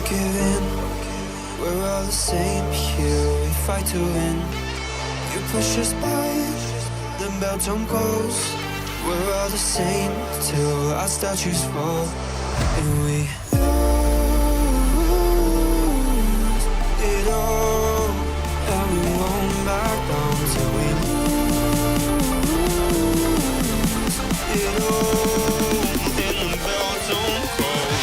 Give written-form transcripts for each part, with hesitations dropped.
give in. We're all the same here, we fight to win. You push us back, then belt on close. We're all the same till our statues fall. And we lose it all, and we won't back down till we lose it all. And the belts on close.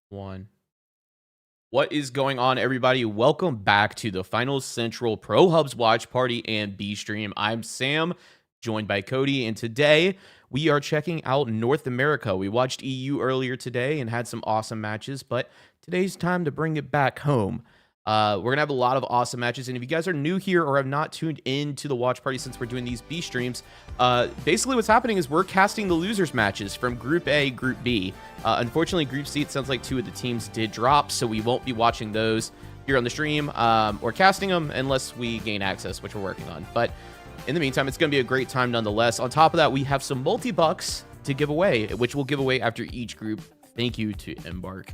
One. What is going on, everybody? Welcome back to the Finals Central Pro Hubs Watch Party and B Stream. I'm Sam, joined by Cody, and today we are checking out North America. We watched EU earlier today and had some awesome matches, but today's time to bring it back home. We're going to have a lot of awesome matches, and if you guys are new here or have not tuned in to the watch party since we're doing these B streams, basically what's happening is we're casting the losers matches from Group A, Group B. Unfortunately, Group C, it sounds like 2 of the teams did drop, so we won't be watching those here on the stream or casting them unless we gain access, which we're working on. But in the meantime, it's going to be a great time nonetheless. On top of that, we have some multi-bucks to give away, which we'll give away after each group. Thank you to Embark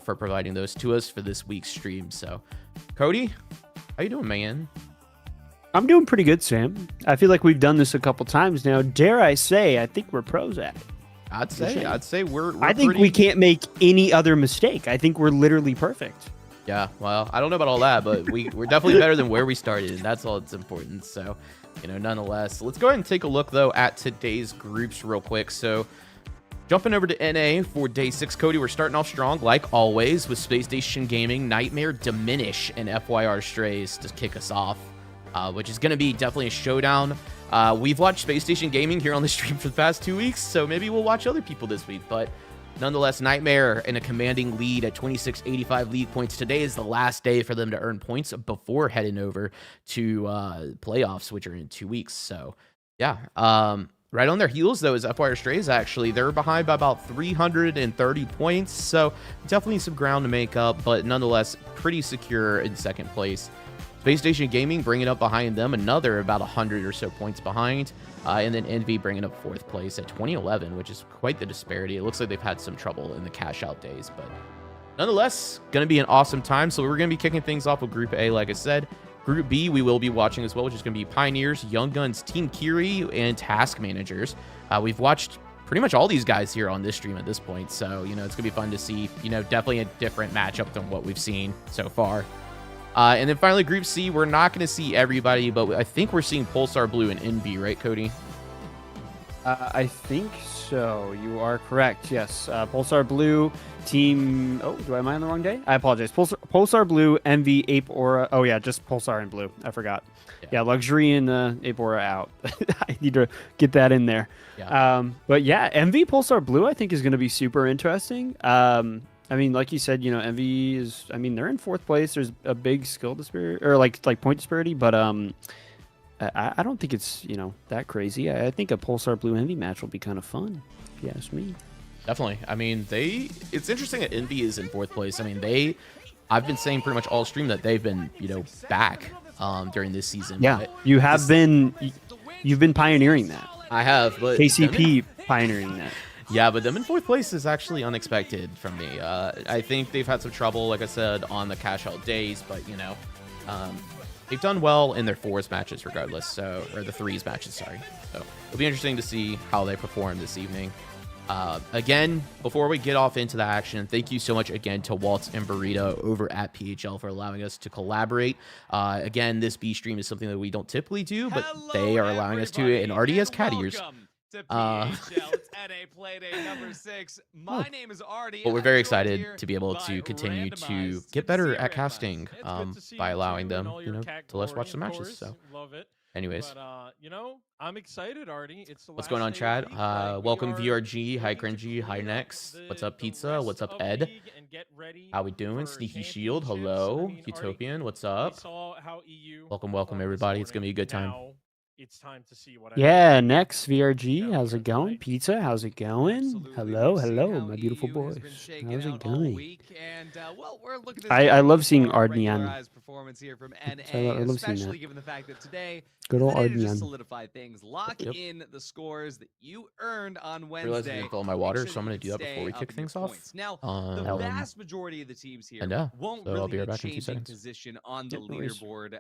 for providing those to us for this week's stream. So, Cody, how you doing, man? I'm doing pretty good, Sam. I feel like we've done this a couple times now. Dare I say, I think we're pros at it. I'd say we're I think we can't make any other mistake. I think we're literally perfect. Yeah, well, I don't know about all that, but we're definitely better than where we started, and that's all that's important. So, nonetheless, let's go ahead and take a look, though, at today's groups real quick. So, jumping over to NA for day 6, Cody, we're starting off strong, like always, with Space Station Gaming, Nightmare, Diminish, and FYR Strays to kick us off, which is going to be definitely a showdown. We've watched Space Station Gaming here on the stream for the past 2 weeks, so maybe we'll watch other people this week, but nonetheless, Nightmare in a commanding lead at 2685 league points. Today is the last day for them to earn points before heading over to playoffs, which are in 2 weeks. So, yeah. Right on their heels, though, is FYR Strays, actually. They're behind by about 330 points, so definitely some ground to make up, but nonetheless, pretty secure in second place. Space Station Gaming bringing up behind them, another about 100 or so points behind, and then Envy bringing up fourth place at 2011, which is quite the disparity. It looks like they've had some trouble in the cash-out days, but nonetheless, going to be an awesome time, so we're going to be kicking things off with Group A, like I said. Group B, we will be watching as well, which is going to be Pioneers, Young Guns, Team Kiri, and Task Managers. We've watched pretty much all these guys here on this stream at this point, so, it's going to be fun to see, definitely a different matchup than what we've seen so far. And then finally, Group C, we're not going to see everybody, but I think we're seeing Pulsar Blue and Envy, right, Cody? I think so. You are correct. Yes. Pulsar Blue, Team... Oh, am I on the wrong day? I apologize. Pulsar Blue, Envy, Ape Aura. Oh, yeah, just Pulsar and Blue. I forgot. Yeah, Luxury and Ape Aura out. I need to get that in there. Yeah. But yeah, Envy, Pulsar Blue, I think is going to be super interesting. I mean, like you said, Envy is... I mean, they're in fourth place. There's a big skill disparity, or like point disparity, but... I don't think it's, that crazy. I think a Pulsar Blue Envy match will be kind of fun, if you ask me. Definitely. I mean, it's interesting that Envy is in fourth place. I mean, I've been saying pretty much all stream that they've been, back during this season. Yeah, but you've been pioneering that. I have, but KCP pioneering that. Yeah, but them in fourth place is actually unexpected from me. I think they've had some trouble, like I said, on the cash out days, but, they've done well in their fours matches regardless, or the threes matches, sorry. So it'll be interesting to see how they perform this evening. Again, before we get off into the action, thank you so much again to Waltz and Burrito over at PHL for allowing us to collaborate. Again, this B stream is something that we don't typically do, but they are allowing us to, and already has cat ears. To PHL. It's NA Playdate number 6. My name is Artie. But we're very excited to be able to continue to get better at casting by allowing them, to let us watch the matches. So, love it. Anyways, but, I'm excited, Artie. It's the what's going on, Chad? Welcome VRG, hi Cringy, hi Nex. What's up, Pizza? What's up, Ed? How we doing? Sneaky Shield, hello. Utopian, what's up? Welcome, everybody. It's gonna be a good time. It's time to see what. Yeah, Next VRG, how's it going? Pizza, how's it going? Hello, my beautiful boys. How's it going? I love seeing Ardnian. Performance here from I love seeing especially that. given the fact that today, Good old just Ardnian. solidify things, lock in the scores that you earned on I realized I Wednesday. didn't fill in my water, so I'm going to do that before we Stay kick up your things off. points. Now, the vast majority of the teams here won't so I'll be really right be back in 2 changing seconds. position on the Yeah, no worries. leaderboard.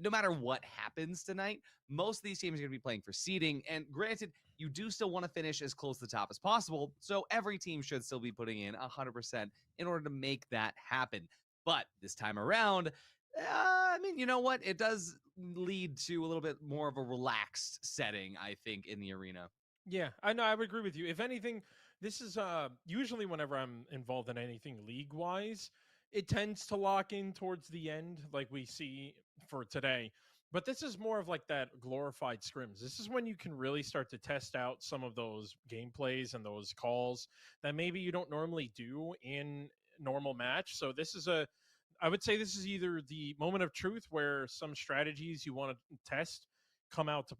No matter what happens tonight, most of these teams are going to be playing for seeding. And granted, you do still want to finish as close to the top as possible. So every team should still be putting in 100% in order to make that happen. But this time around, I mean, you know what? It does lead to a little bit more of a relaxed setting, I think, in the arena. Yeah, I know. I would agree with you. If anything, this is usually whenever I'm involved in anything league-wise, it tends to lock in towards the end, like we see for today. But this is more of like that glorified scrims. This is when you can really start to test out some of those gameplays and those calls that maybe you don't normally do in normal match. So this is I would say this is either the moment of truth where some strategies you want to test come out to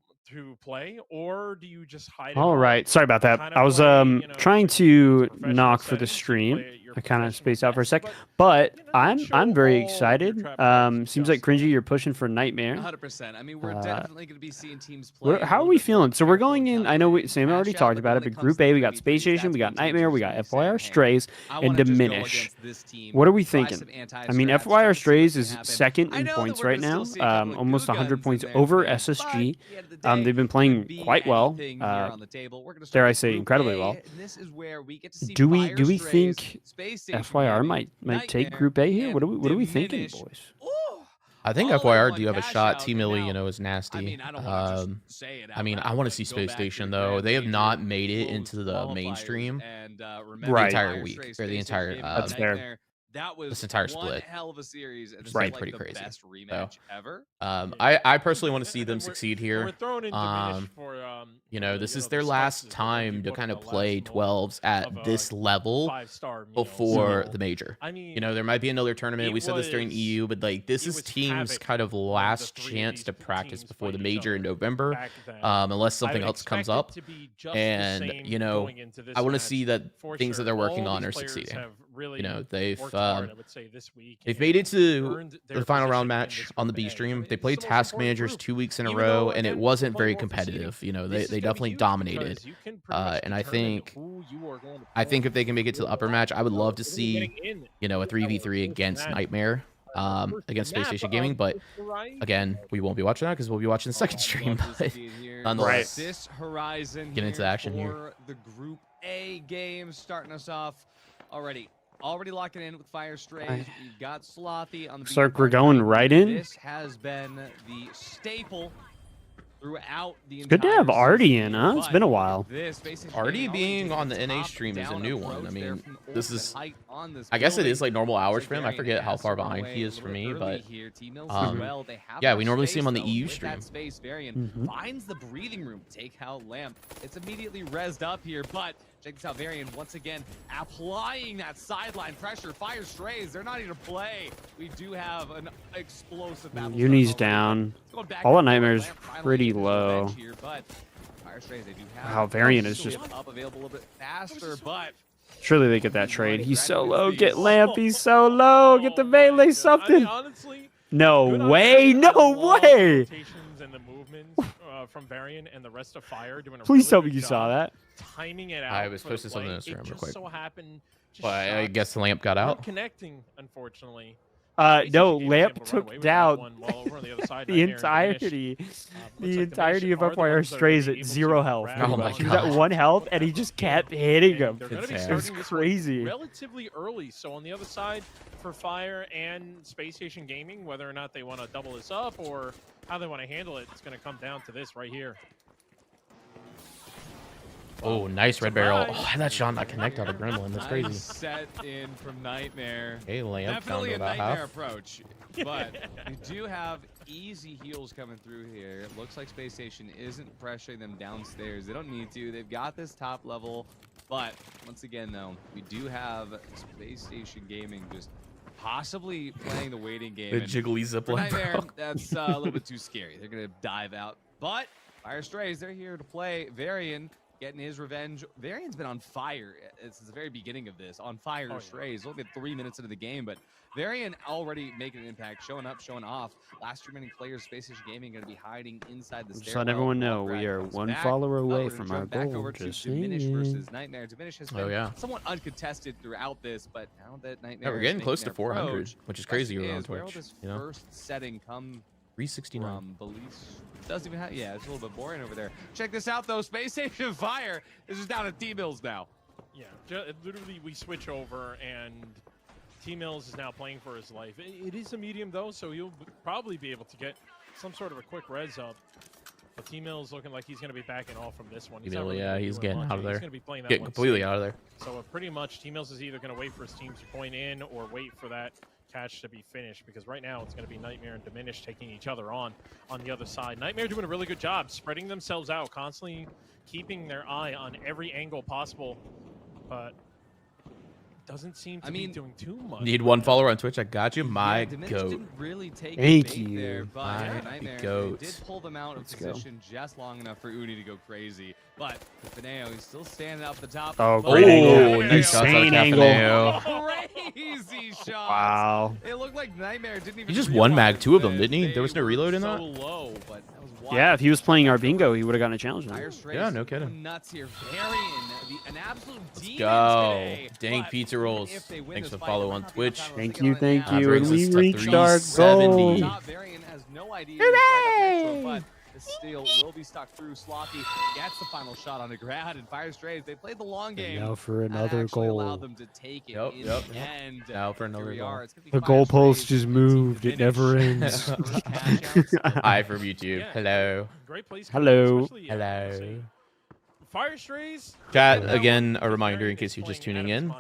play, or do you just hide it All right, sorry about that. kind of I was play, trying to professional knock for the settings, stream. play at your I kind of professional spaced out for a best, sec, but, but show I'm very all your excited. trap cards Seems like just Cringy, you're pushing for Nightmare. 100%. I mean, we're definitely going to be seeing teams play. How are we feeling? So we're going in. I know Sam already talked about it, but Group A, we got Space Station, we got Nightmare, we got FYR Strays, and Diminish. What are we thinking? I mean, FYR Strays is second in points right now, almost 100 points over SSG. They've been playing quite well. Dare I say, incredibly well. Do we think FYR might take Group A here? What are we thinking, boys? I think FYR do have a shot. T-Millie, is nasty. I mean, I want to see Space Station, though. They have not made it into the mainstream the Right. entire week, or the entire That's fair. That was this entire one split. hell of a series. And this Right, is like pretty the crazy. best rematch ever. I personally want to see And them we're- succeed and here. We're throwing in Diminish for You know, this is the their last spices, but time you to put kind in of the play last mold 12s at of a this level 5-star meal. before So, the major. I mean, You know, there might be another tournament. it We said this during was- EU, but like this it is was teams havoc kind of when the last three of chance these to practice teams before the played each major in other November, back then. unless I something would else comes expect it up. to be just the And same you know, going into this I want to match, see that for things that sure. they're working All on these are players succeeding. have really You know, they've worked hard, I would say, this week. they've and made it to earned the their final round position in match this on the Group B A. I stream. mean, They it's played the most Task important Managers group. 2 weeks in a Even row, though, and it again, wasn't we're very playing more for seeding, competitive. You know, this they is gonna be definitely huge dominated. because you can pretty much And I determine think who you are going to if they can make it to the upper match, I would love to Even see, getting in you know, a to our 3v3 first against match, Nightmare, first against Space map Station of Gaming. But this Horizon. again, we won't be watching that because we'll be watching the second stream. Love But to see it here. nonetheless, This Horizon get into the here action here. for the Group A game, starting us off already locking in with Fire Strays. We've got Slothy on the Looks like beat we're part going right. right in. This has been the staple throughout the It's good to have entire Artie season, in, huh? It's but been a while. this basically Artie only being taking on the NA top stream is a down new one. approach I there mean, from this Ultimate is, Height on this I guess it building. is like normal hours Looks for him. like I forget Varian how has far to run behind away he a is for little me, bit but early here. T-Mills as um, well. They have yeah, that we normally see him on the space, EU though. With stream. that space, Varian Mhm. finds the breathing room. Take out Lamp. It's immediately rezzed up here, but check this out. Varian once again applying that sideline pressure. Fire Strays. They're not here to play. We do have an explosive battle. Uni's start already. down. It's going back Fallout and forth. Nightmare's Lamp finally pretty gets his low. revenge here, but Fire Strays, they do have Wow, Varian is still just- up available a little bit faster, but Surely they get that trade. He's so low. Get Lamp. He's so low. Get the melee I mean, something. honestly, No good on way. Varian. I No love the way. rotations and the movements from Varian and the rest of Fire doing a Please really tell me good you saw job that. timing it out. I was for the posting something play. on Instagram It real just quick. so happened. Just But I shots guess the lamp got weren't out. connecting, unfortunately. No, ACG Lamp was able to run away took with that down one while over on the other side, the Nightmare and Diminish. entirety. Looks The like entirety Diminish of are the Fire ones that are Strays able at to 0 health. grab pretty Oh my much. He was at God. 1 health and he just kept hitting him. And they're gonna be It's starting this one crazy. relatively early. So on the other side, for Fire and Space Station Gaming, whether or not they want to double this up or how they want to handle it, it's going to come down to this right here. Oh, nice red barrel. Surprise. Oh, that shot not connect on a gremlin. That's nice crazy. set in from Nightmare. Hey, lamp down Definitely to a about Nightmare half. approach, but we do have easy heals coming through here. It looks like Space Station isn't pressuring them downstairs. They don't need to. They've got this top level, but once again, though, we do have Space Station Gaming just possibly playing the waiting game. The and jiggly for zipline. Nightmare, bro. that's a little bit too scary. They're gonna dive out, but Fire Strays, they're here to play. Varian getting his revenge. Varian's been on fire since the very beginning of this. On fire, Oh, yeah. Strays. Only 3 minutes into the game, but Varian already making an impact, showing up, showing off. Last remaining players, Space Station Gaming, going to be hiding inside the Just stairwell. let everyone know Walker we are comes 1 back. follower Oh, away we're from gonna our jump back goal. over to Just Diminish saying. versus Nightmare. Diminish has Oh, been yeah. somewhat uncontested throughout this, but now that Nightmare Yeah, we're is getting making close to their 400, approach, which is crazy question over on is, where will Twitch. this You know, first setting come 369. from Belize? Doesn't even have, yeah, it's a little bit boring over there. Check this out though, Space Station Fire is just down at T-Mills now. Yeah, literally we switch over and T-Mills is now playing for his life. It is a medium though, so he'll probably be able to get some sort of a quick res up. But T-Mills looking like he's going to be backing off from this one. He's not really Yeah, gonna be he's doing getting much. out of He's there. gonna be playing that Get one completely safe. out of there. So pretty much T-Mills is either going to wait for his teams to point in or wait for that catch to be finished, because right now it's going to be Nightmare and Diminish taking each other on the other side. Nightmare doing a really good job spreading themselves out, constantly keeping their eye on every angle possible, but doesn't seem to be doing too much. Need 1 follower on Twitch. I got you. My Yeah, Diminish goat. didn't really take Thank the bait you. there, but My Nightmare, goat. they did pull them out of Let's go. position just long enough for Uni to go crazy. But Fineo, he's still standing up the top. Oh, But great angle. nice shots out of Insane angle. Cafaneo. Crazy shots. Wow. It looked like Nightmare didn't even He just one mag realize 2 of them, that didn't he? they There was no were reload in so that? low, but that was wild. Yeah, if he was playing our bingo, he would have gotten a challenge. Fire Now. Strays Yeah, no going kidding. Nuts here. Varian, an absolute demon Go. today. Dang But pizza even rolls. if they win Thanks this for fight, follow they on might not be able to Twitch. title Thank stick you, on it thank now. you. brings And us we to reached our 370. goal. Top Varian has no idea who's right up next to him, but the steal will be stuck through. Slothy gets the final shot on the ground, and Fire Strays, they played the long game. Now for and another actually allowed goal. them to take it Yep, in yep. the end. Now for Here another we goal. are. It's gonna be The Fire goalpost Strays just and moved. It Diminish. never ends. First cash outs. Hi from YouTube. Yeah. Hello. Great place. Hello. Especially, I would say, Hello. Fire Strays. Chat, again, a reminder in case you're just tuning in,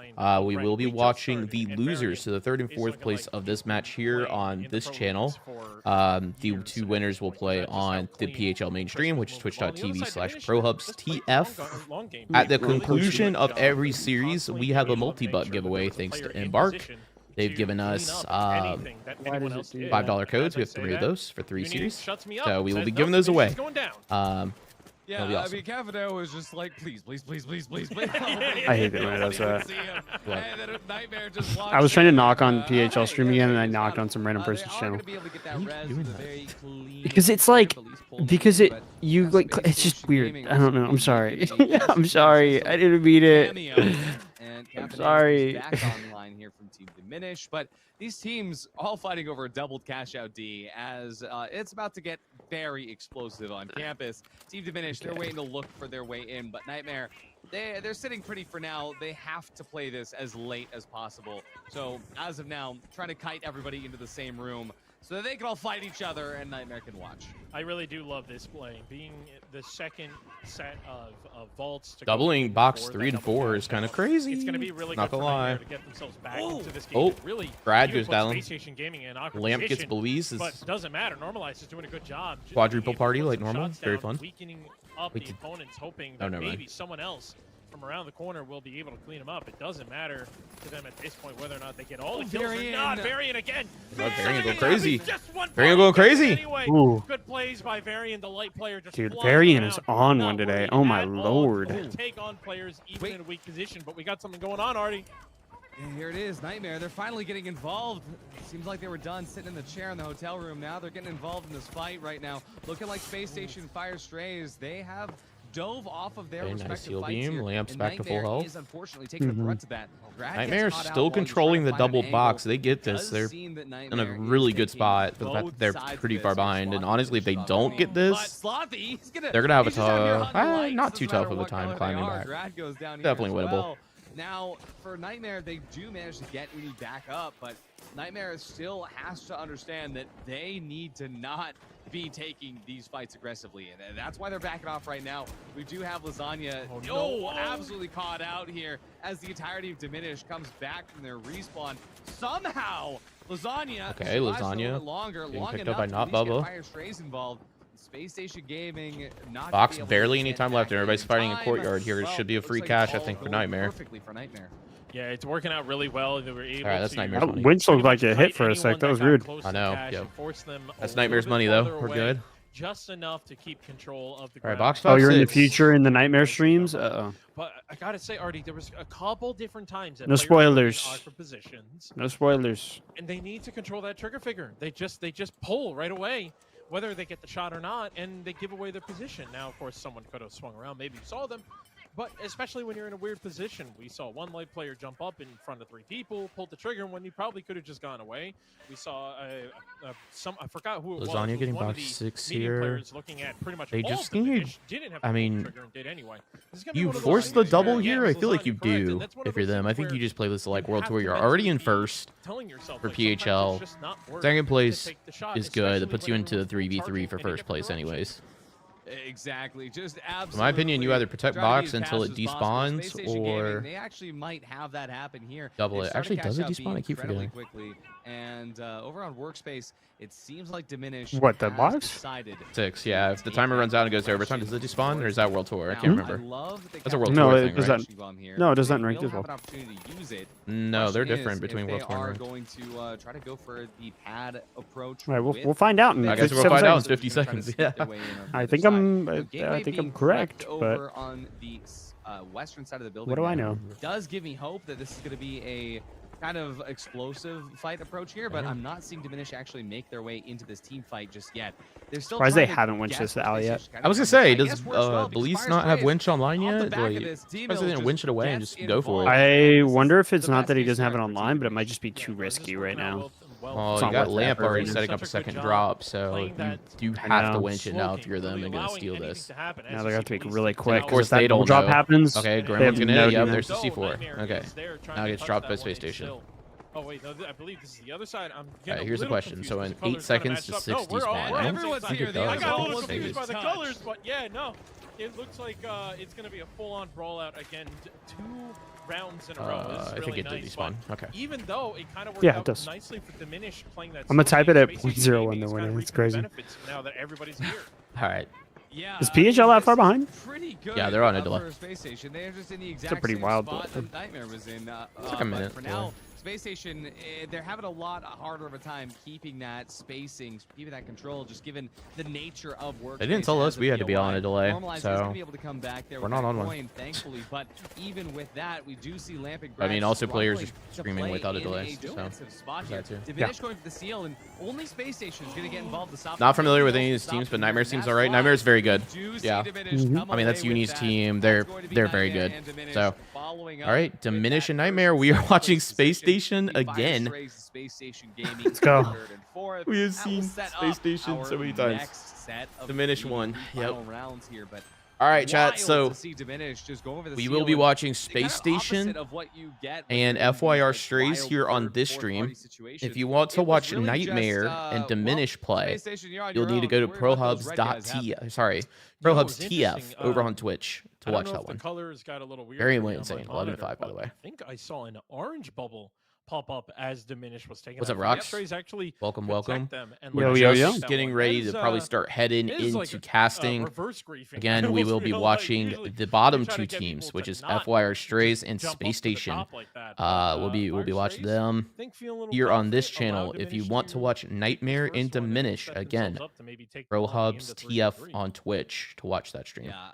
we will be watching the losers, so the 3rd and 4th place of this match here on this channel. The 2 winners will play on the PHL mainstream, which is twitch.tv/ProHubsTF. At the conclusion of every series, we have a multi-butt giveaway thanks to Embark. They've given us $5 codes. We have 3 of those for 3 series, so we will be giving those away. Yeah, be awesome. I mean, Cavado was just like, please. I hate it when it does that. What? I was trying to knock on PHL stream again, and I knocked on some random person's channel. Because it's like, it's just weird. I don't know. I'm sorry. I'm sorry. I didn't mean it. I'm sorry. Back online here from Team Diminish, but these teams all fighting over a doubled cash out D as it's about to get very explosive on campus. Team Diminish, they're waiting to look for their way in, but Nightmare, they're sitting pretty for now. They have to play this as late as possible. So as of now, trying to kite everybody into the same room so that they can all fight each other and Nightmare can watch. I really do love this play. Being the second set of vaults. To Doubling box 3 and 4 is kind of crazy. It's going to be really not good gonna lie. to get themselves back into this game. Oh, really, Brad goes down. Space Station Gaming in awkward Lamp gets position, Belize. but doesn't matter. Normalize is doing a good job. Just Quadruple being able to party put like some normal. shots Very down, fun. Weakening up Wait, the opponents, hoping oh, that never mind. maybe someone else from around the corner will be able to clean them up. It doesn't matter to them at this point whether or not they get all the kills or not. Varian again. Varian going crazy. Varian Varian going crazy. Anyway, Ooh. good plays by Varian, the light player. Just Dude, flying Varian around, is on not one today. worried Oh my at all lord. to take on players even in a weak position, but we got something going on, Artie. And here it is, Nightmare. They're finally getting involved. Seems like they were done sitting in the chair in the hotel room. Now they're getting involved in this fight right now. Looking like Space Station Fire Strays. They have dove off of their Very nice respective heal fights beam. here, Lamps and back to full Nightmare health. is unfortunately taking the brunt of that. Brad gets Nightmare's caught out still while he's controlling trying the to find an double box. angle. They get this. Does They're seem that in a Nightmare really is good taking spot for the fact both that they're sides of pretty this. far behind. And honestly, if they Slothy don't get this, But Slothy, he's they're gonna have a he's just out here tough, hunting lights, not too doesn't matter tough of a what time color climbing they are. back. Brad goes down here Definitely as winnable. well. Now, for Nightmare, they do manage to get Uni back up, but Nightmare still has to understand that they need to not be taking these fights aggressively, and that's why they're backing off right now. We do have Lasagna absolutely caught out here as the entirety of Diminish comes back from their respawn. Somehow, Lasagna Okay, survives a Lasagna little bit longer, getting long picked enough up by to Not at least get Bubba. Fire Strays involved. Space Station Gaming not Box gonna be able barely to any get time left, back and everybody's in fighting in time. courtyard here. It Well, should be a looks free like cash, it's I all think, for going Nightmare. Perfectly for Nightmare. Yeah, it's working out really well. They were able that's to Nightmare's money. Winch looked like it hit fight for a sec. anyone That was got weird. close I to know, cash yeah. and force them a That's little Nightmare's bit money, though. farther We're away, good. just enough to keep control of the All right, ground. box Oh, five, you're in the 6. future in the Nightmare streams? Uh-oh. But I gotta say, Artie, there was a couple different times that No players were in spoilers. awkward positions, No spoilers. and they need to control that trigger figure. They just pull right away, whether they get the shot or not, and they give away their position. Now, of course, someone could have swung around, maybe saw them, but especially when you're in a weird position. We saw one light player jump up in front of 3 people, pulled the trigger when he probably could have just gone away. We saw I forgot who it was. Lasagna It was getting one of box the 6 medium here. players looking at pretty much They all just of them. They need- just didn't have I to pull the mean, trigger and did anyway. This is gonna be You one of those force the things double where, here? yeah, I feel like you Lasagna correct, and do that's one if of you're those them. I things think you where just play this like you world have to where to you're already in mentally be first. telling yourself for that sometimes it's PHL. just not worth Second it to place take the shot, is good. That especially puts when you into the everyone's full 3v3 charging for in a first different place direction. anyways. Exactly. Just absolutely. In my opinion, you either protect try to be box as until it fast as possible. Space despawns Station Gaming, or they actually might have that happen here. double They've it. started Actually, to does cash it out despawn? B I keep incredibly forgetting. quickly. And over on Workspace, it seems like Diminish What, the has box? decided 6, yeah. If the timer runs out and goes to overtime, does it despawn or is that World Tour? I can't remember. That's a World No, Tour it thing, does right? not- No, it does not in ranked as well. Have an opportunity to use it. No, they're Question different is between if World they Tour are and ranked. going to try to go for the pad approach. All right, with we'll find out in I guess we'll 57 find out in seconds. 50 They're trying to seconds, sneak yeah. their way in on the I other think side. I'm So I Gateway think I'm being correct, prepped but over on the western side of the building. what do I there know? does give me hope that this is going to be a kind of explosive fight approach here, but Yeah. I'm not seeing Diminish actually make their way into this team fight just yet. They're still Surprised trying they to haven't winched guess this which alley Space yet. Station kind I of was gonna comes. say, I does guess works well because Belize Fire not have Strays winch online off the yet? back Like, of this, surprised they Dino didn't just winch it away and gets just go for it. involved. I This wonder is if it's the not best that he case doesn't have it scenario for online, Team but it might Diminish. just be too risky right now. Oh, It's you not got worth Lamp that already for setting such up a a second good job drop, so playing that you I have to know. winch it now if Slow you're game, them really and gonna allowing steal anything this. to happen. Now As they're you gonna have see to make it Belize really taking quick Of out course because if that they double don't drop know. happens. Okay, have Grandma's gonna no hit. Yep, idea. there's the C4. Nightmare Okay. is there trying Now to gets touch dropped that by 1H Space Station. still. Oh wait, no, I believe this is the other side. I'm getting Alright, a here's the little question. confused So because in the 8 colors kinda seconds to matched up. 60 No, we're all spawn. right. Everyone's I think here. it The does. I got a little Vegas. confused by the colors, but yeah, no. it looks like it's going to be a full-on brawlout again. 2 rounds in a row. This is I really think it did nice, despawn. but Okay. Even though it kind of worked Yeah, it out does. nicely for Diminish playing that. I'm gonna type it at Space 0.01 Station Gaming they're is kinda winning. It's reaping the crazy. benefits now that everybody's here. All right. Yeah, Is PHL that far behind? Pretty good. Yeah, they're on a delay. For Space Station. They're just in the exact pretty same wild spot delay. that Nightmare was in. It's like a minute For delay. now, Space Station, they're having a lot harder of a time keeping that spacing, keeping that control, just given the nature of work. They didn't tell us we had to be on a delay, Normalized, so he's gonna be able to come back there we're with not that on one. coin, thankfully. But even with that, we do see Lamp and I mean, Grad also players are struggling to screaming play without a in delay, so defensive spot that here. too. Diminish going for the seal, and only Space Station is gonna get involved to stop. Not familiar with any of these teams, but Nightmare seems all right. Nightmare's very good. Yeah. Mhm. I mean, that's Uni's team. They're very good. So, all right, Diminish and Nightmare. We are watching Space Station again. Let's go. We have seen Space Station so many times. Diminish won. Yep. Rounds here, but All right, chat. wild So to see Diminish just go over the we seal will be and watching the Space kinda opposite Station of what you get when and you're in these, FYR like, Strays wild here on third, this fourth-party stream. If situations. you want to It was watch really Nightmare just, and well, Diminish play, Space Station, you're on you'll your need to own. go to Worry about those red guys. ProHubs.t. Sorry, You know, ProHubs what's TF interesting, over on Twitch to I don't watch know that if one. The colors got a little weird Very for me on my insane, 11 to monitor, 5, by the but way. I think I saw an orange bubble pop up as Diminish was taking. What's out. up, The Rox? X-rays actually Welcome, protect welcome. them and Yo, We're yo, just yo. getting ready to probably start heading it is into like casting. reverse griefing. I Again, we almost will be feel like watching usually the bottom you try to two get teams, people which to is not FYR Strays just and jump up Space to the Station. top like that, We'll be FYR watching Strays, them think feel a little here on this confident, allow channel. If you Diminish want to watch Nightmare first and one and Diminish, set again, themselves up to maybe take the long game ProHubs to TF 3v3. on Twitch to watch that stream. Yeah,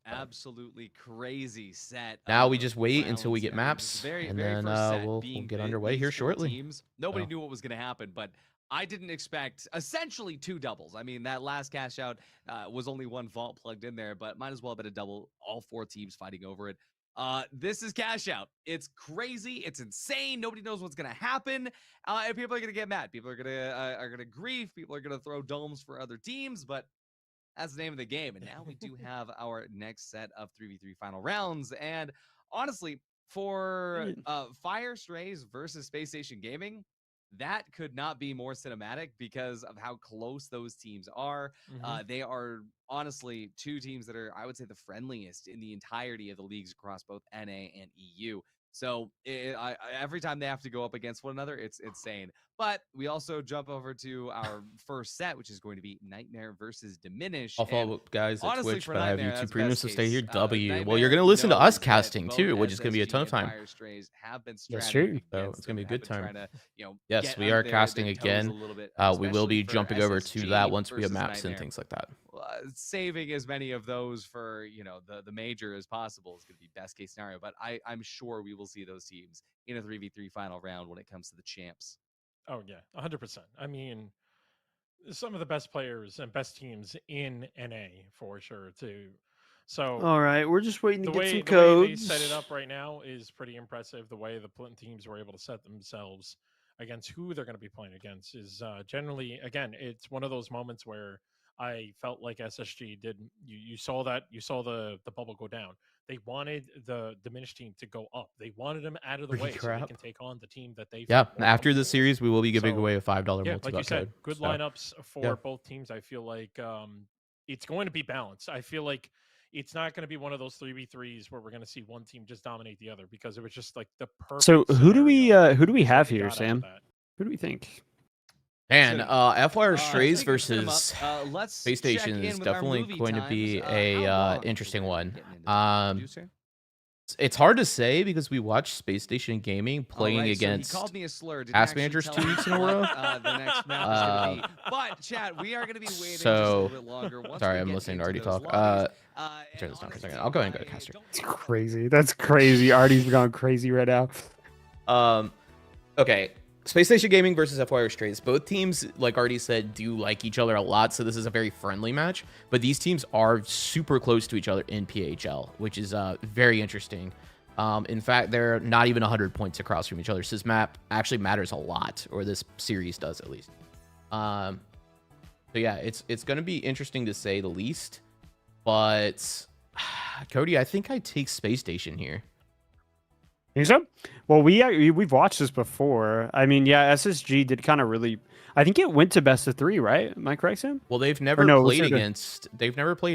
absolutely crazy set. Now we of just wait until we rounds get there. It was maps, very, and very then first set we'll being get the- underway these here 4 shortly. Teams. Nobody So. knew what was going to happen, but I didn't expect essentially 2 doubles. I mean, that last cash out was only 1 vault plugged in there, but might as well have been a double. All 4 teams fighting over it. This is cash out. It's crazy. It's insane. Nobody knows what's gonna happen, and people are gonna get mad. People are gonna grieve. People are gonna throw domes for other teams, but that's the name of the game. And now we do have our next set of 3v3 final rounds. And honestly, for Fire Strays versus Space Station Gaming, that could not be more cinematic because of how close those teams are. They are honestly 2 teams that are, I would say, the friendliest in the entirety of the leagues across both NA and EU. So every time they have to go up against one another, it's insane. But we also jump over to our first set, which is going to be Nightmare versus Diminish. I'll follow up guys at honestly, Twitch, for but I have Nightmare, YouTube that's Premium, best so stay here. case. W. Well, Nightmare you're gonna listen to us knows that casting both too, which is gonna be a SSG ton of and time. Fire Strays have been That's strategizing true. So against it's gonna be a them, good have been time. trying to, you know, Yes, get we under are their casting toes again. a little bit, We will be especially for jumping over to that SSG once we have versus maps and Nightmare. things like that. Saving as many of those for, you know, the major as possible is going to be best case scenario. But I'm sure we will see those teams in a 3v3 final round when it comes to the champs. Oh yeah, 100%. I mean, some of the best players and best teams in NA for sure too. So All right, we're just waiting to the get some way they codes. set it up right now is pretty impressive. The way the teams were able to set themselves against who they're going to be playing against is generally, again, it's one of those moments where I felt like SSG did. You saw that, you saw the bubble go down. They wanted the diminished team to go up. They wanted them out of the way so they Crap. can take on the team that they. Yeah, felt more after the comfortable with. series, we will be giving So, away a $5 Yeah, multi-bot like you said, code. good So, lineups for yeah. both teams. I feel like it's going to be balanced. I feel like it's not going to be one of those 3v3s where we're going to see one team just dominate the other because it was just like the perfect. So who do we scenario have they here, got out of Sam? that. Who do we think? Man, So, FYR Strays speaking of cinema, versus let's Space check Station in is with our definitely movie going to be times. a How long interesting we're one. getting into this, producer? It's hard to say because we watched Space Station Gaming playing Alright, so against he called me a slur. Didn't Task actually Managers tell 2 me weeks in a what, row. the next map is gonna be. But chat, we are gonna be waiting just a So- little bit longer. Once Sorry, we I'm get listening to into Artie those talk. lobbies, turn and this down for a honestly, second. I'll go ahead and go to I caster. don't It's think we're crazy. That's crazy. Artie's gone crazy right now. Okay. Space Station Gaming versus FYR Strays. Both teams, like Artie said, do like each other a lot, so this is a very friendly match. But these teams are super close to each other in PHL, which is very interesting. In fact, they're not even 100 points across from each other. So this map actually matters a lot, or this series does at least. So yeah, it's going to be interesting to say the least. But Cody, I think I take Space Station here. Think so? Well, we've watched this before. I mean, yeah, SSG did kind of really. I think it went to best of 3, right? Am I correct, Sam? Well, they've Or never no, played it's not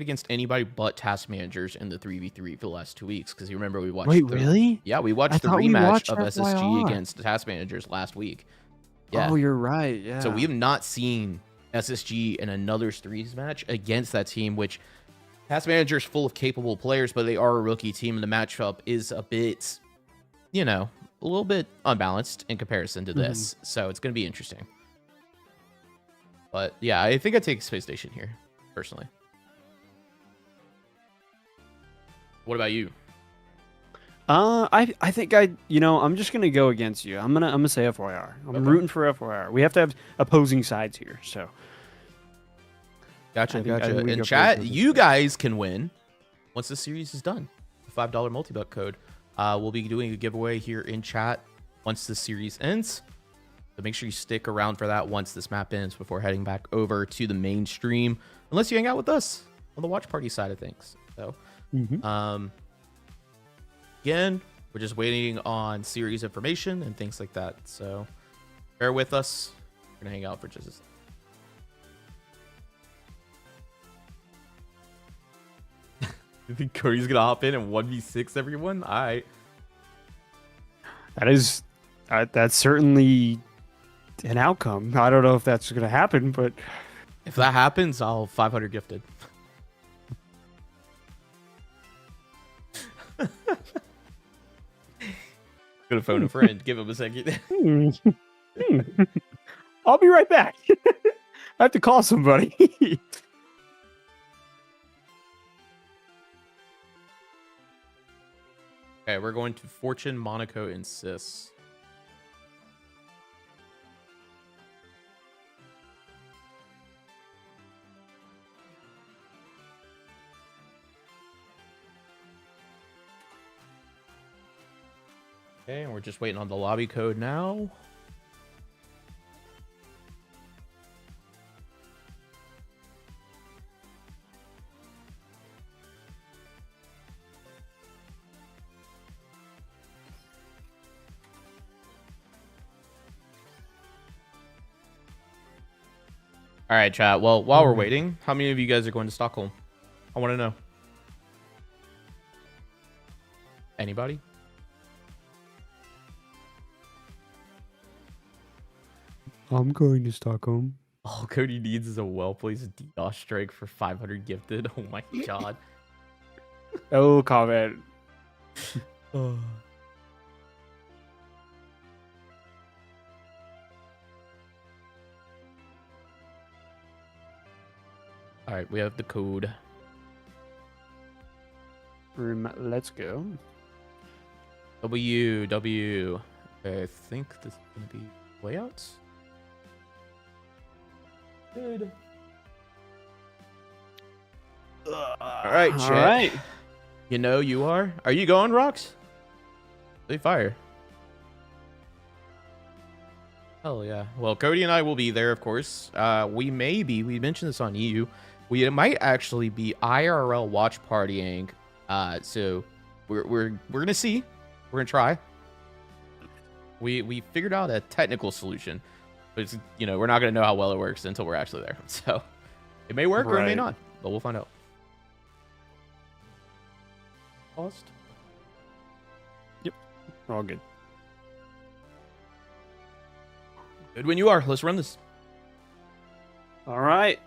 against anybody but task managers in the 3v3 for the last 2 weeks. Because you remember we watched. Wait, really? Yeah, we I watched the thought we rematch watched of SSG FYR. against task managers last week. Yeah. Oh, you're right. Yeah. So we have not seen SSG in another threes match against that team, which task managers full of capable players, but they are a rookie team, and the matchup is a bit, a little bit unbalanced in comparison to this. So it's going to be interesting. But yeah, I think I'd take Space Station here, personally. What about you? I think I'm just gonna go against you. I'm gonna say FYR. I'm Okay. rooting for FYR. We have to have opposing sides here. So Gotcha. I think we In go chat, for it. you guys can win once the series is done. The $5 multi-buck code. We'll be doing a giveaway here in chat once the series ends. So make sure you stick around for that once this map ends before heading back over to the main stream, unless you hang out with us on the watch party side of things. So, again, we're just waiting on series information and things like that. So bear with us. We're gonna hang out for just a second. You think Cody's gonna hop in and 1v6 everyone? All right. that's certainly an outcome. I don't know if that's gonna happen, but If that happens, I'll 500 gifted. Gonna phone a friend. Give him a second. I'll be right back. I have to call somebody. Okay, we're going to Fortune, Monaco, and Sis. Okay, and we're just waiting on the lobby code now. All right, chat. Well, while we're waiting, how many of you guys are going to Stockholm? I want to know. Anybody? I'm going to Stockholm. All Cody needs is a well-placed DDoS strike for 500 gifted. Oh my god. Oh, comment. All right, we have the code. Let's go. W. I think this is gonna be layouts. Good. All right, All chat. right. You know you are. Are you going, Rocks? They fire. Hell yeah. Well, Cody and I will be there, of course. We mentioned this on EU. We might actually be IRL watch partying. So we're gonna see. We're gonna try. We figured out a technical solution, but it's, we're not gonna know how well it works until we're actually there. So it may work or it may Right. not, but we'll find out. Lost. All good. Good when you are. Let's run this. All right.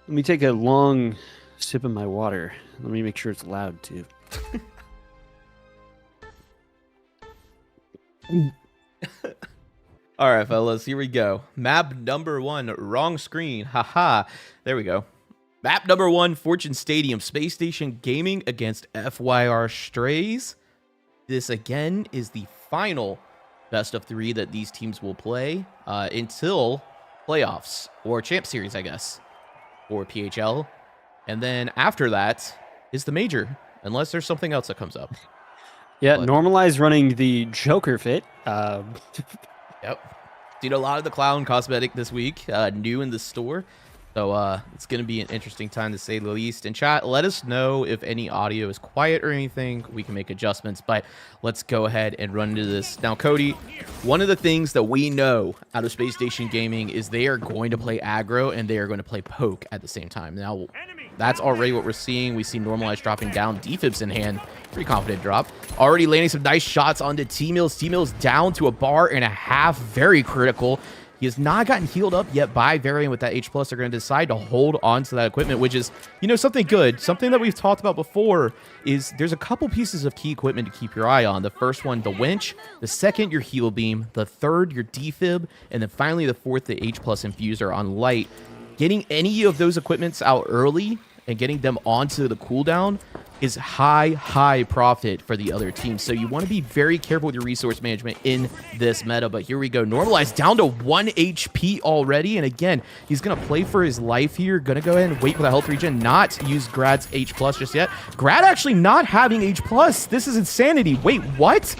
Let me take a long sip of my water. Let me make sure it's loud too. All right, fellas, here we go. Map number 1, wrong screen. Haha. There we go. Map number 1, Fortune Stadium, Space Station Gaming against FYR Strays. This, again, is the final best of 3 that these teams will play until playoffs, or Champ Series, I guess, or PHL. And then after that is the Major, unless there's something else that comes up. Yeah, But- normalize running the Joker fit. Yep. Seen a lot of the clown cosmetic this week, new in the store. So it's going to be an interesting time to say the least. And chat, let us know if any audio is quiet or anything. We can make adjustments, but let's go ahead and run into this. Now, Cody, one of the things that we know out of Space Station Gaming is they are going to play aggro and they are going to play poke at the same time. Now, that's already what we're seeing. We see Normalize dropping down, defibs in hand. Pretty confident drop. Already landing some nice shots onto T-Mills. T-Mills down to a bar and a half. Very critical. He has not gotten healed up yet by Varian with that H+. They're going to decide to hold on to that equipment, which is, you know, something good. Something that we've talked about before is there's a couple pieces of key equipment to keep your eye on. The first one, the winch. The second, your heal beam. The third, your defib. And then finally, the fourth, the H+ infuser on light. Getting any of those equipments out early and getting them onto the cooldown is high profit for the other team. So you want to be very careful with your resource management in this meta. But here we go. Normalized down to 1 HP already. And again, he's going to play for his life here. Going to go ahead and wait for the health regen. Not use Grad's H+ just yet. Grad actually not having H+. This is insanity. Wait, what?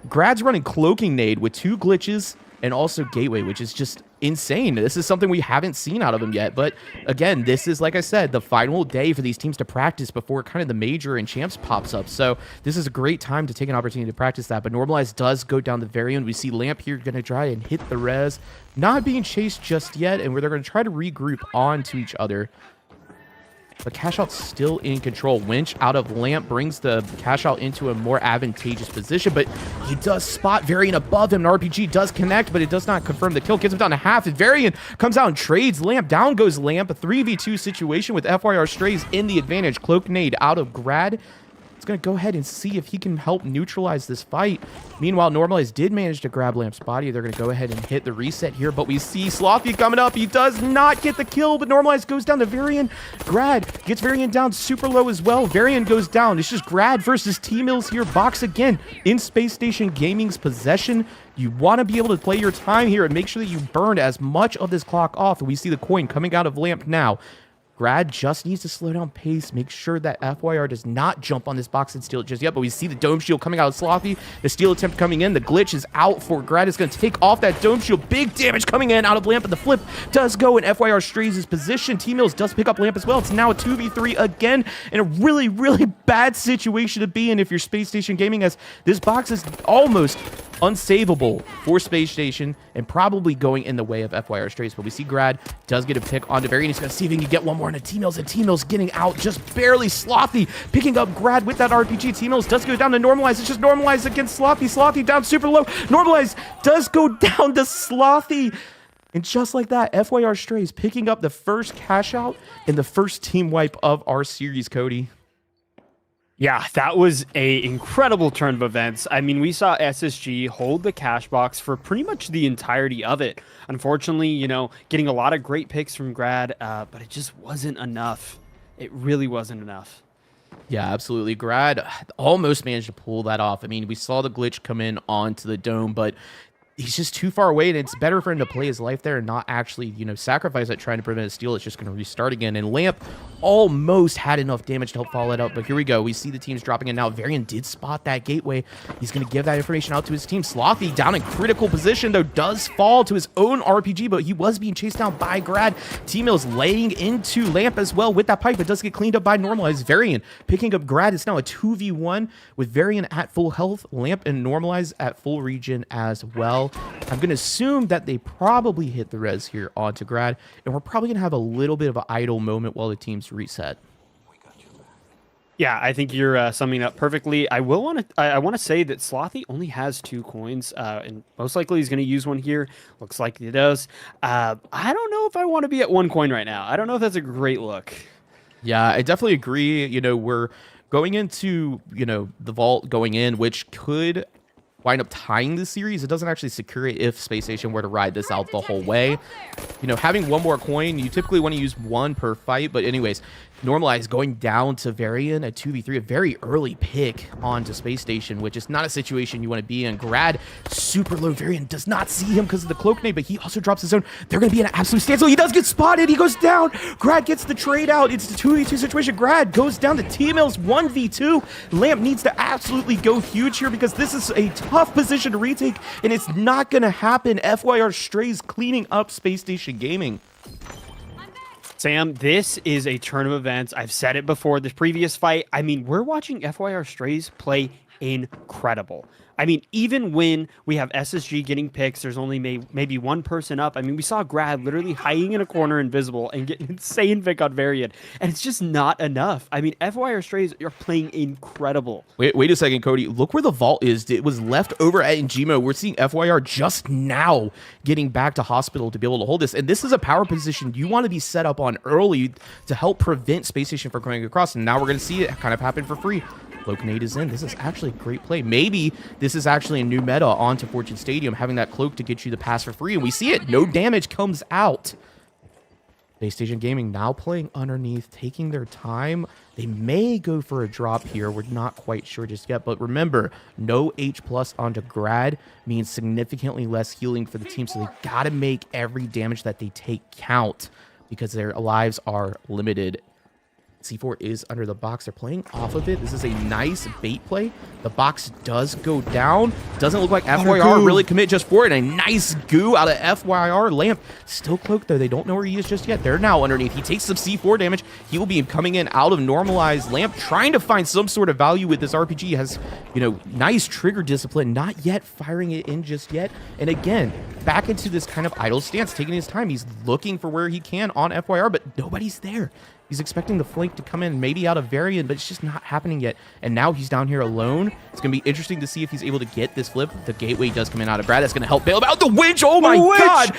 Grad's running Cloaking Nade with 2 glitches and also Gateway, which is just insane. This is something we haven't seen out of him yet. But again, this is, like I said, the final day for these teams to practice before kind of the major and champs pops up. So this is a great time to take an opportunity to practice that. But Normalize does go down the Varian. We see Lamp here going to try and hit the res. Not being chased just yet, and where they're going to try to regroup onto each other. But Cash Out's still in control. Winch out of Lamp brings the Cash Out into a more advantageous position, but he does spot Varian above him. An RPG does connect, but it does not confirm the kill. Gets him down to half, and Varian comes out and trades Lamp. Down goes Lamp. A 3v2 situation with FYR Strays in the advantage. Cloak Nade out of Grad. It's going to go ahead and see if he can help neutralize this fight. Meanwhile, Normalize did manage to grab Lamp's body. They're going to go ahead and hit the reset here, but we see Slothy coming up. He does not get the kill, but Normalize goes down to Varian. Grad gets Varian down super low as well. Varian goes down. It's just Grad versus T-Mills here. Box again in Space Station Gaming's possession. You want to be able to play your time here and make sure that you burn as much of this clock off. We see the coin coming out of Lamp now. Grad just needs to slow down pace, make sure that FYR does not jump on this box and steal it just yet, but we see the Dome Shield coming out of Slothy. The steal attempt coming in. The glitch is out for Grad. Is going to take off that Dome Shield. Big damage coming in out of Lamp, but the flip does go in FYR Strays' position. T-Mills does pick up Lamp as well. It's now a 2v3 again, in a really bad situation to be in if you're Space Station Gaming, as this box is almost unsavable for Space Station and probably going in the way of FYR Strays. But we see Grad does get a pick onto Varian. He's going to see if he can get one more into T-Mills, and T-Mills getting out just barely. Slothy picking up Grad with that RPG. T-Mills does go down to Normalize. It's just Normalize against Slothy. Slothy down super low. Normalize does go down to Slothy. And just like that, FYR Strays picking up the first cash out and the first team wipe of our series, Cody. Yeah, that was a incredible turn of events. I mean, we saw SSG hold the cash box for pretty much the entirety of it. Unfortunately, you know, getting a lot of great picks from Grad, but it just wasn't enough. It really wasn't enough. Yeah, absolutely. Grad almost managed to pull that off. I mean, we saw the glitch come in onto the dome, but he's just too far away, and it's better for him to play his life there and not actually, you know, sacrifice that trying to prevent a steal. It's just going to restart again. And Lamp almost had enough damage to help follow it up, but here we go. We see the teams dropping in now. Varian did spot that gateway. He's going to give that information out to his team. Slothy down in critical position, though, does fall to his own RPG, but he was being chased down by Grad. T-Mills laying into Lamp as well with that pipe. It does get cleaned up by Normalize. Varian picking up Grad. It's now a 2v1 with Varian at full health, Lamp and Normalize at full regen as well. I'm going to assume that they probably hit the res here onto Grad, and we're probably going to have a little bit of an idle moment while the teams reset. Yeah, I think you're summing up perfectly. I want to say that Slothy only has 2 coins, and most likely he's going to use one here. Looks like he does. I don't know if I want to be at 1 coin right now. I don't know if that's a great look. Yeah, I definitely agree. You know, we're going into, you know, the vault going in, which could wind up tying the series. It doesn't actually secure it if Space Station were to ride this out the whole way. You know, having one more coin, you typically want to use 1 per fight. But anyways, Normalize going down to Varian, a 2v3, a very early pick onto Space Station, which is not a situation you want to be in. Grad, super low. Varian does not see him because of the cloak nade, but he also drops his own. They're going to be in an absolute standstill. He does get spotted. He goes down. Grad gets the trade out. It's the 2v2 situation. Grad goes down to T-Mills 1v2. Lamp needs to absolutely go huge here because this is a tough position to retake, and it's not going to happen. FYR Strays cleaning up Space Station Gaming. Sam, this is a turn of events. I've said it before, this previous fight. I mean, we're watching FYR Strays play incredible. I mean, even when we have SSG getting picks, there's only maybe one person up. I mean, we saw Grad literally hiding in a corner invisible and getting insane pick on Varian, and it's just not enough. I mean, FYR Strays are playing incredible. Wait a second, Cody. Look where the vault is. It was left over at Njimo. We're seeing FYR just now getting back to hospital to be able to hold this, and this is a power position you want to be set up on early to help prevent Space Station from going across, and now we're going to see it kind of happen for free. Cloak nade is in. This is actually a great play. Maybe this is actually a new meta onto Fortune Stadium, having that cloak to get you the pass for free. And we see it. No damage comes out. Space Station Gaming now playing underneath, taking their time. They may go for a drop here. We're not quite sure just yet. But remember, no H+ onto Grad means significantly less healing for the team. So they got to make every damage that they take count because their lives are limited. C4 is under the box. They're playing off of it. This is a nice bait play. The box does go down. Doesn't look like FYR really commit just for it. A nice goo out of FYR. Lamp still cloaked though. They don't know where he is just yet. They're now underneath. He takes some C4 damage. He will be coming in out of normalized. Lamp trying to find some sort of value with this RPG. Has, you know, nice trigger discipline. Not yet firing it in just yet. And again, back into this kind of idle stance, taking his time. He's looking for where he can on FYR, but nobody's there. He's expecting the flank to come in, maybe out of Varian, but it's just not happening yet. And now he's down here alone. It's going to be interesting to see if he's able to get this flip. The gateway does come in out of Brad. That's going to help bail him out. The winch! Oh my God!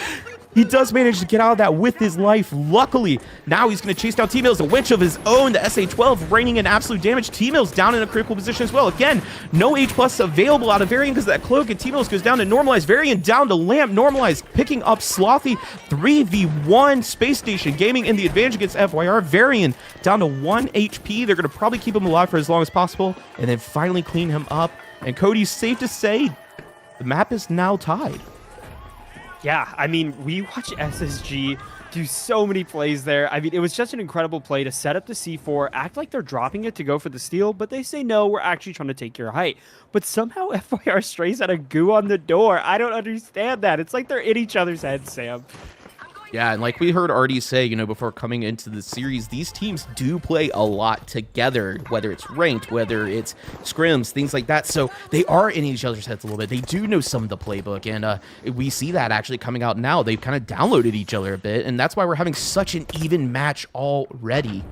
He does manage to get out of that with his life, luckily. Now he's going to chase down T-Mills, a winch of his own. The SA-12 raining in absolute damage. T-Mills down in a critical position as well. Again, no H+ available out of Varian because of that cloak, and T-Mills goes down to normalized. Varian down to Lamp, normalized, picking up Slothy. 3v1 Space Station Gaming in the advantage against FYR. Varian down to 1 HP. They're going to probably keep him alive for as long as possible and then finally clean him up. And Cody, safe to say, the map is now tied. Yeah, I mean, we watch SSG do so many plays there. I mean, it was just an incredible play to set up the C4, act like they're dropping it to go for the steal, but they say, no, we're actually trying to take your height. But somehow FYR Strays had a goo on the door. I don't understand that. It's like they're in each other's heads, Sam. Yeah, and like we heard Artie say, you know, before coming into the series, these teams do play a lot together, whether it's ranked, whether it's scrims, things like that. So they are in each other's heads a little bit. They do know some of the playbook, and we see that actually coming out now. They've kind of downloaded each other a bit, and that's why we're having such an even match already.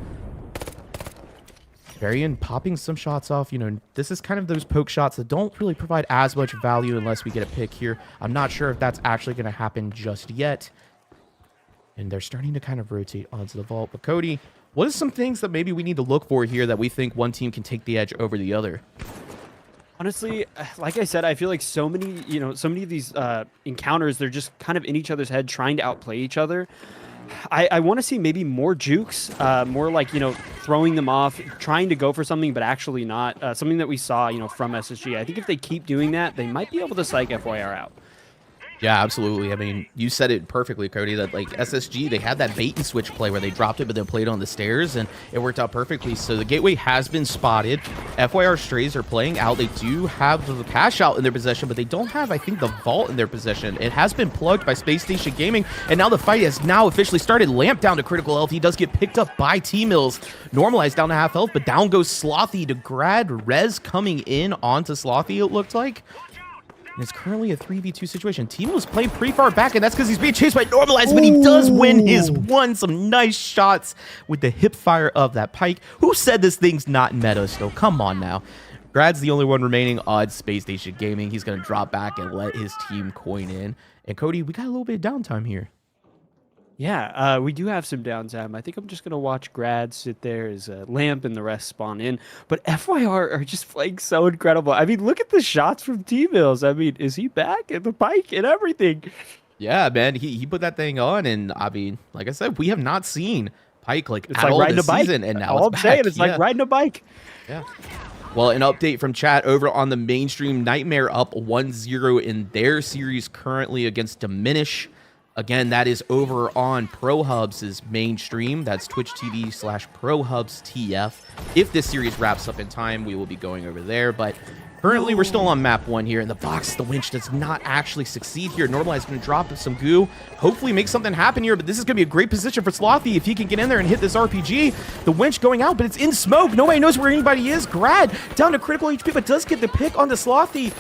Varian popping some shots off. You know, this is kind of those poke shots that don't really provide as much value unless we get a pick here. I'm not sure if that's actually going to happen just yet. And they're starting to kind of rotate onto the vault. But Cody, what are some things that maybe we need to look for here that we think one team can take the edge over the other? Honestly, like I said, I feel like so many of these encounters, they're just kind of in each other's head, trying to outplay each other. I want to see maybe more jukes, more like, you know, throwing them off, trying to go for something, but actually not. Something that we saw, you know, from SSG. I think if they keep doing that, they might be able to psych FYR out. Yeah, absolutely. I mean, you said it perfectly, Cody, that like SSG, they had that bait and switch play where they dropped it, but then played on the stairs, and it worked out perfectly. So the gateway has been spotted. FYR Strays are playing out. They do have the cash out in their possession, but they don't have, I think, the vault in their possession. It has been plugged by Space Station Gaming, and now the fight has now officially started. Lamp down to critical health. He does get picked up by T-Mills. Normalized down to half health, but down goes Slothy to Grad. Rez coming in onto Slothy, it looked like. And it's currently a 3v2 situation. T-Mills playing pretty far back, and that's because he's being chased by Normalized, but he does win his one. Some nice shots with the hip fire of that pike. Who said this thing's not meta still? Come on now. Grad's the only one remaining on Space Station Gaming. He's going to drop back and let his team coin in. And Cody, we got a little bit of downtime here. Yeah, we do have some downtime. I think I'm just going to watch Grad sit there as Lamp and the rest spawn in. But FYR are just playing so incredible. I mean, look at the shots from T-Mills. I mean, is he back at the pike and everything? Yeah, man, he put that thing on. And, I mean, like I said, we have not seen Pike like it's at like all riding this a bike. season. And now all it's I'm back. saying, it's like riding a bike. Yeah. Well, an update from chat over on the mainstream. Nightmare up 1-0 in their series currently against Diminish. Again, that is over on ProHubs' mainstream. That's Twitch TV/ProHubsTF. If this series wraps up in time, we will be going over there. But Currently, we're still on map 1 here, and the box, the winch does not actually succeed here. Normalize going to drop some goo, hopefully make something happen here, but this is going to be a great position for Slothy if he can get in there and hit this RPG. The winch going out, but it's in smoke. Nobody knows where anybody is. Grad down to critical HP, but does get the pick on the Slothy.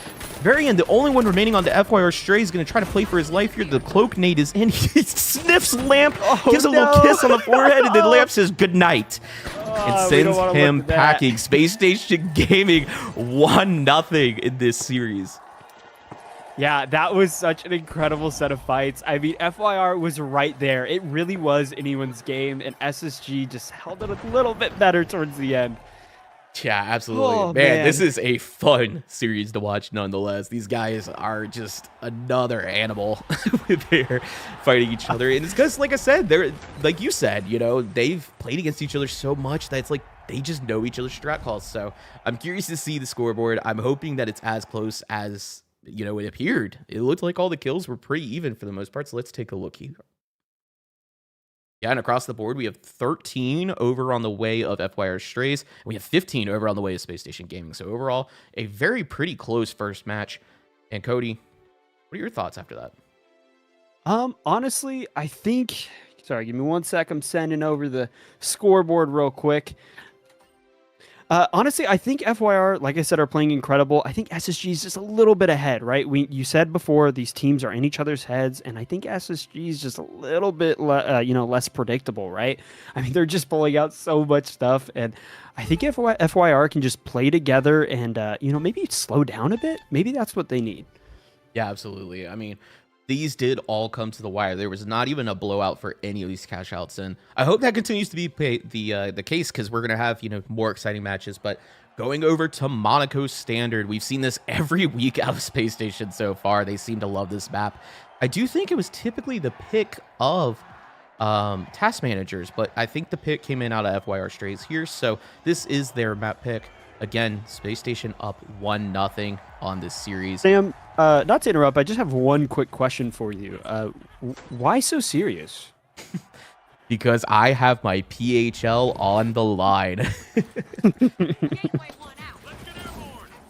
Varian, the only one remaining on the FYR Stray, is going to try to play for his life here. The cloak nade is in. He sniffs Lamp, gives a little kiss on the forehead, and then Lamp says goodnight. And sends him packing. Space Station Gaming 1-0 in this series. Yeah, that was such an incredible set of fights. I mean, FYR was right there. It really was anyone's game, and SSG just held it a little bit better towards the end. Yeah, absolutely. Oh, man, this is a fun series to watch nonetheless. These guys are just another animal when they're fighting each other. And it's because, like I said, they're, like you said, you know, they've played against each other so much that it's like they just know each other's strat calls. So I'm curious to see the scoreboard. I'm hoping that it's as close as, you know, it appeared. It looked like all the kills were pretty even for the most part. So let's take a look here. Yeah, and across the board, we have 13 over on the way of FYR Strays. And we have 15 over on the way of Space Station Gaming. So overall, a very pretty close first match. And Cody, what are your thoughts after that? Honestly, I think... Sorry, give me 1 sec. I'm sending over the scoreboard real quick. Honestly, I think FYR, like I said, are playing incredible. I think SSG is just a little bit ahead, right? You said before these teams are in each other's heads, and I think SSG is just a little bit, less predictable, right? I mean, they're just pulling out so much stuff, and I think FYR can just play together and, maybe slow down a bit. Maybe that's what they need. Yeah, absolutely. I mean, these did all come to the wire. There was not even a blowout for any of these cash outs, and I hope that continues to be the case, because we're gonna have more exciting matches. But going over to Monaco Standard, we've seen this every week out of Space Station so far. They seem to love this map. I do think it was typically the pick of task managers, but I think the pick came in out of FYR Strays here, so this is their map pick. Again, Space Station up 1-0 on this series. Sam, not to interrupt, I just have one quick question for you. Why so serious? Because I have my PHL on the line.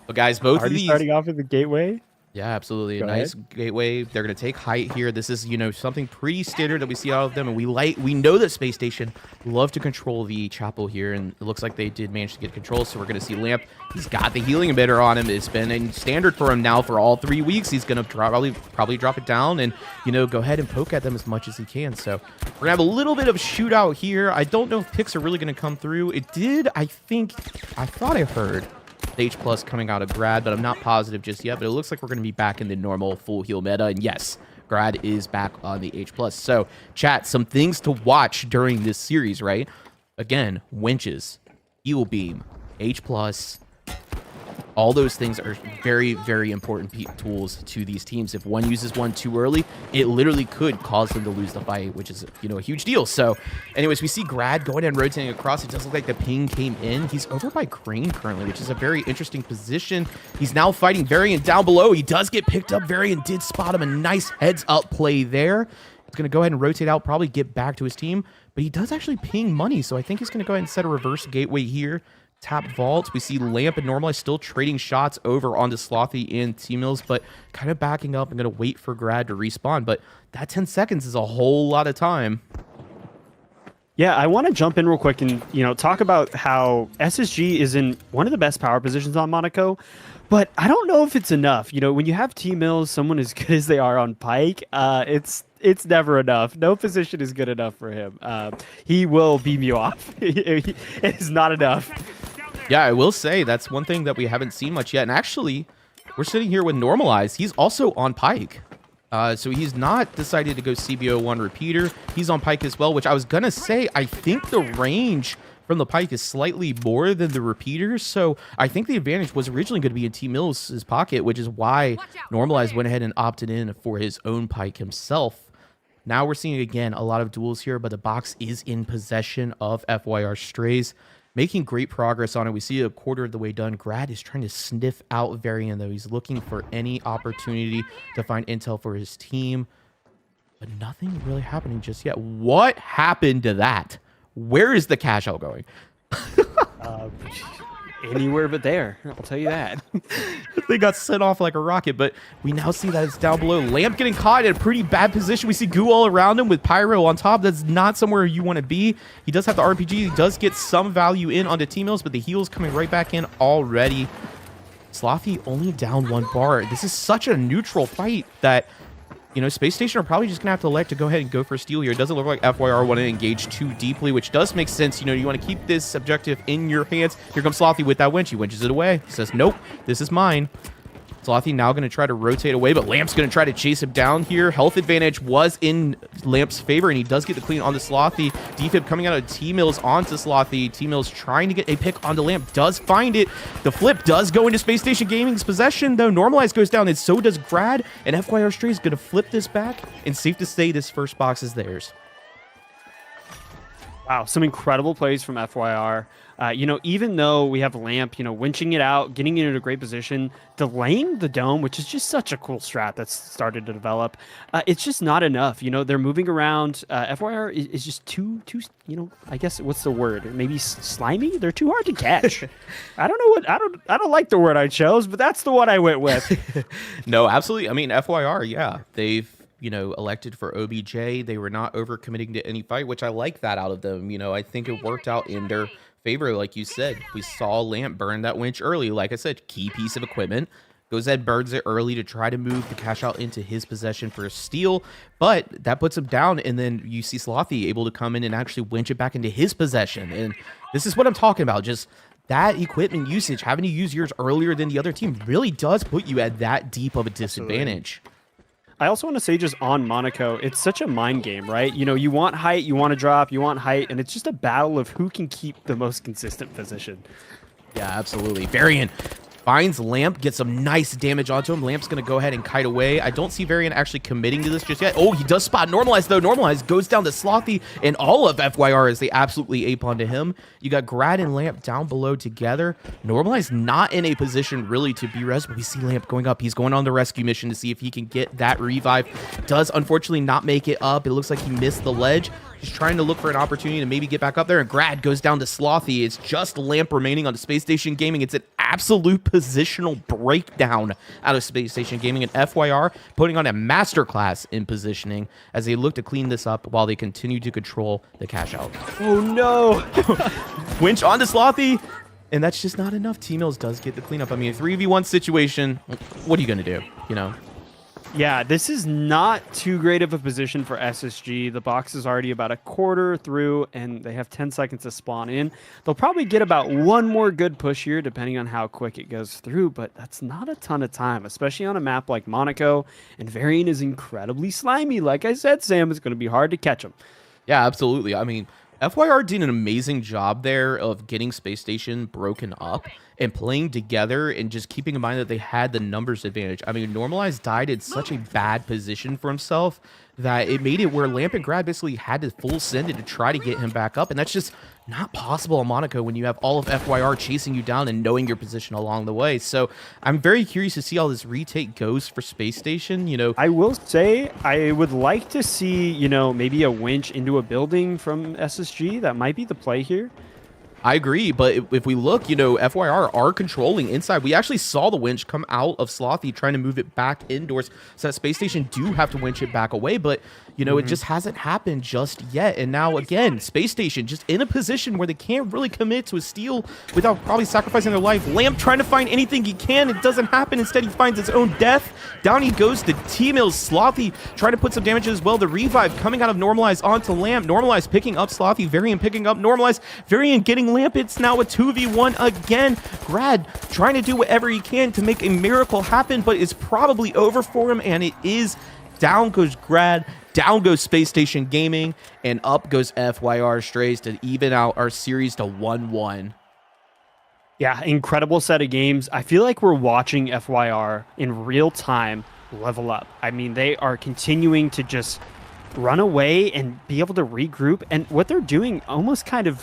But guys, both of these starting off with the gateway. Yeah, absolutely. Go A nice ahead. gateway. They're going to take height here. This is, something pretty standard that we see out of them. And we know that Space Station love to control the chapel here. And it looks like they did manage to get control. So we're going to see Lamp. He's got the healing emitter on him. It's been in standard for him now for all 3 weeks. He's going to probably drop it down and, go ahead and poke at them as much as he can. So we're going to have a little bit of shootout here. I don't know if picks are really going to come through. It did, I thought I heard H+ coming out of Grad, but I'm not positive just yet. But it looks like we're going to be back in the normal full heal meta. And yes, Grad is back on the H+. So, chat, some things to watch during this series, right? Again, winches, heal beam, H+. All those things are very, very important tools to these teams. If one uses one too early, it literally could cause them to lose the fight, which is, a huge deal. So, anyways, we see Grad going and rotating across. It does look like the ping came in. He's over by Crane currently, which is a very interesting position. He's now fighting Varian down below. He does get picked up. Varian did spot him. A nice heads-up play there. He's going to go ahead and rotate out, probably get back to his team. But he does actually ping money, so I think he's going to go ahead and set a reverse gateway here. Tap vault. We see Lamp and Normalize still trading shots over onto Slothy and T-Mills, but kind of backing up and going to wait for Grad to respawn. But that 10 seconds is a whole lot of time. Yeah, I want to jump in real quick and, talk about how SSG is in one of the best power positions on Monaco, but I don't know if it's enough. When you have T-Mills, someone as good as they are on Pyke, it's never enough. No position is good enough for him. He will beam you off. It is not enough. Yeah, I will say that's one thing that we haven't seen much yet. And actually, we're sitting here with Normalize. He's also on Pyke. So he's not decided to go CBO1 repeater. He's on Pyke as well, which I was going to say, I think the range from the Pyke is slightly more than the repeaters. So I think the advantage was originally going to be in T-Mills' pocket, which is why Normalize went ahead and opted in for his own Pyke himself. Now we're seeing, again, a lot of duels here, but the box is in possession of FYR Strays. Making great progress on it. We see a quarter of the way done. Grad is trying to sniff out Varian, though. He's looking for any opportunity to find intel for his team. But nothing really happening just yet. What happened to that? Where is the cash out going? anywhere but there. I'll tell you that. They got sent off like a rocket, but we now see that it's down below. Lamp getting caught in a pretty bad position. We see goo all around him with Pyro on top. That's not somewhere you want to be. He does have the RPG. He does get some value in onto T-Mills, but the heal's coming right back in already. Slothy only down 1 bar. This is such a neutral fight that, you know, Space Station are probably just going to have to elect to go ahead and go for a steal here. It doesn't look like FYR want to engage too deeply, which does make sense. You know, you want to keep this objective in your hands. Here comes Slothy with that winch. He winches it away. He says, nope, this is mine. Slothy now going to try to rotate away, but Lamp's going to try to chase him down here. Health advantage was in Lamp's favor, and he does get the clean on the Slothy. Defib coming out of T-Mills onto Slothy. T-Mills trying to get a pick onto Lamp. Does find it. The flip does go into Space Station Gaming's possession, though. Normalize goes down, and so does Grad. And FYR Stray is going to flip this back, and safe to say this first box is theirs. Wow, some incredible plays from FYR. You know, even though we have Lamp, you know, winching it out, getting it in a great position, delaying the dome, which is just such a cool strat that's started to develop, it's just not enough. You know, they're moving around. FYR is just too, you know, I guess, what's the word? Maybe slimy? They're too hard to catch. I don't like the word I chose, but that's the one I went with. No, absolutely. I mean, FYR, yeah, they've, you know, elected for OBJ. They were not overcommitting to any fight, which I like that out of them. You know, I think it worked out in their favor. Like you said, we saw Lamp burn that winch early. Like I said, key piece of equipment. Goes ahead, burns it early to try to move the cash out into his possession for a steal, but that puts him down, and then you see Slothy able to come in and actually winch it back into his possession. And this is what I'm talking about. Just that equipment usage, having to use yours earlier than the other team really does put you at that deep of a disadvantage. I also want to say, just on Monaco, it's such a mind game, right? You know, you want height, you want to drop, you want height, and it's just a battle of who can keep the most consistent position. Yeah, absolutely. Varian finds Lamp, gets some nice damage onto him. Lamp's going to go ahead and kite away. I don't see Varian actually committing to this just yet. Oh, he does spot Normalize, though. Normalize goes down to Slothy, and all of FYR as they absolutely ape onto him. You got Grad and Lamp down below together. Normalize not in a position really to be res, but we see Lamp going up. He's going on the rescue mission to see if he can get that revive. Does unfortunately not make it up. It looks like he missed the ledge. He's trying to look for an opportunity to maybe get back up there, and Grad goes down to Slothy. It's just Lamp remaining on the Space Station Gaming. It's an absolute positional breakdown out of Space Station Gaming, and FYR putting on a masterclass in positioning as they look to clean this up while they continue to control the cash out. Oh, no. Winch onto Slothy, and that's just not enough. T-Mills does get the cleanup. I mean, a 3v1 situation, what are you going to do, you know? Yeah, this is not too great of a position for SSG. The box is already about a quarter through, and they have 10 seconds to spawn in. They'll probably get about one more good push here, depending on how quick it goes through, but that's not a ton of time, especially on a map like Monaco. And Varian is incredibly slimy. Like I said, Sam, it's going to be hard to catch him. Yeah, absolutely. I mean, FYR did an amazing job there of getting Space Station broken up and playing together and just keeping in mind that they had the numbers advantage. I mean, Normalize died in such a bad position for himself that it made it where Lamp and Grad basically had to full send it to try to get him back up, and that's just not possible on Monaco when you have all of FYR chasing you down and knowing your position along the way. So I'm very curious to see how this retake goes for Space Station. You know, I will say I would like to see, you know, maybe a winch into a building from SSG. That might be the play here. I agree, but if we look, you know, FYR are controlling inside. We actually saw the winch come out of Slothy trying to move it back indoors, so that Space Station do have to winch it back away, but, you know, it just hasn't happened just yet. And now, again, Space Station just in a position where they can't really commit to a steal without probably sacrificing their life. Lamp trying to find anything he can. It doesn't happen. Instead, he finds his own death. Down he goes to T-Mills. Slothy trying to put some damage as well. The revive coming out of Normalize onto Lamp. Normalize picking up Slothy. Varian picking up Normalize. Varian getting Lamp. It's now a 2v1 again. Grad trying to do whatever he can to make a miracle happen, but it's probably over for him, and it is. Down goes Grad, down goes Space Station Gaming, and up goes FYR Strays to even out our series to 1-1. Yeah, incredible set of games. I feel like we're watching FYR in real time level up. I mean, they are continuing to just run away and be able to regroup, and what they're doing almost kind of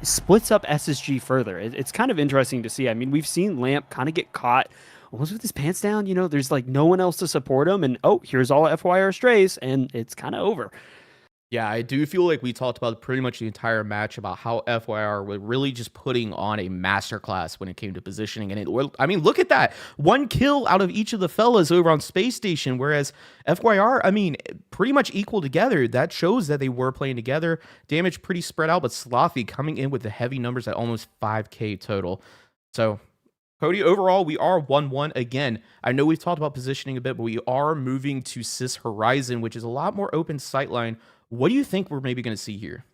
splits up SSG further. It's kind of interesting to see. I mean, we've seen Lamp kind of get caught almost with his pants down. You know, there's like no one else to support him, and oh, here's all FYR Strays, and it's kind of over. Yeah, I do feel like we talked about pretty much the entire match about how FYR were really just putting on a masterclass when it came to positioning. And I mean, look at that. 1 kill out of each of the fellas over on Space Station, whereas FYR, I mean, pretty much equal together. That shows that they were playing together. Damage pretty spread out, but Slothy coming in with the heavy numbers at almost 5K total. So, Cody, overall, we are 1-1 again. I know we've talked about positioning a bit, but we are moving to Cis Horizon, which is a lot more open sightline. What do you think we're maybe going to see here?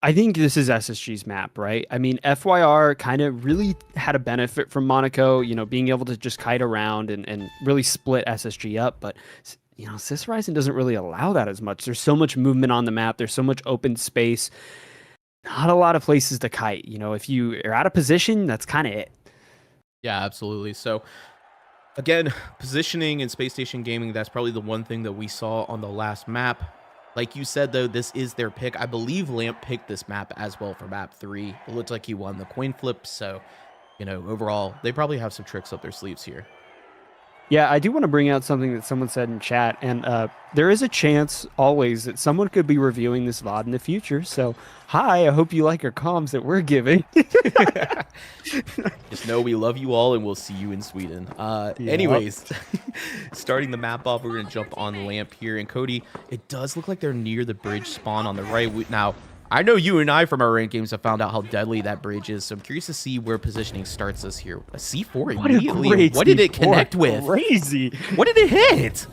I think this is SSG's map, right? I mean, FYR kind of really had a benefit from Monaco, you know, being able to just kite around and really split SSG up. But, you know, Cis Horizon doesn't really allow that as much. There's so much movement on the map. There's so much open space. Not a lot of places to kite. You know, if you are out of position, that's kind of it. Yeah, absolutely. So, again, positioning in Space Station Gaming, that's probably the one thing that we saw on the last map. Like you said, though, this is their pick. I believe Lamp picked this map as well for map 3. It looked like he won the coin flip. So, you know, overall, they probably have some tricks up their sleeves here. Yeah, I do want to bring out something that someone said in chat, and there is a chance always that someone could be reviewing this VOD in the future. So, hi, I hope you like our comms that we're giving. Just know we love you all, and we'll see you in Sweden. Anyways, starting the map off, we're going to jump on Lamp here. And Cody, it does look like they're near the bridge spawn on the right. Now, I know you and I from our ranked games have found out how deadly that bridge is, so I'm curious to see where positioning starts us here. A C4 immediately. What did it connect with? Crazy. What did it hit?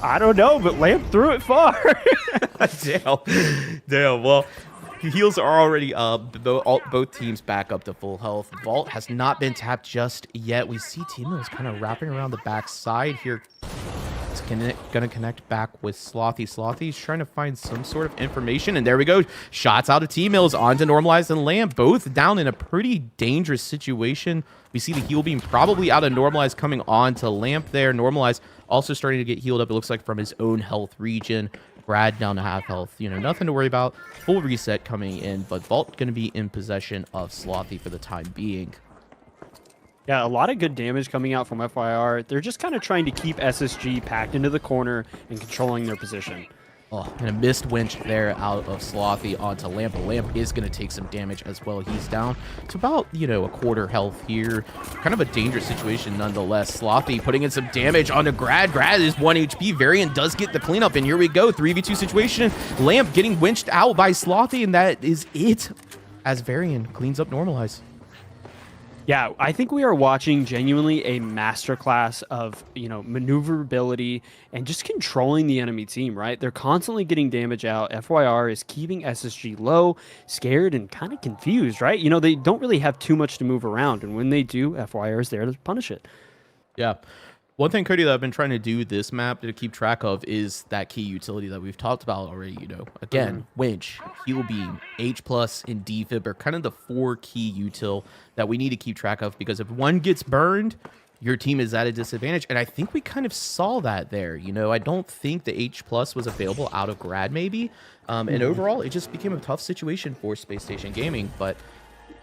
I don't know, but Lamp threw it far. Damn. Well, heals are already up. Both teams back up to full health. Vault has not been tapped just yet. We see T-Mills kind of wrapping around the back side here. Gonna connect back with Slothy. Slothy's trying to find some sort of information, and there we go. Shots out of T-Mills onto Normalized and Lamp, both down in a pretty dangerous situation. We see the heal beam probably out of Normalized coming on to Lamp there. Normalized also starting to get healed up, it looks like, from his own health region. Brad down to half health. You know, nothing to worry about. Full reset coming in, but Vault gonna be in possession of Slothy for the time being. Yeah, a lot of good damage coming out from FYR. They're just kind of trying to keep SSG packed into the corner and controlling their position. Oh, and a missed winch there out of Slothy onto Lamp. Lamp is going to take some damage as well. He's down to about, you know, a quarter health here. Kind of a dangerous situation nonetheless. Slothy putting in some damage onto Grad. Grad is 1 HP. Varian does get the cleanup, and here we go. 3v2 situation. Lamp getting winched out by Slothy, and that is it as Varian cleans up Normalize. Yeah, I think we are watching genuinely a masterclass of, you know, maneuverability and just controlling the enemy team, right? They're constantly getting damage out. FYR is keeping SSG low, scared, and kind of confused, right? You know, they don't really have too much to move around, and when they do, FYR is there to punish it. Yeah. One thing, Cody, that I've been trying to do this map to keep track of is that key utility that we've talked about already. You know, again, winch, heal beam, H+, and defib are kind of the 4 key util that we need to keep track of, because if one gets burned, your team is at a disadvantage. And I think we kind of saw that there. You know, I don't think the H+ was available out of Grad maybe. And overall, it just became a tough situation for Space Station Gaming. But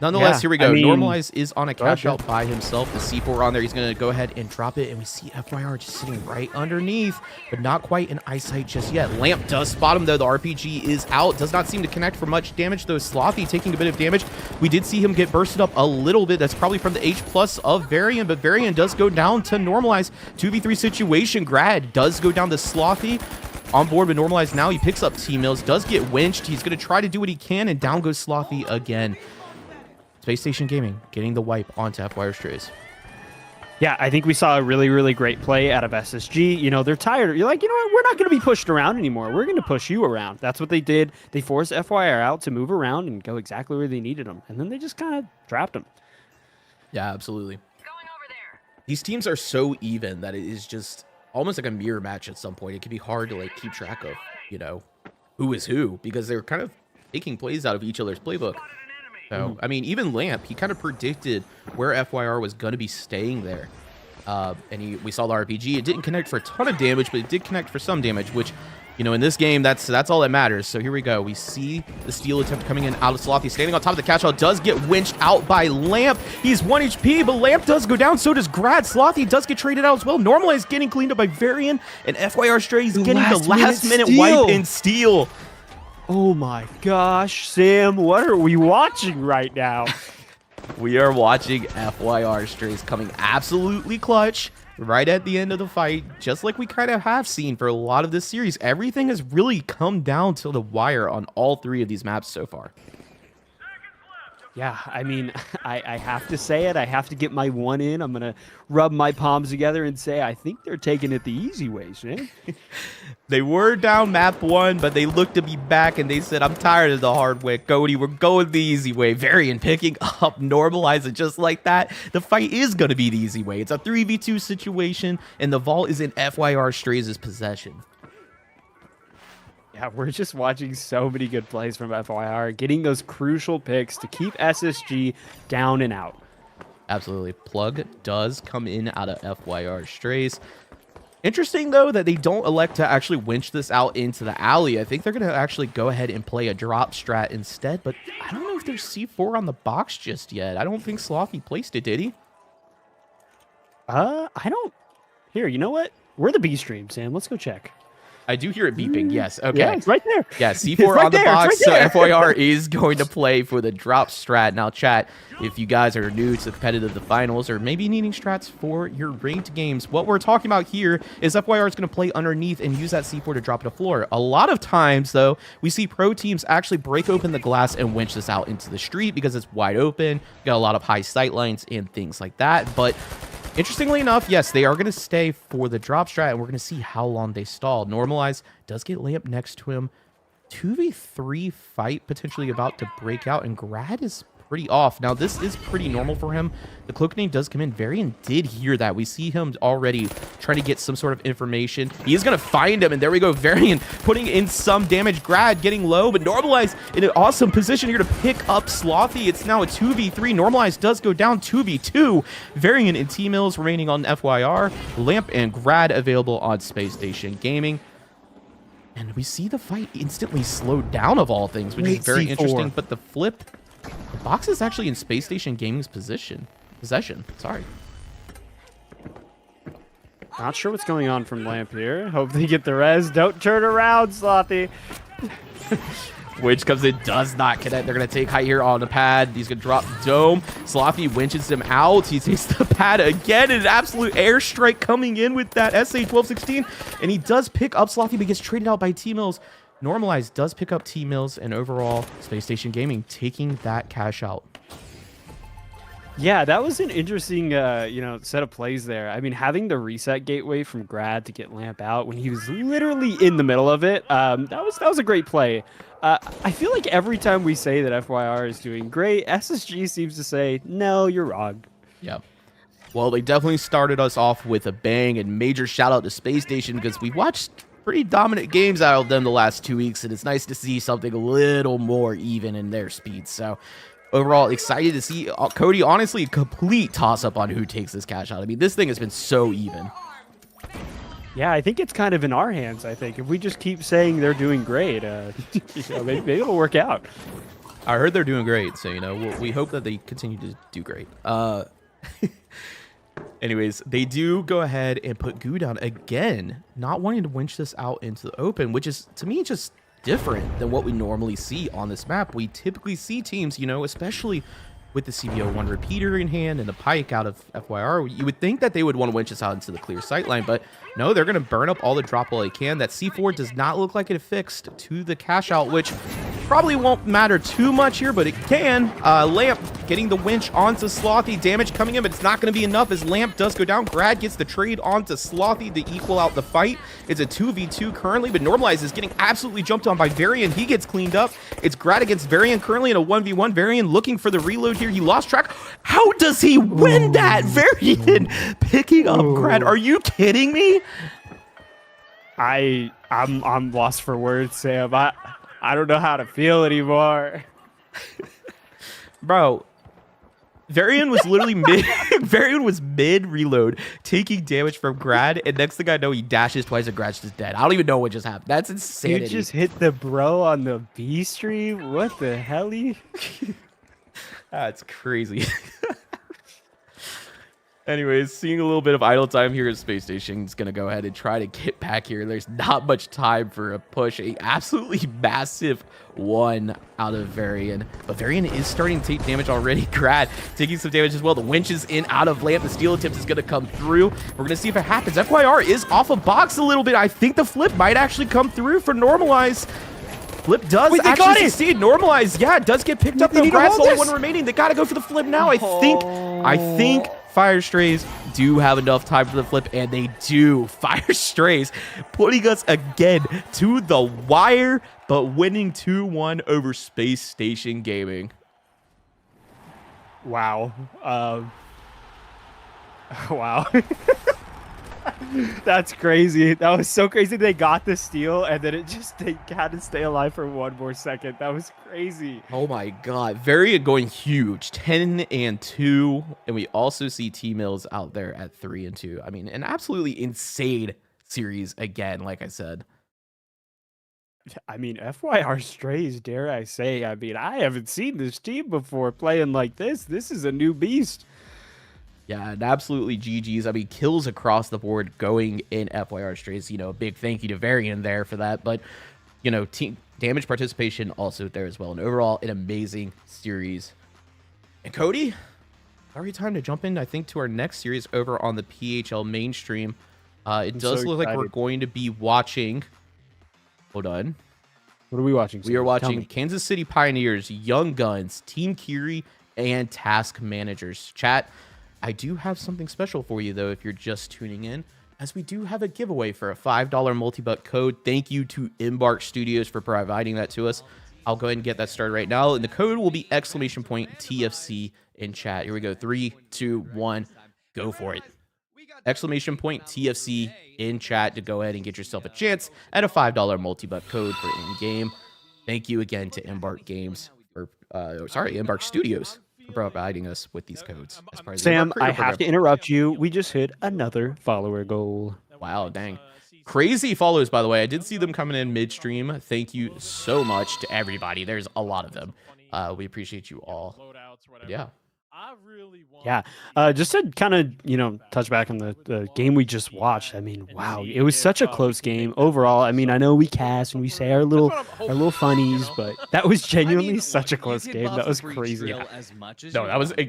nonetheless, here we go. I mean, Normalize is on a cash out by himself. The C4 on there. He's going to go ahead and drop it. And we see FYR just sitting right underneath, but not quite in eyesight just yet. Lamp does spot him, though. The RPG is out. Does not seem to connect for much damage, though. Slothy taking a bit of damage. We did see him get bursted up a little bit. That's probably from the H+ of Varian, but Varian does go down to Normalize. 2v3 situation. Grad does go down to Slothy. On board with Normalize now. He picks up T-Mills. Does get winched. He's going to try to do what he can, and down goes Slothy again. Space Station Gaming getting the wipe onto FYR Strays. Yeah, I think we saw a really, really great play out of SSG. You know, they're tired. You're like, you know what? We're not going to be pushed around anymore. We're going to push you around. That's what they did. They forced FYR out to move around and go exactly where they needed them. And then they just kind of trapped them. Yeah, absolutely. Going over there. These teams are so even that it is just almost like a mirror match at some point. It can be hard to like keep track of, you know, who is who, because they're kind of taking plays out of each other's playbook. So, I mean, even Lamp, he kind of predicted where FYR was going to be staying there. And we saw the RPG. It didn't connect for a ton of damage, but it did connect for some damage, which, you know, in this game, that's all that matters. So here we go. We see the steal attempt coming in out of Slothy. Standing on top of the catch-out, does get winched out by Lamp. He's 1 HP, but Lamp does go down. So does Grad. Slothy does get traded out as well. Normalize getting cleaned up by Varian, and FYR Strays getting the last-minute wipe and steal. Oh my gosh, Sam, what are we watching right now? We are watching FYR Strays coming absolutely clutch right at the end of the fight, just like we kind of have seen for a lot of this series. Everything has really come down to the wire on all 3 of these maps so far. Yeah, I mean, I have to say it. I have to get my one in. I'm going to rub my palms together and say, I think they're taking it the easy way, Sam. They were down map 1, but they looked to be back and they said, I'm tired of the hard way, Cody. We're going the easy way. Varian picking up, normalize it just like that. The fight is going to be the easy way. It's a 3v2 situation, and the vault is in FYR Strays' possession. Yeah, we're just watching so many good plays from FYR, getting those crucial picks to keep SSG down and out. Absolutely. Plug does come in out of FYR Strays. Interesting, though, that they don't elect to actually winch this out into the alley. I think they're going to actually go ahead and play a drop strat instead, but I don't know if there's C4 on the box just yet. I don't think Slothy placed it, did he? I don't... Here, you know what? We're the B stream, Sam. Let's go check. I do hear it beeping. Yes. Okay. Yeah, it's right there. Yeah, C4 right on the there, box. it's right So FYR is going to play for the drop strat. Now, chat, if you guys are new to competitive the finals or maybe needing strats for your ranked games, what we're talking about here is FYR is going to play underneath and use that C4 to drop to the floor. A lot of times, though, we see pro teams actually break open the glass and winch this out into the street because it's wide open. Got a lot of high sight lines and things like that. But interestingly enough, yes, they are going to stay for the drop strat, and we're going to see how long they stall. Normalize does get layup next to him. 2v3 fight potentially about to break out, and Grad is pretty off. Now, this is pretty normal for him. The cloak name does come in. Varian did hear that. We see him already trying to get some sort of information. He is going to find him, and there we go. Varian putting in some damage. Grad getting low, but Normalize in an awesome position here to pick up Slothy. It's now a 2v3. Normalize does go down 2v2. Varian and T-Mills remaining on FYR. Lamp and Grad available on Space Station Gaming. And we see the fight instantly slowed down of all things, which is very interesting. But the flip, the box is actually in Space Station Gaming's possession. Sorry. Not sure what's going on from Lamp here. Hope they get the res. Don't turn around, Slothy. Which comes in, does not connect. They're going to take height here on the pad. He's going to drop dome. Slothy winches him out. He takes the pad again. An absolute airstrike coming in with that SA-1216. And he does pick up Slothy, but gets traded out by T-Mills. Normalize does pick up T-Mills, and overall, Space Station Gaming taking that cash out. Yeah, that was an interesting, set of plays there. I mean, having the reset gateway from Grad to get Lamp out when he was literally in the middle of it, that was a great play. I feel like every time we say that FYR is doing great, SSG seems to say, no, you're wrong. Yeah. Well, they definitely started us off with a bang, and major shout out to Space Station because we watched pretty dominant games out of them the last 2 weeks, and it's nice to see something a little more even in their speed. So overall, excited to see Cody, honestly, a complete toss-up on who takes this cash out. I mean, this thing has been so even. Yeah, I think it's kind of in our hands, I think. If we just keep saying they're doing great, maybe it'll work out. I heard they're doing great, so, we hope that they continue to do great. Anyways, they do go ahead and put Goo down again, not wanting to winch this out into the open, which is, to me, just different than what we normally see on this map. We typically see teams, especially with the CBO1 repeater in hand and the pike out of FYR, you would think that they would want to winch us out into the clear sight line, but no, they're going to burn up all the drop while they can. That C4 does not look like it affixed to the cash out, which probably won't matter too much here, but it can. Lamp getting the winch onto Slothy. Damage coming in, but it's not going to be enough as Lamp does go down. Grad gets the trade onto Slothy to equal out the fight. It's a 2v2 currently, but Normalize is getting absolutely jumped on by Varian. He gets cleaned up. It's Grad against Varian currently in a 1v1. Varian looking for the reload here. He lost track. How does he win that? Varian picking up Grad. Are you kidding me? I'm lost for words, Sam. I don't know how to feel anymore. Bro, Varian was literally Varian was mid reload, taking damage from Grad, and next thing I know, he dashes twice and Grad's just dead. I don't even know what just happened. That's insanity. You just hit the bro on the B stream? What the helly? That's crazy. Anyways, seeing a little bit of idle time here at Space Station, is going to go ahead and try to get back here. There's not much time for a push. A absolutely massive one out of Varian. But Varian is starting to take damage already. Grad taking some damage as well. The winch is in out of Lamp. The steel attempt is going to come through. We're going to see if it happens. FYR is off a box a little bit. I think the flip might actually come through for Normalize. Flip does actually succeed. Normalize, yeah, it does get picked up. Though Grad's the only one remaining. They got to go for the flip now. I think Fire Strays do have enough time for the flip, and they do. Fire Strays putting us again to the wire, but winning 2-1 over Space Station Gaming. Wow. Wow. That's crazy. That was so crazy. They got the steal, and then they had to stay alive for one more second. That was crazy. Oh my god. Varian going huge. 10-2. And we also see T-Mills out there at 3-2. I mean, an absolutely insane series again, like I said. I mean, FYR Strays, dare I say. I mean, I haven't seen this team before playing like this. This is a new beast. Yeah, and absolutely GG's. I mean, kills across the board going in FYR Strays. You know, a big thank you to Varian there for that. But, you know, team damage participation also there as well. And overall, an amazing series. And Cody, already time to jump in, I think, to our next series over on the PHL mainstream. It does look like we're going to be watching. Hold on. What are we watching? We are watching Kansas City Pioneers, Young Guns, Team Kiri, and Task Managers. Chat, I do have something special for you, though, if you're just tuning in, as we do have a giveaway for a $5 multi-buck code. Thank you to Embark Studios for providing that to us. I'll go ahead and get that started right now, and the code will be !TFC in chat. Here we go. 3, 2, 1, go for it. !TFC in chat to go ahead and get yourself a chance at a $5 multi-buck code for in-game. Thank you again to Embark Games, or Embark Studios, for providing us with these codes. As part of the Sam, Embark I Creator have to Program. interrupt you. We just hit another follower goal. Wow, dang. Crazy follows, by the way. I did see them coming in midstream. Thank you so much to everybody. There's a lot of them. We appreciate you all. But yeah. Yeah, just to kind of, you know, touch back on the game we just watched. I mean, wow, it was such a close game overall. I mean, I know we cast and we say our little funnies, but that was genuinely such a close game. That was crazy. No, that was a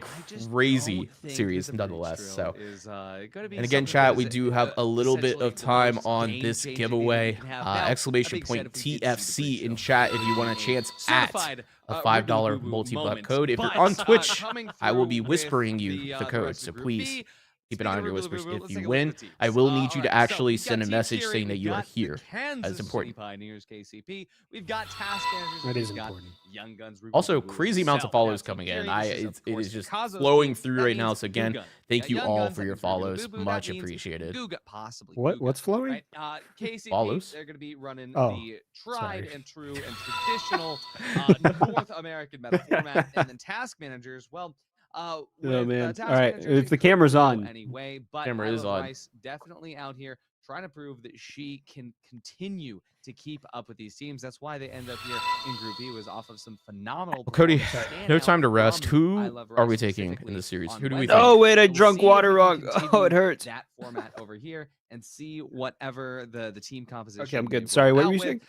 crazy series nonetheless. So, and again, chat, we do have a little bit of time on this giveaway. !TFC in chat if you want a chance at a $5 multi-buck code. If you're on Twitch, I will be whispering you the code, so please keep an eye on your whispers. If you win, I will need you to actually send a message saying that you are here. That's important. We've got Task Managers. That is important. Young Guns. Also, crazy amounts of follows coming in. It is just flowing through right now. So again, thank you all for your follows. Much appreciated. What's flowing? KCP, Follows? they're going to be running Oh, the tried sorry. and true and traditional North American meta format, and then Task Managers. Well, Oh, with, man. Task All right, Managers, if the you camera's can on. go anyway, but Camera is Isla on. Rice definitely out here trying to prove that she can continue to keep up with these teams. That's why they end up here in Group B, was off of some phenomenal. Well, Cody, performances. no Standout time to rest. from Who I Love are we Rice taking in specifically the series? on Who do we Wednesday. think? Oh, wait, I We'll drunk see if water we can wrong. Oh, continue it hurts. that format over here and see whatever the team composition. Okay, I'm they good. Sorry, roll what out were you with. saying?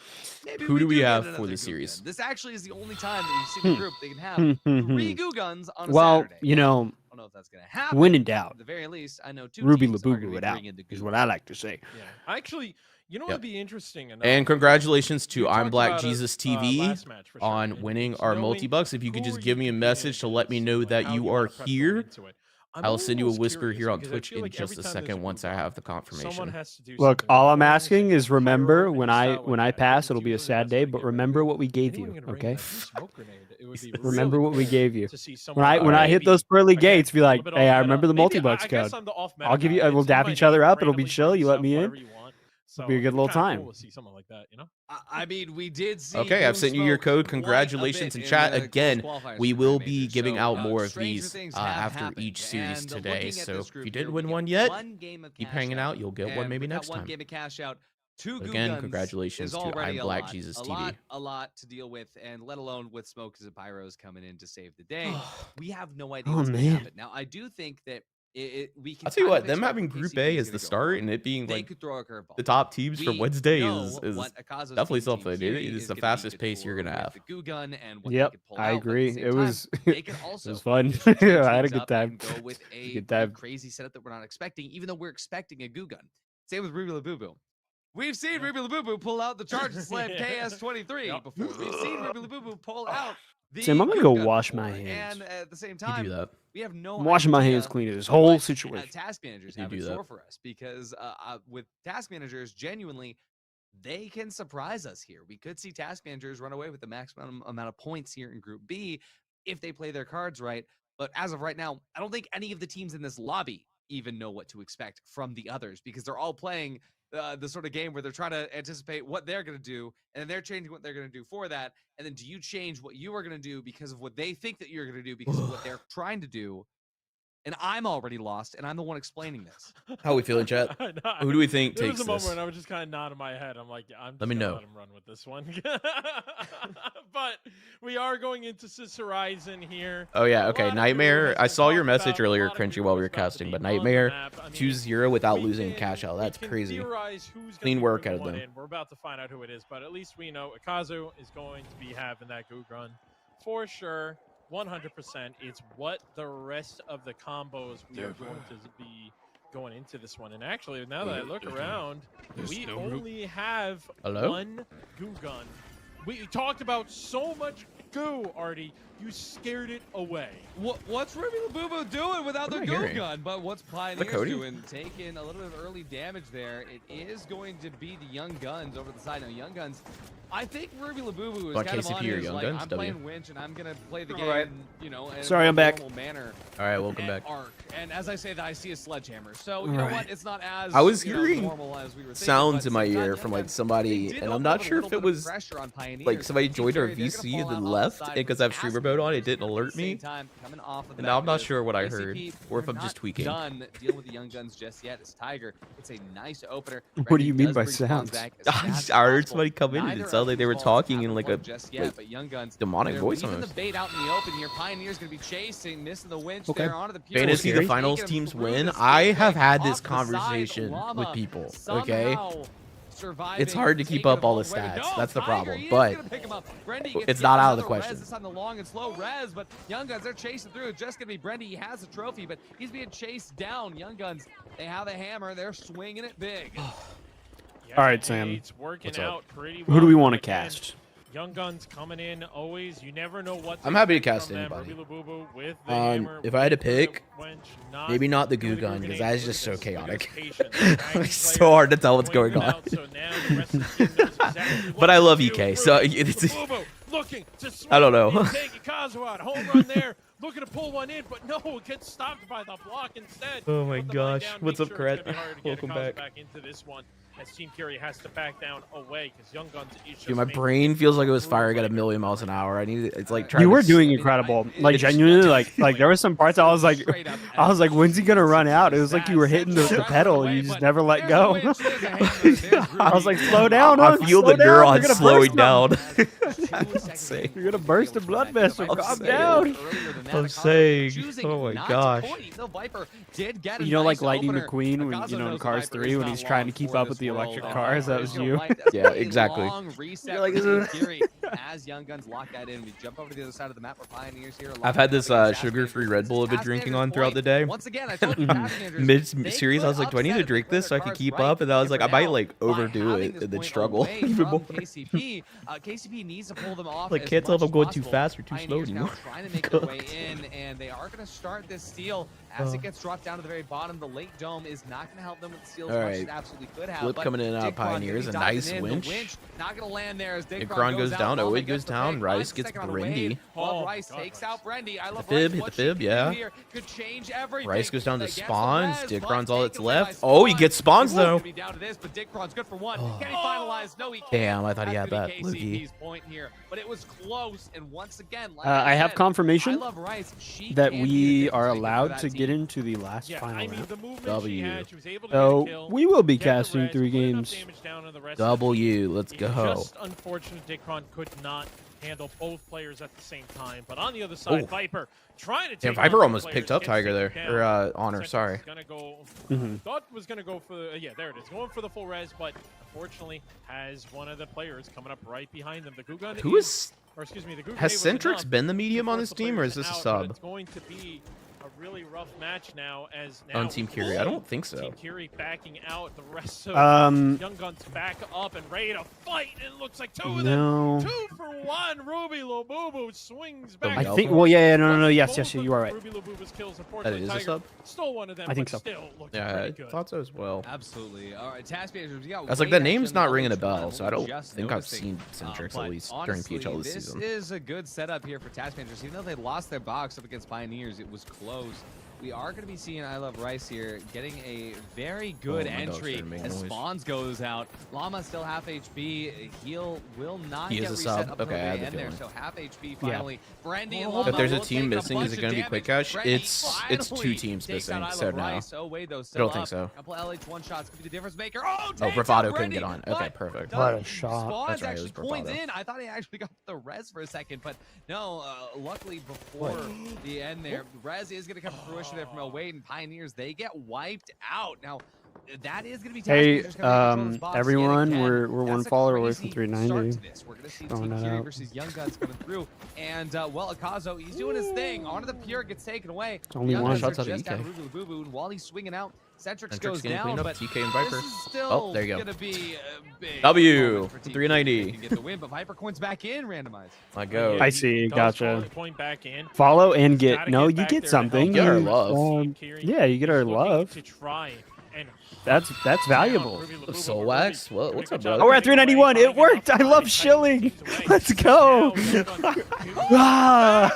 Maybe Who do we get have for another this Goo series? Gun. This actually is the only time that you see the group they can have three Goo Guns on a Well, Saturday. you know, I don't know if that's gonna happen. when in doubt, At the very least, I know two Ruby teams are gonna Labubu be it out, bringing the is Goo what Gun. I like to say. Yeah, actually, you know Yep. what'd be interesting enough? And congratulations to You I'm talked Black about it, Jesus TV last match for sure, on and winning just our knowing multi-bucks. If you could who just are give me a competing message to let me against know and that how you wanna are prep going here, into it. I'm I'll send you a almost whisper curious here on because I Twitch feel in like just every a time there's second a once I group have the fight, someone confirmation. has to do Look, something all I'm performance asking and is remember pyro, when and you I saw it when with I that. pass, It's it'll be a usually sad that's day, what you but get remember what we gave Anyone you, gonna bring okay? that smoke grenade? It would be Remember really what we cool gave you. to see When someone I like when I hit maybe, those pearly again, gates, be a like, little bit hey, off I meta. remember the Maybe multi-bucks I guess code. I'm the off meta I'll give guy. you, we'll It's in dap my each other name, up. It'll be randomly chill. bring You let stuff me in. wherever you want. So It'll be a good it'd little kinda time. cool to see something like that, you know? I mean, we did see. Okay, I've Boom sent you your Smoke code. quite a Congratulations bit in chat. the Again, qualifiers we for will Grand be Majors. giving So, out more of stranger these things have after happened. each series And today. looking at So this if group you here, didn't we win get one yet, one game of keep cash hanging out. You'll get one and maybe with that next one time. game of cash out, two But Goo again, Guns congratulations is to already I'm a Black lot. Jesus a TV. lot to deal with, and let alone with Smokes and Pyros coming in to save the day. We have no idea Oh, what's going to man. happen. Now, I do think that We can I'll tell you kind what, of them expect having what Group KCP A is as the gonna go start for. and it being They like could throw a curveball. the top teams from We Wednesday know is what Akazo's definitely team something. Fury It is the gonna be fastest good pace you're for gonna with have. the goo gun and what they Yep, could pull I out, but at agree. the same It time, was they could it also was fun. just change I had a things good up time. and go with It was a a good time. crazy setup that we're not expecting, even though we're expecting a goo gun. Same with Ruby Labubu. We've seen Ruby Labubu pull out the Charge Slam KS23 before. We've seen Ruby Labubu pull out the Sam, I'm gonna goo go gun wash before. my hands. And at the same You time, do that. we have no I'm washing my idea hands clean of this whole what situation. task managers You have in do that. store for us, because with task managers, genuinely, they can surprise us here. We could see task managers run away with the maximum amount of points here in Group B if they play their cards right. But as of right now, I don't think any of the teams in this lobby even know what to expect from the others, because they're all playing the sort of game where they're trying to anticipate what they're going to do, and then they're changing what they're going to do for that. And then do you change what you are going to do because of what they think that you're going to do because of what they're trying to do? And I'm already lost, and I'm the one explaining this. How we feeling, chat? No, Who do we think there takes was a moment this? when I was just kind of nodding my head. I'm like, I'm just Let me gonna know. let him run with this one. But we are going into Sis Horizon here. Oh yeah, A okay. lot of Nightmare. rumors I been saw your talked message about, a earlier, lot of Crunchy, rumors while we were about to casting, be but on the Nightmare map. I mean, 2-0 without we losing can- cash out. That's we can crazy. theorize who's gonna Clean be work bringing out of one them. in. We're about to find out who it is, but at least we know Akazu is going to be having that goo gun for sure. 100%. It's what the rest of the combos we are going to be going into this one. And actually, now that I look around, we only have Hello? one goo gun. We talked about so much goo, Artie. You scared it away. What's Ruby Labubu doing without their What am I goo hearing? gun? But what's Pioneers Cody? doing? Taking a little bit of early damage there. It is going to be the Young Guns over the side. Now, Young Guns, I think Ruby Labubu is Want kind of KCP on or his, Young like, Guns? I'm W. playing Winch, and I'm going to play the All game, right. you know, in Sorry, a I'm back. normal manner. All right, welcome and back. Arc. And as I say that, I see a sledgehammer. So, you know Right. what? It's not as I was you know, hearing normal as we were thinking, sounds but in my same time, ear Young from like Guns, somebody, they did and I'm open not up a sure little if it bit of was pressure on Pioneers. like somebody joined our They're gonna VC fall and then out on the left side because with I have streamer mode on. It didn't At the alert same me. time, coming off of the And back now I'm of not this, sure what I heard, KCP, or if they're I'm just not tweaking. done dealing with the Young Guns just yet. It's Tiger. It's a nice opener. What do you Brandy mean does by bring Spawns sounds? back as I fast as heard possible. somebody come in and it Neither sounded of like they were these balls talking in haven't like a fallen just yet, like, but Young Guns, demonic they're voice leaving almost. the bait out in the open here. Pioneers going to be chasing, missing the winch Okay. there onto the pure. Fantasy, the Scary. finals Taking him teams through win. this I gateway have had this off the side. conversation with Llama people, okay? somehow surviving, It's hard to keep taking up it all the the way. stats. No, That's the Tiger, problem, he is but gonna pick him up. Brendy gets it's hit not with out of the another question. Res, this time the long and slow res, but Young Guns, they're chasing through. It's just going to be Brendy. He has a trophy, but he's being chased down. Young Guns, they have the hammer. They're swinging it big. Yeah, All right, Sam. It's working What's up? out pretty well. Who do we want to Again, cast? Young Guns coming in always. You never know what. I'm happy to expect cast from them. anybody. Ruby Labubu with the hammer, If I had to with the pick, wench, maybe not the doing goo gun, because grenades. that is just so Look at this chaotic. patient. It's so hard to tell what's Swinging going on. out, so now the rest of the team knows exactly But what I to love do. EK, so Ruby it's Labubu looking to swing. I don't know. He's taking Kazu out. Home run there. Looking to pull one in, but no, it gets stopped by the block instead. Oh my Put the money gosh. down, What's make up, sure it's Kret? gonna be harder to get Welcome Akazu back. into this one, as Team Curie has to back down away because Young Guns is just Dude, my making brain feels like it was moves firing at a like million miles an hour. I need it's like trying You to were s- doing incredible. Like It's- genuinely, like there were some parts I was like, when's he gonna run out? It was like you were hitting the pedal and you just never let go. I was like, slow down, I hon, feel slow the down, neurons you're gonna slowing burst them. down. Insane. You're gonna burst the blood vessel. I'm Calm saying. down. I'm saying, oh my gosh. You know, like Lightning McQueen, when you know in Cars 3, when he's trying to keep up with the electric cars. That was you. Yeah, exactly. You're like, as Young Guns lock that in, we jump over to the other side of the map where Pioneers here. I've had this sugar-free Red Bull I've been drinking on throughout the day. Once again, I told you, Task Managers, Mid-series, I was like, do I need to drink this so I can keep up? And I was like, I might like overdo it and then struggle even more. KCP, KCP needs to pull them off. Like, as can't tell if much I'm going as too possible. fast or too slow Pioneers now anymore. trying to make their way in, and they are going to start this steal as it gets dropped down to the very bottom. The late dome is not going to help them with the steal as All much as right. it absolutely could have. Flip but coming in and out, Dickron gonna Pioneers, be a diving nice in. The winch. Not going to land there as Dickron goes out. down, Llama Oid gets goes the down, pick, Rice finds the gets second on the Brindy. wave. Oh Love my Rice God, takes Rice. out Brendy. I love fib, Rice. hit What the she fib, can do yeah. here could change everything. Rice goes down to They get the spawns. res, Dickron's but all that's taken away by left. Oh, he Spawn. gets spawns He was though. gonna be down to this, but Dickron's good for one. Can he finalize? No, he can't. Damn, I thought he That's had gonna that. be Low-key. KCP's point here, but it was close. And once again, like I have said, confirmation I love Rice. She that can be the we difference are maker for allowed that to get team. into the last Yeah, final I mean round. the movement W. she had, she was able to So get a kill. we will be get the casting res, 3 put enough games. damage down on the rest of the W, let's It's go. just unfortunate Dickron could not handle both players at the same time. But on the other side, Oh. Viper trying to Yeah, take Viper on almost players, picked up gets Tiger taken there, down. or Honor. Cedric's Sorry. Gonna go. Mhm. Thought was gonna go for yeah, there it is, going for the full res, but unfortunately has one of the players coming up right behind them. The Gugun Who is? or excuse me, the Gugun Has was Centrix enough been the to medium on force this the team, or is players this a out, but sub? It's going to be a really rough match now as now On Team Curie? I don't think so. Team Curie backing out, the rest of Young Guns back up and ready to fight. It looks like two of No. them, 2 for 1. Ruby Labubu swings back. I Alpha? think. Well, yeah, no. Yes, Both you of are right. Ruby Labubu's kills, That unfortunately, is a Tiger sub? stole one of them. I think but so. Still looked Yeah, I pretty good. thought so as well. Absolutely. All right, task managers. We got I was like, Wade that actually name's on the not ringing a Elite One. bell, so I We're don't just think I've noticing. seen Centrix But at least during honestly, PHL this this season. is a good setup here for task managers. Even though they lost their box up against Pioneers, it was close. We are going to be seeing I Love Rice here getting a very good my dog's entry starting to make as noise. Spawns goes out. Llama still half HP. Heal will not He is get a reset sub. up until Okay, I had the the end there. feeling. So half HP finally. Brandy and If Llama there's a will team take missing, is it bunch gonna of be damage. Quick Cash? Brandy It's two finally teams takes missing, out I so Love no. Rice. Oh, wait, though, I still don't think up. so. Couple LH one shots could be the difference maker. Oh, Oh, takes out Bravado couldn't Brandy, get on. Okay, but perfect. What a doesn't- shot. Spawns That's right, it actually was points Bravado. in. I thought he actually got the res for a second, but no, luckily before the end there, res is going to come to fruition there from Wade and Pioneers. They get wiped out. Now, that is going to be task Hey, managers coming in control of this box yet everyone, again. we're one That's a follower away crazy from start 390. to this. We're going to see Throwing Team that Curie out. versus Young Guns coming through. And, well, Akazo, he's doing his thing. Onto the Pure gets taken away. Only Young one. Guns Shots are out of just EK. at Ruby Labubu, and while he's swinging out, Centrix Centrix goes getting down, cleaned up, but TK and Viper. this is still Oh, there you go. gonna be a big W, moment for Team 390. Curie to get the win, but Viper coins back in randomized. My go. I see, Does gotcha. Point back in. Follow and Gotta get. No, get you back there get to something. help. Get our You, love. yeah, you get our Looking love. To try and That's valuable. Soul Wax? What's up, brother? Oh, we're at 391. It worked. I love shilling. Let's go. Ah.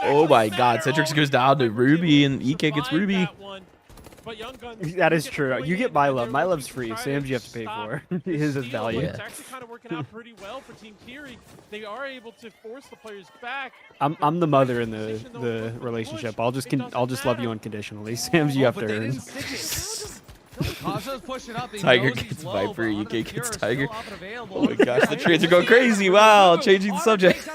Oh my God, Centrix goes down to Ruby and EK gets Ruby. That is true. You get my love. My love's free. Sam's you have to pay for. His is value. It's actually kind of working out pretty well for Team Curie. They are able to force the players back. I'm the mother in the relationship. I'll just love you unconditionally. Sam's you have to earn. Kazo's pushing up. He Tiger knows he's gets low, Viper, but EK onto the gets Pure is Tiger. still up and available. Oh my gosh, the trades are going crazy. Wow, changing the subject.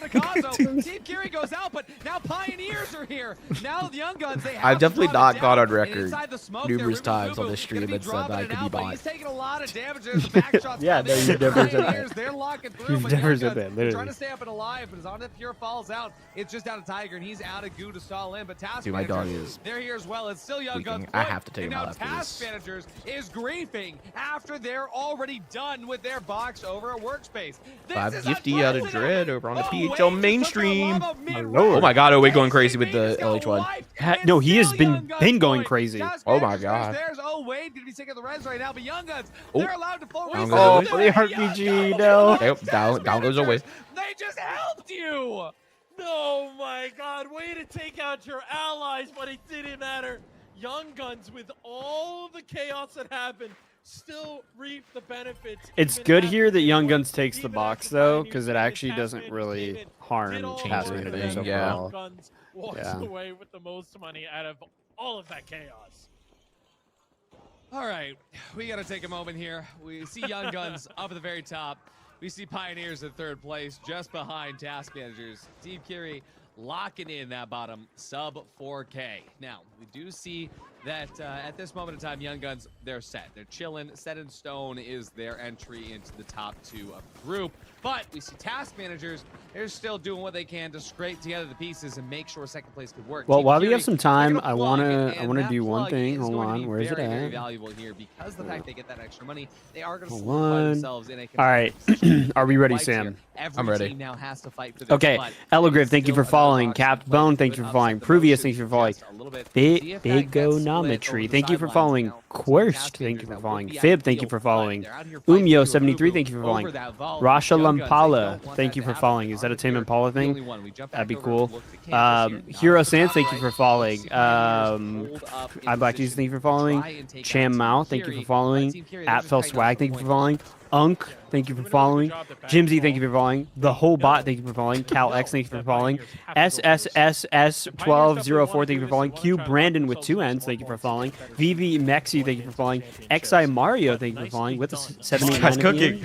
Team Curie goes out, but now Pioneers are here. Now the Young Guns, they have I've to definitely draw it not gone down. on record And inside the smoke numerous there, Ruby times on Labubu this stream gonna be and said that dropping I it could be out, but bought. He's taking a lot of damage. There's the back shots Yeah, coming no, in. you've never said that. Pioneers, they're locking through, You've but never Young said Guns, that, they're literally. trying to stay up and alive, but as on the Pure falls out, it's just out of Tiger, and he's out of goo to stall in. But Task Dude, my dog Managers, is they're here as well. It's still Young tweaking. Guns. I point, have to take and him now out after Task this. Managers is griefing after they're already done with their box over a workspace. This Five is Gifty out of unprecedented. Dread over on the Oh, PHL Wade just took mainstream. the Llama mid-range. Oh my God, Owe going crazy with JCB the just got LH1. wiped, and No, he has still been Young Guns going point. crazy. Task Oh my Managers God. There's Wade gonna be taking the res right now, but Young Guns, Oh. they're allowed to full Down reset. goes Oh, the RPG, no. Yep, down goes away. They just helped you. Oh my God, way to take out your allies, but it didn't matter. Young Guns, with all the chaos that happened, still reap the benefits. It's even good after here that they Young won, Guns takes the even box after though, Pioneers because it made actually Task doesn't Managers really did harm all Change Task the anything, Managers things. yeah. overall. Young Guns walks Yeah. away with the most money out of all of that chaos. All right, we got to take a moment here. We see Young Guns up at the very top. We see Pioneers in third place, just behind Task Managers. Team Curie locking in that bottom sub 4K. Now, we do see that at this moment in time, Young Guns, they're set. They're chilling. Set in stone is their entry into the top two of the group. But we see Task Managers, they're still doing what they can to scrape together the pieces and make sure second place could work. Well, Team while we Curie, have some they're time, gonna I plug, wanna and that do one plug thing. is Hold going to on, be where is it very, very at? valuable here because the fact they get that extra money, they are going to Hold solidify on. themselves in a All right, competitive are we ready, fight here. Sam? Every I'm ready. team now has to fight for this, Okay, but Elogriff, it's thank you still for another following. box Capped to play. Bone, Could thank you for upset following. the Previous, motions thank you for following. just a little bit. See if that gets split over Bigonometry, the thank you for sidelines following. now. Quirst, Task thank you Managers for now following. would be Fib, thank you ideal, for but following. they're out here fighting Umyo for 73, Abubu thank you for over following. that vault. Rasha Young Guns, they Lampala, don't want thank that you to for happen. following. Is that a Tame Arthur Impala the only thing? one. We jump That'd be back over cool. and look at campus here. Hero Now, to the Sans, top thank you right, for following. see Pioneers hold up in I Black Jesus, position thank you for to following. try and take out Cham Team Mao, thank you Curie. for following. Team Curie, they're At just Fell tighten up Swag, the thank you for point. following. Unk, thank you for following. Jimsy, thank you for following. The whole bot, thank you for following. Cal X, thank you for following. SSSS1204, thank you for following. Q Brandon with 2 N's, thank you for following. VV Mexi, thank you for following. XI Mario, thank you for following. With the 78. Guy's cooking.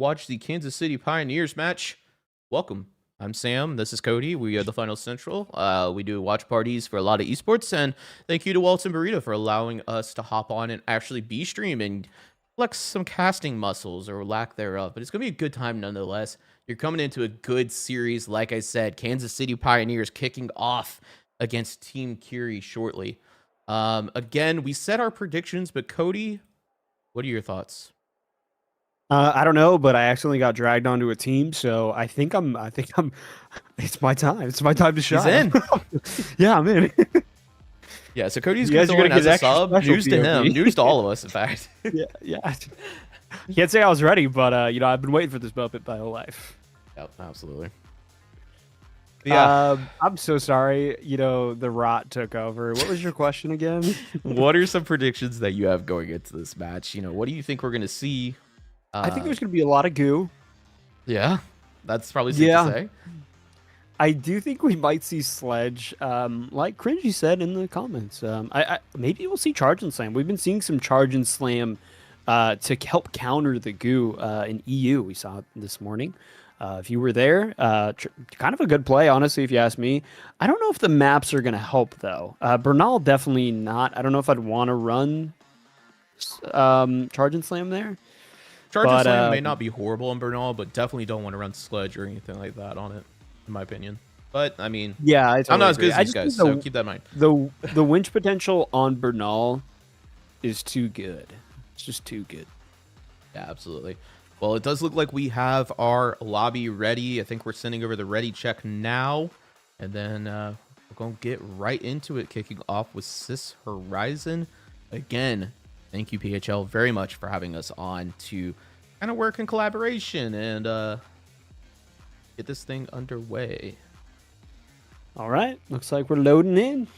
watch the Kansas City Pioneers match. Welcome. I'm Sam. This is Cody. We are the Final Central. We do watch parties for a lot of esports, and thank you to Walton Burrito for allowing us to hop on and actually be stream and flex some casting muscles or lack thereof, but it's going to be a good time nonetheless. You're coming into a good series. Like I said, Kansas City Pioneers kicking off against Team Curie shortly. Again, we set our predictions, but Cody, what are your thoughts? I don't know, but I accidentally got dragged onto a team, so I think I'm. It's my time. It's my time to shine. He's in. Yeah, I'm in. Yeah, so Cody's You guys are going gonna as get a extra sub. special News to him. POV. News to all of us, in fact. Yeah. Can't say I was ready, but I've been waiting for this moment my whole life. Yep, absolutely. Yeah. I'm so sorry. The rot took over. What was your question again? What are some predictions that you have going into this match? What do you think we're going to see? I think there's going to be a lot of goo. Yeah, that's probably safe to say. I do think we might see Sledge, like Cringy said in the comments. I maybe we'll see Charge and Slam. We've been seeing some Charge and Slam to help counter the goo in EU. We saw it this morning. If you were there, kind of a good play, honestly, if you ask me. I don't know if the maps are going to help, though. Bernal, definitely not. I don't know if I'd want to run Charge and Slam there. Charge and Slam may not be horrible in Bernal, but definitely don't want to run Sledge or anything like that on it, in my opinion. But, I mean, yeah, I'm not as good as these guys, so keep that in mind. The winch potential on Bernal is too good. It's just too good. Yeah, absolutely. Well, it does look like we have our lobby ready. I think we're sending over the ready check now. And then we're going to get right into it, kicking off with Sis Horizon. Again, thank you, PHL, very much for having us on to kind of work in collaboration and get this thing underway. All right. Looks like we're loading in.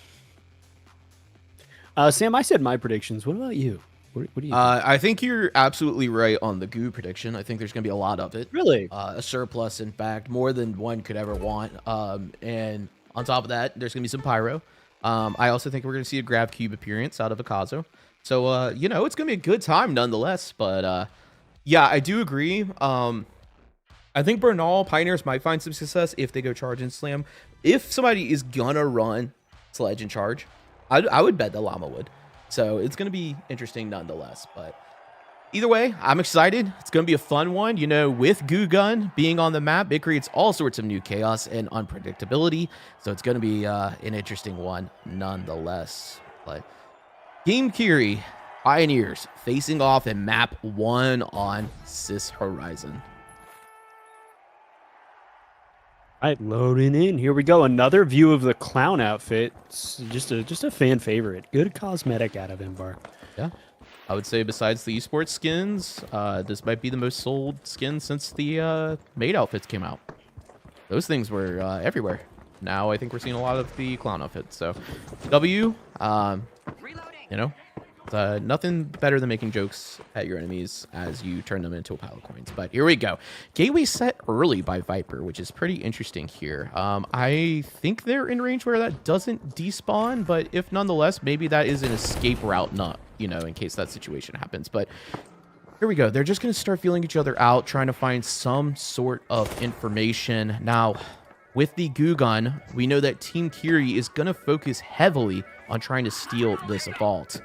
Sam, I said my predictions. What about you? What do you think? I think you're absolutely right on the goo prediction. I think there's going to be a lot of it. Really? A surplus, in fact, more than one could ever want. And on top of that, there's going to be some pyro. I also think we're going to see a grab cube appearance out of Akazo. So, it's going to be a good time nonetheless. But, yeah, I do agree. I think Bernal Pioneers might find some success if they go Charge and Slam. If somebody is going to run Sledge and Charge, I would bet the Llama would. So it's going to be interesting nonetheless. But either way, I'm excited. It's going to be a fun one. With Goo Gun being on the map, it creates all sorts of new chaos and unpredictability. So it's going to be an interesting one nonetheless. But Team Curie, Pioneers, facing off in map 1 on Sis Horizon. All right, loading in. Here we go. Another view of the clown outfit. It's just a fan favorite. Good cosmetic out of Embark. Yeah. I would say besides the esports skins, this might be the most sold skin since the maid outfits came out. Those things were everywhere. Now I think we're seeing a lot of the clown outfits. So W, nothing better than making jokes at your enemies as you turn them into a pile of coins. But here we go. Gateway set early by Viper, which is pretty interesting here. I think they're in range where that doesn't despawn, but if nonetheless, maybe that is an escape route, not, in case that situation happens. But here we go. They're just going to start feeling each other out, trying to find some sort of information. Now, with the Goo Gun, we know that Team Curie is going to focus heavily on trying to steal this vault.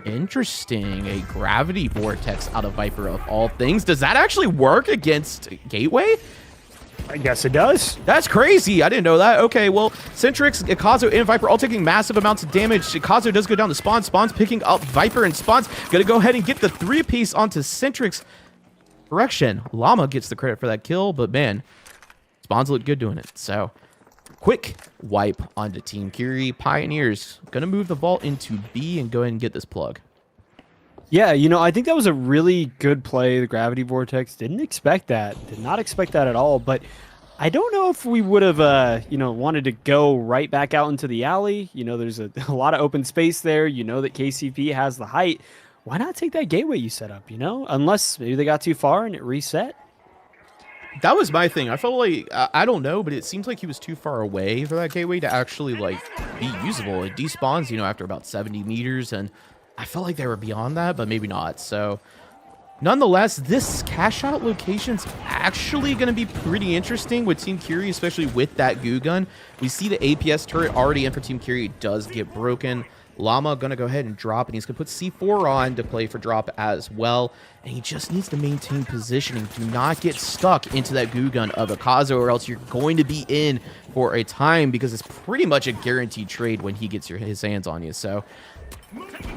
Interesting. A gravity vortex out of Viper of all things. Does that actually work against Gateway? I guess it does. That's crazy. I didn't know that. Okay, well, Centrix, Akazo, and Viper all taking massive amounts of damage. Akazo does go down to Spawn. Spawn's picking up Viper, and Spawn's going to go ahead and get the 3-piece onto Centrix. Correction. Llama gets the credit for that kill, but man, Spawn's looked good doing it. So, quick wipe onto Team Curie. Pioneers going to move the vault into B and go ahead and get this plug. Yeah, I think that was a really good play, the Gravity Vortex. Didn't expect that. Did not expect that at all. But I don't know if we would have, wanted to go right back out into the alley. There's a lot of open space there. That KCP has the height. Why not take that gateway you set up, Unless maybe they got too far and it reset. That was my thing. I felt like, I don't know, but it seems like he was too far away for that gateway to actually, be usable. It despawns, after about 70 meters, and I felt like they were beyond that, but maybe not. So, nonetheless, this cash out location's actually going to be pretty interesting with Team Curie, especially with that Goo Gun. We see the APS turret already in for Team Curie. It does get broken. Llama going to go ahead and drop, and he's going to put C4 on to play for drop as well. And he just needs to maintain positioning. Do not get stuck into that goo gun of Akazo, or else you're going to be in for a time, because it's pretty much a guaranteed trade when he gets his hands on you. So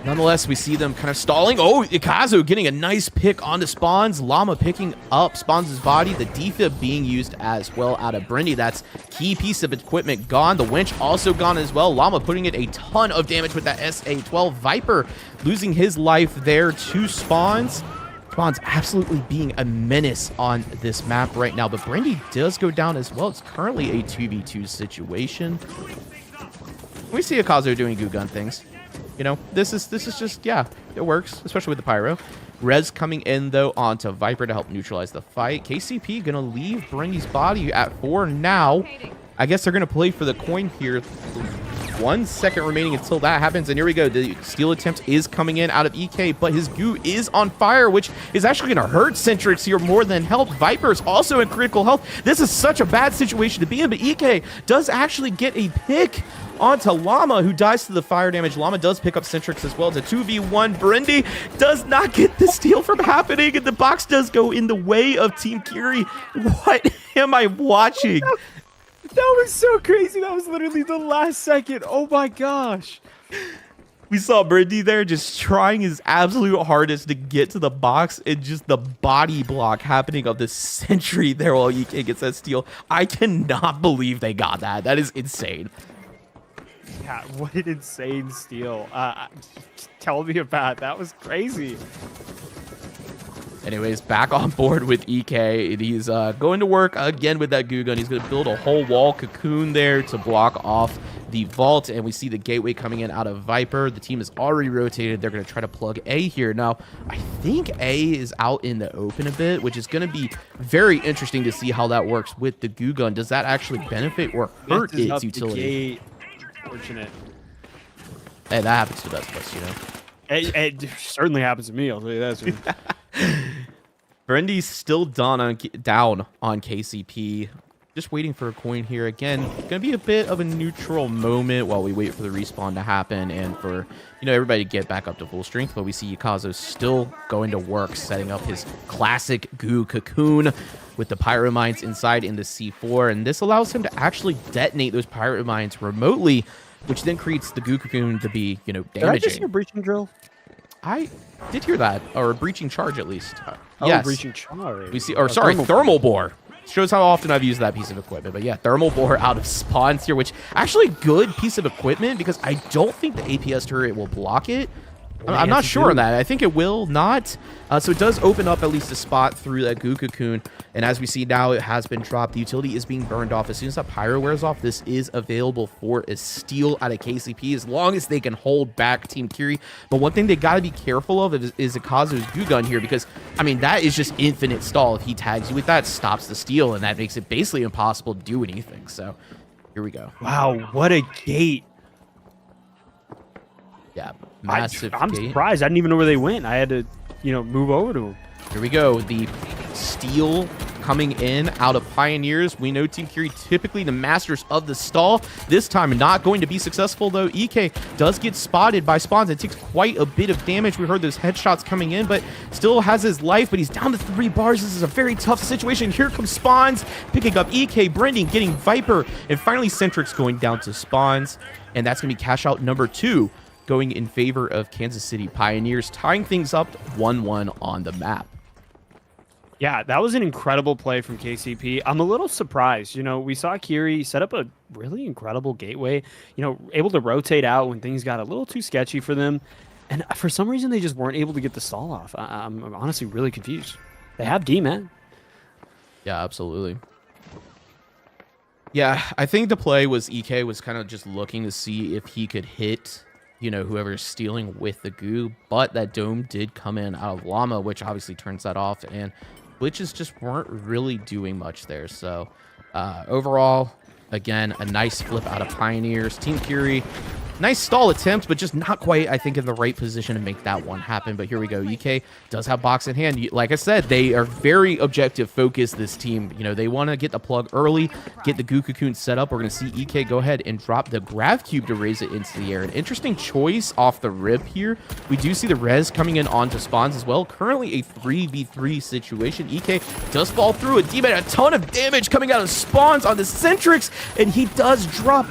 nonetheless, we see them kind of stalling. Oh, Akazo getting a nice pick onto Spawns. Llama picking up Spawns' body. The defib being used as well out of Brindy. That's key piece of equipment gone. The winch also gone as well. Llama putting in a ton of damage with that SA-12. Viper losing his life there to Spawns. Spawns absolutely being a menace on this map right now, but Brindy does go down as well. It's currently a 2v2 situation. We see Akazo doing goo gun things. You know, this is just, yeah, it works, especially with the Pyro. Rez coming in, though, onto Viper to help neutralize the fight. KCP going to leave Brindy's body at 4 now. I guess they're going to play for the coin here. 1 second remaining until that happens, and here we go. The steal attempt is coming in out of EK, but his goo is on fire, which is actually going to hurt Centrix here more than help. Viper's also in critical health. This is such a bad situation to be in, but EK does actually get a pick onto Llama, who dies to the fire damage. Llama does pick up Centrix as well. It's a 2v1. Brindy does not get the steal from happening, and the box does go in the way of Team Kiri. What am I watching? That was so crazy. That was literally the last second. Oh my gosh. We saw Brindy there just trying his absolute hardest to get to the box, and just the body block happening of the sentry there while EK gets that steal. I cannot believe they got that. That is insane. Yeah, what an insane steal. Tell me about it. That was crazy. Anyways, back on board with EK. He's going to work again with that goo gun. He's going to build a whole wall cocoon there to block off the vault. And we see the gateway coming in out of Viper. The team is already rotated. They're going to try to plug A here. Now, I think A is out in the open a bit, which is going to be very interesting to see how that works with the goo gun. Does that actually benefit or hurt its utility? Fortunate. Hey, that happens to the best of us, you know. It certainly happens to me, I'll tell you that. Brindy's still down on KCP. Just waiting for a coin here. Again, going to be a bit of a neutral moment while we wait for the respawn to happen and for, you know, everybody to get back up to full strength. But we see Akazo still going to work, setting up his classic goo cocoon with the pyro mines inside in the C4. And this allows him to actually detonate those pyro mines remotely, which then creates the goo cocoon to be, you know, damaging. Did I just hear breaching drill? I did hear that, or a breaching charge at least. Oh, yes. breaching charge. We see, or sorry, thermal bore. Shows how often I've used that piece of equipment. But yeah, thermal bore out of Spawns here, which actually good piece of equipment, because I don't think the APS turret will block it. I'm not sure on that. I think it will not. So it does open up at least a spot through that goo cocoon. And as we see now, it has been dropped. The utility is being burned off. As soon as that pyro wears off, this is available for a steal out of KCP, as long as they can hold back Team Kiri. But one thing they got to be careful of is Akazu's goo gun here, because, I mean, that is just infinite stall. If he tags you with that, stops the steal, and that makes it basically impossible to do anything. So here we go. Wow, what a gate. Yeah, massive I'm gate. surprised. I didn't even know where they went. I had to, you know, move over to them. Here we go. The steal coming in out of Pioneers. We know Team Kiri typically the masters of the stall. This time not going to be successful, though. EK does get spotted by Spawns. It takes quite a bit of damage. We heard those headshots coming in, but still has his life, but he's down to 3 bars. This is a very tough situation. Here comes Spawns picking up EK, Brindy getting Viper, and finally Centrix going down to Spawns. And that's going to be cash out number 2. Going in favor of Kansas City Pioneers, tying things up 1-1 on the map. Yeah, that was an incredible play from KCP. I'm a little surprised. You know, we saw Kiri set up a really incredible gateway, you know, able to rotate out when things got a little too sketchy for them. And for some reason, they just weren't able to get the stall off. I'm honestly really confused. They have D, man. Yeah, absolutely. Yeah, I think the play was EK was kind of just looking to see if he could hit, you know, whoever's stealing with the goo, but that dome did come in out of Llama, which obviously turns that off, and glitches just weren't really doing much there. So overall, again, a nice flip out of Pioneers. Team Kiri Nice stall attempt, but just not quite, I think, in the right position to make that one happen. But here we go. EK does have box in hand. Like I said, they are very objective focused, this team. You know, they want to get the plug early, get the Goo Cocoon set up. We're going to see EK go ahead and drop the Grav Cube to raise it into the air. An interesting choice off the rip here. We do see the res coming in onto spawns as well. Currently a 3v3 situation. EK does fall through. A demon, a ton of damage coming out of spawns on the Centrix, and he does drop.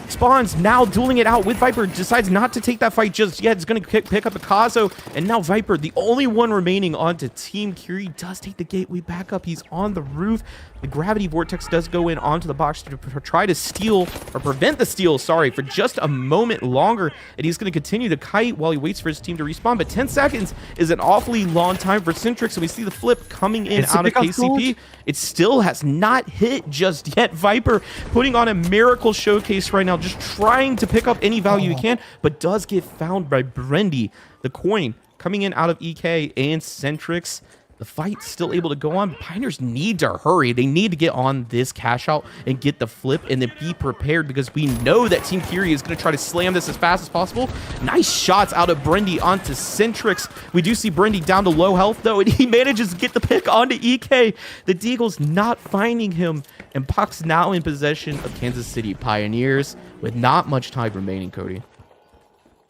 Spawns now dueling it out with Viper, decides not to take that fight just yet. It's going to pick up Akazo, and now Viper, the only one remaining onto Team Curie, does take the gateway back up. He's on the roof. The Gravity Vortex does go in onto the box to try to steal, or prevent the steal, sorry, for just a moment longer, and he's going to continue to kite while he waits for his team to respawn, but 10 seconds is an awfully long time for Centrix, and we see the flip coming in out of KCP. It still has not hit just yet. Viper putting on a miracle showcase right now, just trying to pick up any value he can, but does get found by Brendy. The coin coming in out of EK and Centrix. The fight's still able to go on. Pioneers need to hurry. They need to get on this cash out and get the flip and then be prepared, because we know that Team Curie is going to try to slam this as fast as possible. Nice shots out of Brendy onto Centrix. We do see Brendy down to low health, though, and he manages to get the pick onto EK. The Deagle's not finding him, and Puck's now in possession of Kansas City Pioneers with not much time remaining, Cody.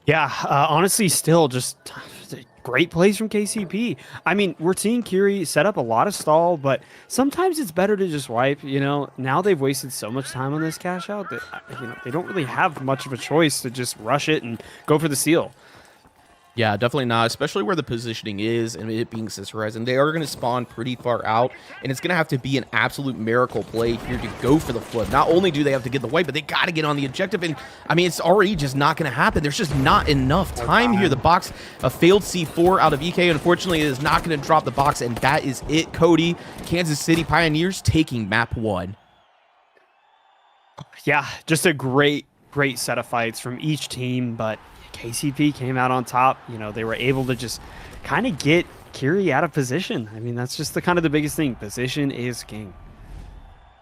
Yeah, honestly, still just great plays from KCP. I mean, we're seeing Curie set up a lot of stall, but sometimes it's better to just wipe. You know, now they've wasted so much time on this cash out that, you know, they don't really have much of a choice to just rush it and go for the steal. Yeah, definitely not, especially where the positioning is and it being Sis Horizon. They are going to spawn pretty far out, and it's going to have to be an absolute miracle play here to go for the flip. Not only do they have to get the wipe, but they got to get on the objective, and I mean, it's already just not going to happen. There's just not enough time here. The box, a failed C4 out of EK, unfortunately, is not going to drop the box, and that is it, Cody. Kansas City Pioneers taking map 1. Yeah, just a great set of fights from each team, but KCP came out on top. You know, they were able to just kind of get Curie out of position. I mean, that's just the biggest thing. Position is king.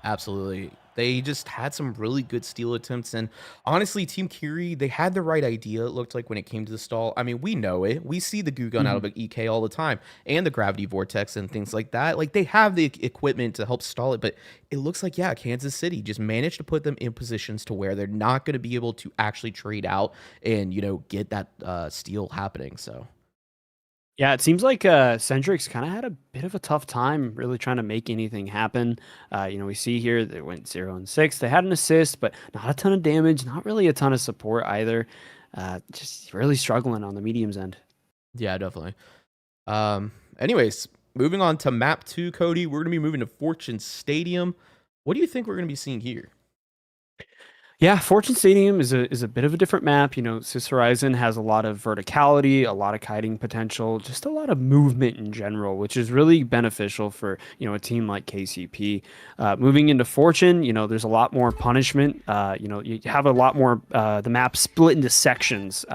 Absolutely. They just had some really good steal attempts, and honestly, Team Curie, they had the right idea, it looked like, when it came to the stall. I mean, we know it. We see the goo gun out of EK all the time, and the Gravity Vortex and things like that. Like, they have the equipment to help stall it, but it looks like, yeah, Kansas City just managed to put them in positions to where they're not going to be able to actually trade out and, you know, get that steal happening, so... Yeah, it seems like Centrix kind of had a bit of a tough time really trying to make anything happen. You know, we see here they went 0-6. They had an assist, but not a ton of damage, not really a ton of support either. Just really struggling on the mediums end. Yeah, definitely. Anyways, moving on to map 2, Cody. We're going to be moving to Fortune Stadium. What do you think we're going to be seeing here? Yeah, Fortune Stadium is a bit of a different map. You know, Sis Horizon has a lot of verticality, a lot of kiting potential, just a lot of movement in general, which is really beneficial for, you know, a team like KCP. Moving into Fortune, you know, there's a lot more punishment. You know, you have a lot more, the map split into sections.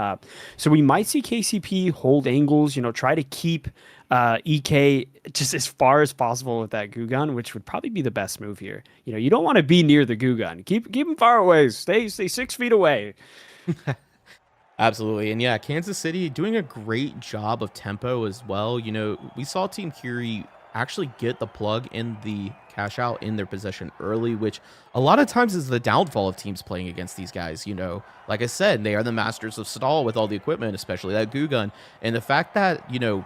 So we might see KCP hold angles, you know, try to keep EK just as far as possible with that goo gun, which would probably be the best move here. You know, you don't want to be near the goo gun. Keep him far away. Stay 6 feet away. Absolutely. And yeah, Kansas City doing a great job of tempo as well. You know, we saw Team Curie actually get the plug in the cash out in their possession early, which a lot of times is the downfall of teams playing against these guys. You know, like I said, they are the masters of stall with all the equipment, especially that goo gun. And the fact that, you know,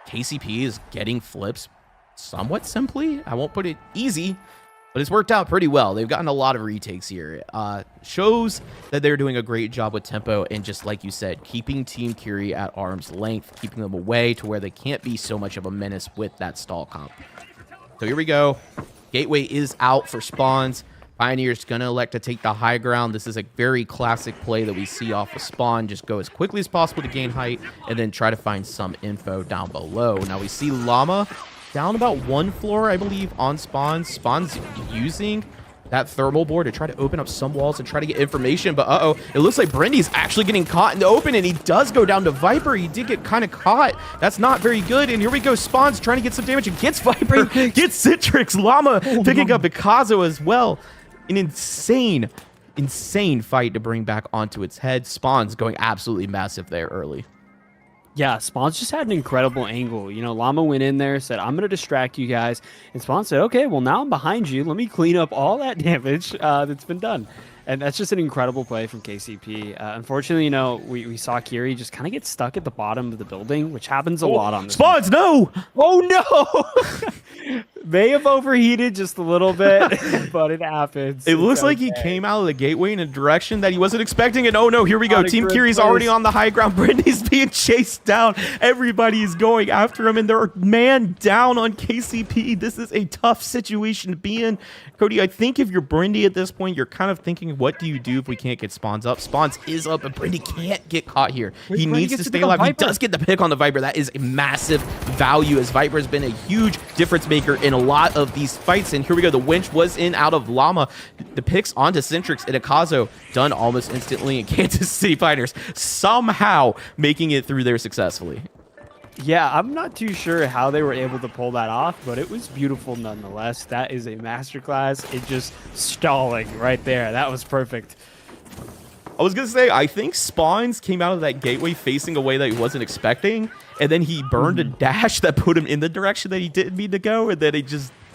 KCP is getting flips somewhat simply. I won't put it easy, but it's worked out pretty well. They've gotten a lot of retakes here. Shows that they're doing a great job with tempo and, just like you said, keeping Team Curie at arm's length, keeping them away to where they can't be so much of a menace with that stall comp. So here we go. Gateway is out for spawns. Pioneers going to elect to take the high ground. This is a very classic play that we see off of spawn. Just go as quickly as possible to gain height and then try to find some info down below. Now we see Llama down about 1 floor, I believe, on spawn. Spawn's using that thermal board to try to open up some walls and try to get information. But it looks like Brendy's actually getting caught in the open, and he does go down to Viper. He did get kind of caught. That's not very good. And here we go. Spawn's trying to get some damage and gets Viper, gets Citrix. Llama picking up Picasso as well. An insane insane fight to bring back onto its head. Spawns going absolutely massive there early. Yeah, Spawns just had an incredible angle. You know, Llama went in there, said, I'm going to distract you guys. And Spawn said, okay, well, now I'm behind you. Let me clean up all that damage that's been done. And that's just an incredible play from KCP. Unfortunately, you know, we saw Kiri just kind of get stuck at the bottom of the building, which happens a lot on this. Spawns, no! Oh, no! May have overheated just a little bit, but it happens. It looks like he came out of the gateway in a direction that he wasn't expecting. And oh no, here we go. Team Kiri's already on the high ground. Brindy's being chased down. Everybody is going after him, and they're man down on KCP. This is a tough situation to be in. Cody, I think if you're Brindy at this point, you're kind of thinking, what do you do if we can't get Spawns up? Spawns is up, and Brindy can't get caught here. He needs to stay alive. He does get the pick on the Viper. That is a massive value, as Viper has been a huge difference maker in a lot of these fights. And here we go. The winch was in out of Llama. The picks onto Centrix and Akazo done almost instantly, and Kansas City Fighters somehow making it through there successfully. Yeah, I'm not too sure how they were able to pull that off, but it was beautiful nonetheless. That is a masterclass. It just stalling right there. That was perfect. I was going to say, I think Spawns came out of that gateway facing a way that he wasn't expecting, and then he burned a dash that put him in the direction that he didn't mean to go, and then he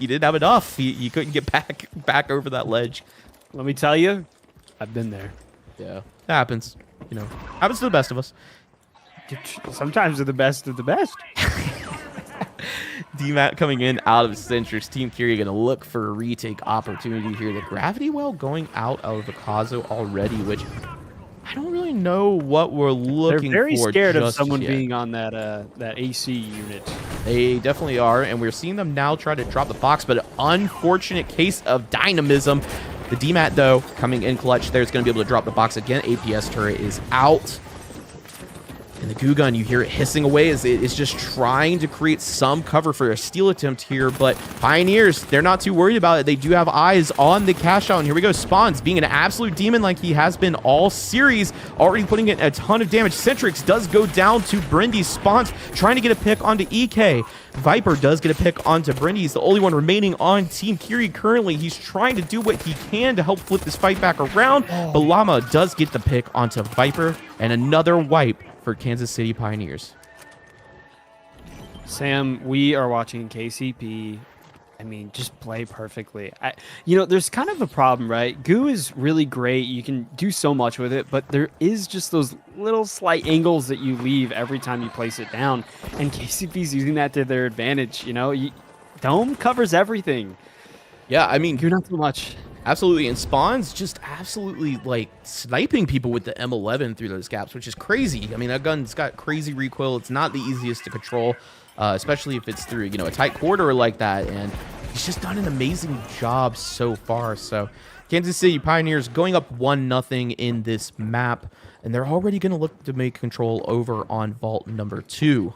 didn't have enough. He couldn't get back over that ledge. Let me tell you, I've been there. Yeah, it happens. You know, happens to the best of us. Sometimes they're the best of the best. DMAT coming in out of Centrix. Team Kiri going to look for a retake opportunity here. The Gravity Well going out of Akazo already, which I don't really know what we're looking for. They're very scared of just someone yet. being on that AC unit. They definitely are, and we're seeing them now try to drop the box, but an unfortunate case of dynamism. The DMAT, though, coming in clutch there, is going to be able to drop the box again. APS turret is out. And the goo gun, you hear it hissing away as it is just trying to create some cover for a steal attempt here. But Pioneers, they're not too worried about it. They do have eyes on the cash out. And here we go. Spawns being an absolute demon like he has been all series, already putting in a ton of damage. Centrix does go down to Brindy. Spawns trying to get a pick onto EK. Viper does get a pick onto Brindy. He's the only one remaining on Team Kiri currently. He's trying to do what he can to help flip this fight back around. But Llama does get the pick onto Viper, and another wipe for Kansas City Pioneers. Sam, we are watching KCP. I mean, just play perfectly. You know, there's kind of a problem, right? Goo is really great. You can do so much with it, but there is just those little slight angles that you leave every time you place it down. And KCP's using that to their advantage. You know, Dome covers everything. Yeah, I mean, You're not so much. absolutely. And Spawn's just absolutely like sniping people with the M11 through those gaps, which is crazy. I mean, that gun's got crazy recoil. It's not the easiest to control, especially if it's through, you know, a tight corridor like that. And he's just done an amazing job so far. So Kansas City Pioneers going up 1-0 in this map, and they're already going to look to make control over on vault number 2.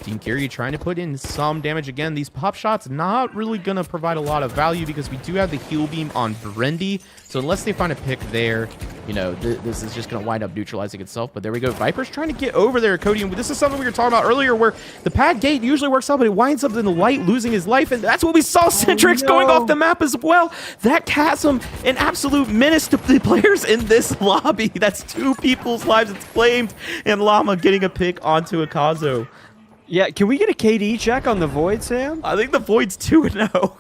Team Kiri trying to put in some damage again. These pop shots not really going to provide a lot of value because we do have the heal beam on Brindy. So unless they find a pick there, you know, this is just going to wind up neutralizing itself. But there we go. Viper's trying to get over there, Cody. And this is something we were talking about earlier where the pad gate usually works out, but it winds up in the light losing his life. And that's what we saw Centrix going off the map as well. That chasm, an absolute menace to the players in this lobby. That's 2 people's lives it's claimed. And Llama getting a pick onto Akazo. Yeah, can we get a KD check on the Void, Sam? I think the Void's 2-0.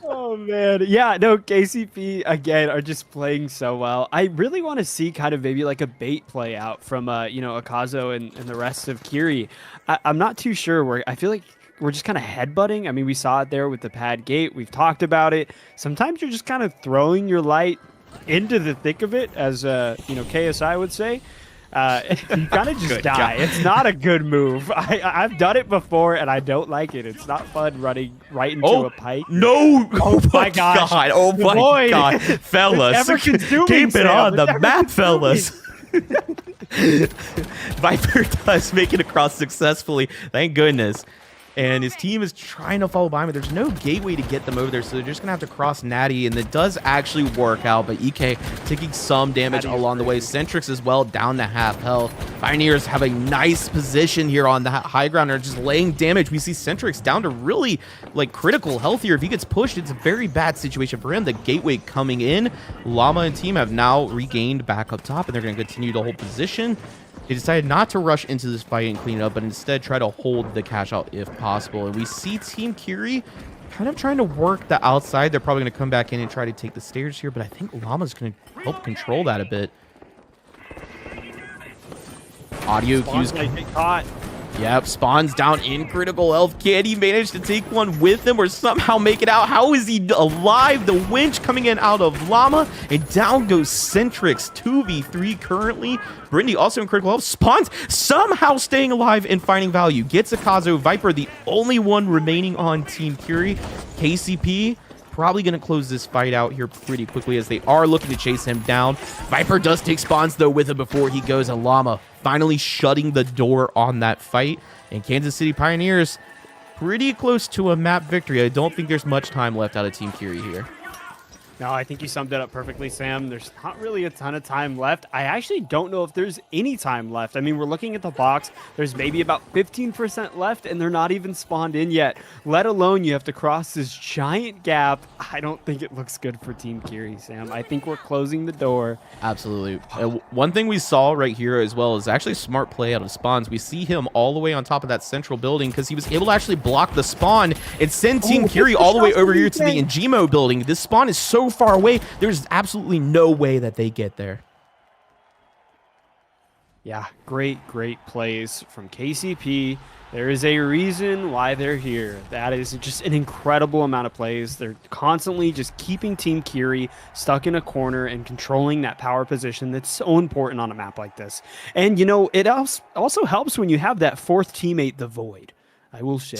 Oh, man. Yeah, no, KCP, again, are just playing so well. I really want to see kind of maybe like a bait play out from, you know, Akazo and the rest of Kiri. I'm not too sure. I feel like we're just kind of headbutting. I mean, we saw it there with the pad gate. We've talked about it. Sometimes you're just kind of throwing your light into the thick of it, as, you know, KSI would say. You kind of just die. It's not a good move. I've done it before, and I don't like it. It's not fun running right into a pipe. No! Oh my gosh! Oh my Void. God, fellas! Ever-consuming, Keep it Sam. on the It's map, ever-consuming. fellas. Viper does make it across successfully. Thank goodness. And his team is trying to follow behind, but there's no gateway to get them over there, so they're just going to have to cross Natty, and it does actually work out, but EK taking some damage along the way. Centrix as well, down to half health. Pioneers have a nice position here on the high ground. They're just laying damage. We see Centrix down to really, like, critical health here. If he gets pushed, it's a very bad situation for him. The gateway coming in. Llama and team have now regained back up top, and they're going to continue to hold position. They decided not to rush into this fight and clean it up, but instead try to hold the cash out if possible. And we see Team Curie kind of trying to work the outside. They're probably going to come back in and try to take the stairs here, but I think Llama's going to help control that a bit. Audio cues. Caught. Yep, Spawn's down in critical health. Can he manage to take one with him or somehow make it out? How is he alive? The winch coming in out of Llama, and down goes Centrix. 2v3 currently. Brindy also in critical health. Spawn's somehow staying alive and finding value. Gets Akazo. Viper, the only one remaining on Team Curie. KCP probably going to close this fight out here pretty quickly as they are looking to chase him down. Viper does take spawns, though, with him before he goes, and Llama finally shutting the door on that fight. And Kansas City Pioneers pretty close to a map victory. I don't think there's much time left out of Team Curie here. No, I think you summed it up perfectly, Sam. There's not really a ton of time left. I actually don't know if there's any time left. I mean, we're looking at the box. There's maybe about 15% left, and they're not even spawned in yet, let alone you have to cross this giant gap. I don't think it looks good for Team Curie, Sam. I think we're closing the door. Absolutely. One thing we saw right here as well is actually a smart play out of spawns. We see him all the way on top of that central building because he was able to actually block the spawn and send Team Curie all the way over here to the Ngimo building. This spawn is so far away, there's absolutely no way that they get there. Yeah, great plays from KCP. There is a reason why they're here. That is just an incredible amount of plays. They're constantly just keeping Team Curie stuck in a corner and controlling that power position that's so important on a map like this. And, you know, it also helps when you have that fourth teammate, the Void. I will say.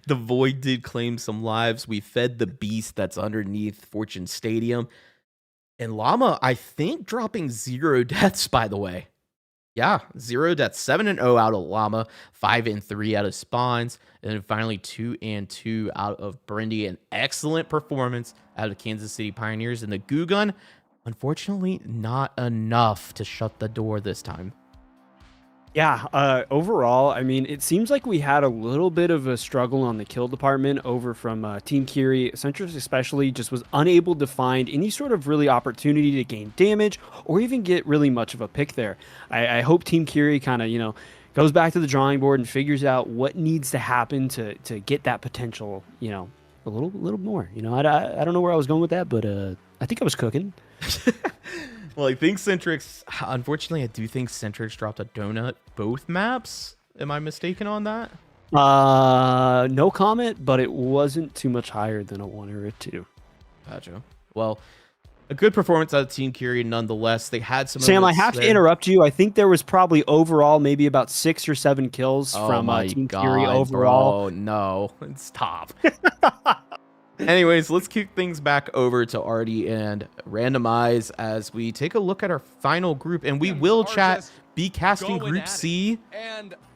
The Void did claim some lives. We fed the beast that's underneath Fortune Stadium. And Llama, I think, dropping 0 deaths, by the way. Yeah, 0 deaths. 7-0 out of Llama, 5-3 out of Spawns, and then finally 2-2 out of Brindy. An excellent performance out of Kansas City Pioneers. And the Goo Gun, unfortunately, not enough to shut the door this time. Yeah, overall, I mean, it seems like we had a little bit of a struggle on the kill department over from Team Curie. Centrix especially just was unable to find any sort of really opportunity to gain damage or even get really much of a pick there. I hope Team Curie kind of, you know, goes back to the drawing board and figures out what needs to happen to get that potential, you know, a little more. You know, I don't know where I was going with that, but I think I was cooking. Well, I think Centrix, unfortunately, I do think Centrix dropped a donut both maps. Am I mistaken on that? No comment, but it wasn't too much higher than a 1 or a 2. Gotcha. Well, a good performance out of Team Curie nonetheless. They had some. Sam, I have to interrupt you. I think there was probably overall maybe about 6 or 7 kills from Team Curie overall. Oh, no. Stop. Anyways, let's kick things back over to Artie and randomize as we take a look at our final group. And we will be casting Group C.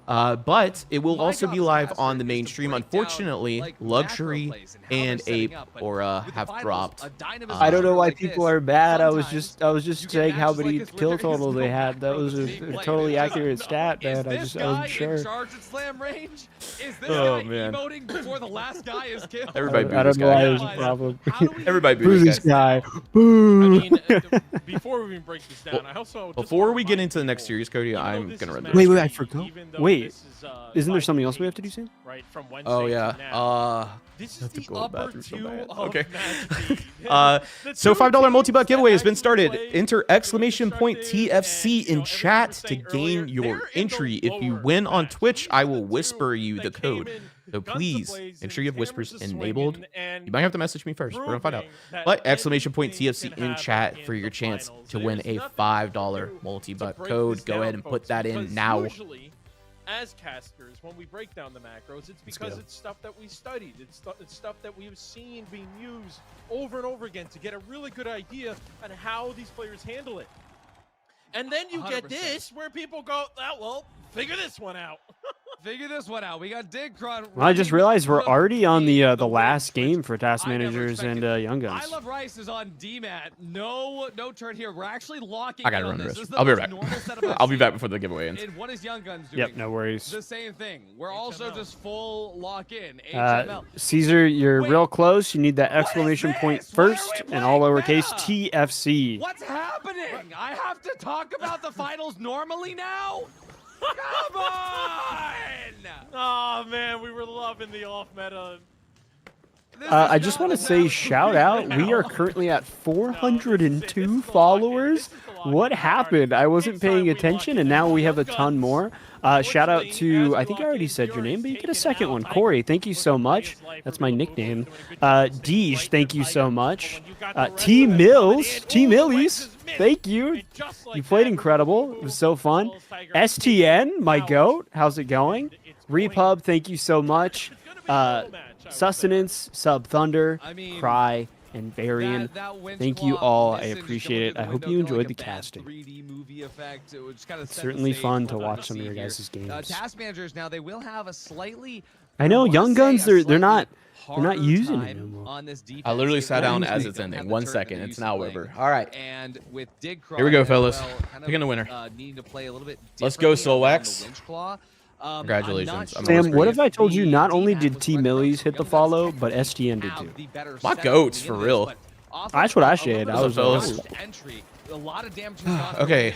But it will also be live on the mainstream. Unfortunately, Luxury and Ape have dropped. I don't know why people are mad. I was just saying how many kill totals they had. That was a totally accurate stat, man. I wasn't sure. Oh man! Everybody boo I don't know why there's a problem. Everybody boo this guy. Boo. I mean, before we even break this down, I also before we get into the next series, Cody, I'm gonna run this. Wait, I forgot. Wait, isn't there something else we have to do soon? Right, from Wednesday oh yeah. This is the upper 2 of okay. so $5 multi-buck giveaway has been started. Enter !TFC in chat to gain your entry. If you win on Twitch, I will whisper you the code. So please make sure you have whispers enabled. You might have to message me first. We're gonna find out. But !TFC in chat for your chance to win a $5 multi-buck code. Go ahead and put that in now. As casters, when we break down the macros, it's because it's stuff that we studied. It's stuff that we've seen being used over and over again to get a really good idea on how these players handle it. And then you 100%. Get this, where people go, oh, well, figure this one out. Figure this one out. We got Digcron. Well, I just realized we're already on the the last win, game for Task I never Managers and expected. Young I Guns. Love Rice is on DMAT. No turn here. We're actually locking. I gotta in on run this. this. This is the I'll be most right normal back. setup I've I'll be back seen. before the giveaway ends. And what is Young Guns doing? Yep, no worries. The same thing. We're also HML. just full lock in. HML. Caesar, you're Wait, real close. You need that what is exclamation point this? Why are first we and all playing lowercase meta? TFC. What's happening? I have to talk about the finals normally now? Come on! Oh man, we were loving the off meta. I just want to say shout out. We are currently at 402 followers. What happened? I wasn't paying attention, and now we have a ton more. Shout out to, I think I already said your name, but you get a second one. Corey, thank you so much. That's my nickname. Deej, thank you so much. T Mills, T Millies, thank you. You played incredible. It was so fun. STN, my goat, how's it going? Repub, thank you so much. Sustenance, Sub Thunder, I mean, Cry, and Varian. Thank you all. I appreciate it. I hope you enjoyed the casting. 3D movie effect. It was kind of Certainly fun to watch some of your guys' games. Task managers now they will have a slightly. I know wanna Young say Guns, a they're not harder using it time anymore. on this defense. I literally sat They down don't as have it's the ending. turret 1 that second. they're It's used now to over. playing. All right. And with Digcron Here we go, as fellas. well, kind Picking of, a winner. Needing to play a little bit Let's go, differently around the Solwax. winch claw. Congratulations. I'm Sam, almost what great. if I told you not only did T Millies hit the follow, but STN did too? My goats, for real. That's what I said. I was fellas. entry. A lot of damage. Okay,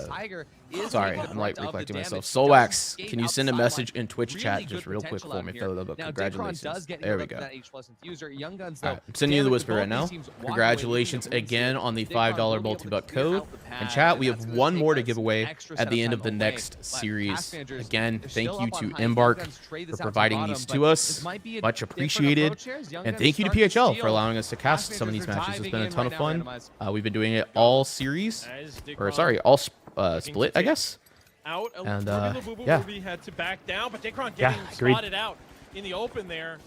Tiger is Sorry, making the I'm like brunt of the reflecting damage. myself. Does Solwax, skate can you send a outside message line. in Twitch Really chat good just real quick potential for out me? here. Fellow, Now, Digcron does congratulations. get There we healed up go. for that H+ infuser. Young Guns, All though, right, I'm sending you the damage whisper both right now. these teams walk away Congratulations with again on the Digcron $5 will be able to multi-buck clear code. out the And pad, chat, we and have that's one gonna more take to us give away extra at set the of end time of the away. next But series. Task Managers, Again, they're thank still you up on to height. Young Embark Guns trade this for out to providing bottom, these but to us. this might be a Much different appreciated. approach here as Young And Guns thank you to start PHL for steal. allowing us to cast Task some of these Managers are matches. It's diving been a in ton right of now, fun. randomized. We've been doing it all series. As Or Digcron sorry, all split, I guess. out. And, Yeah. yeah. had to back down, but Digcron Yeah, getting agreed. spotted out in the open there.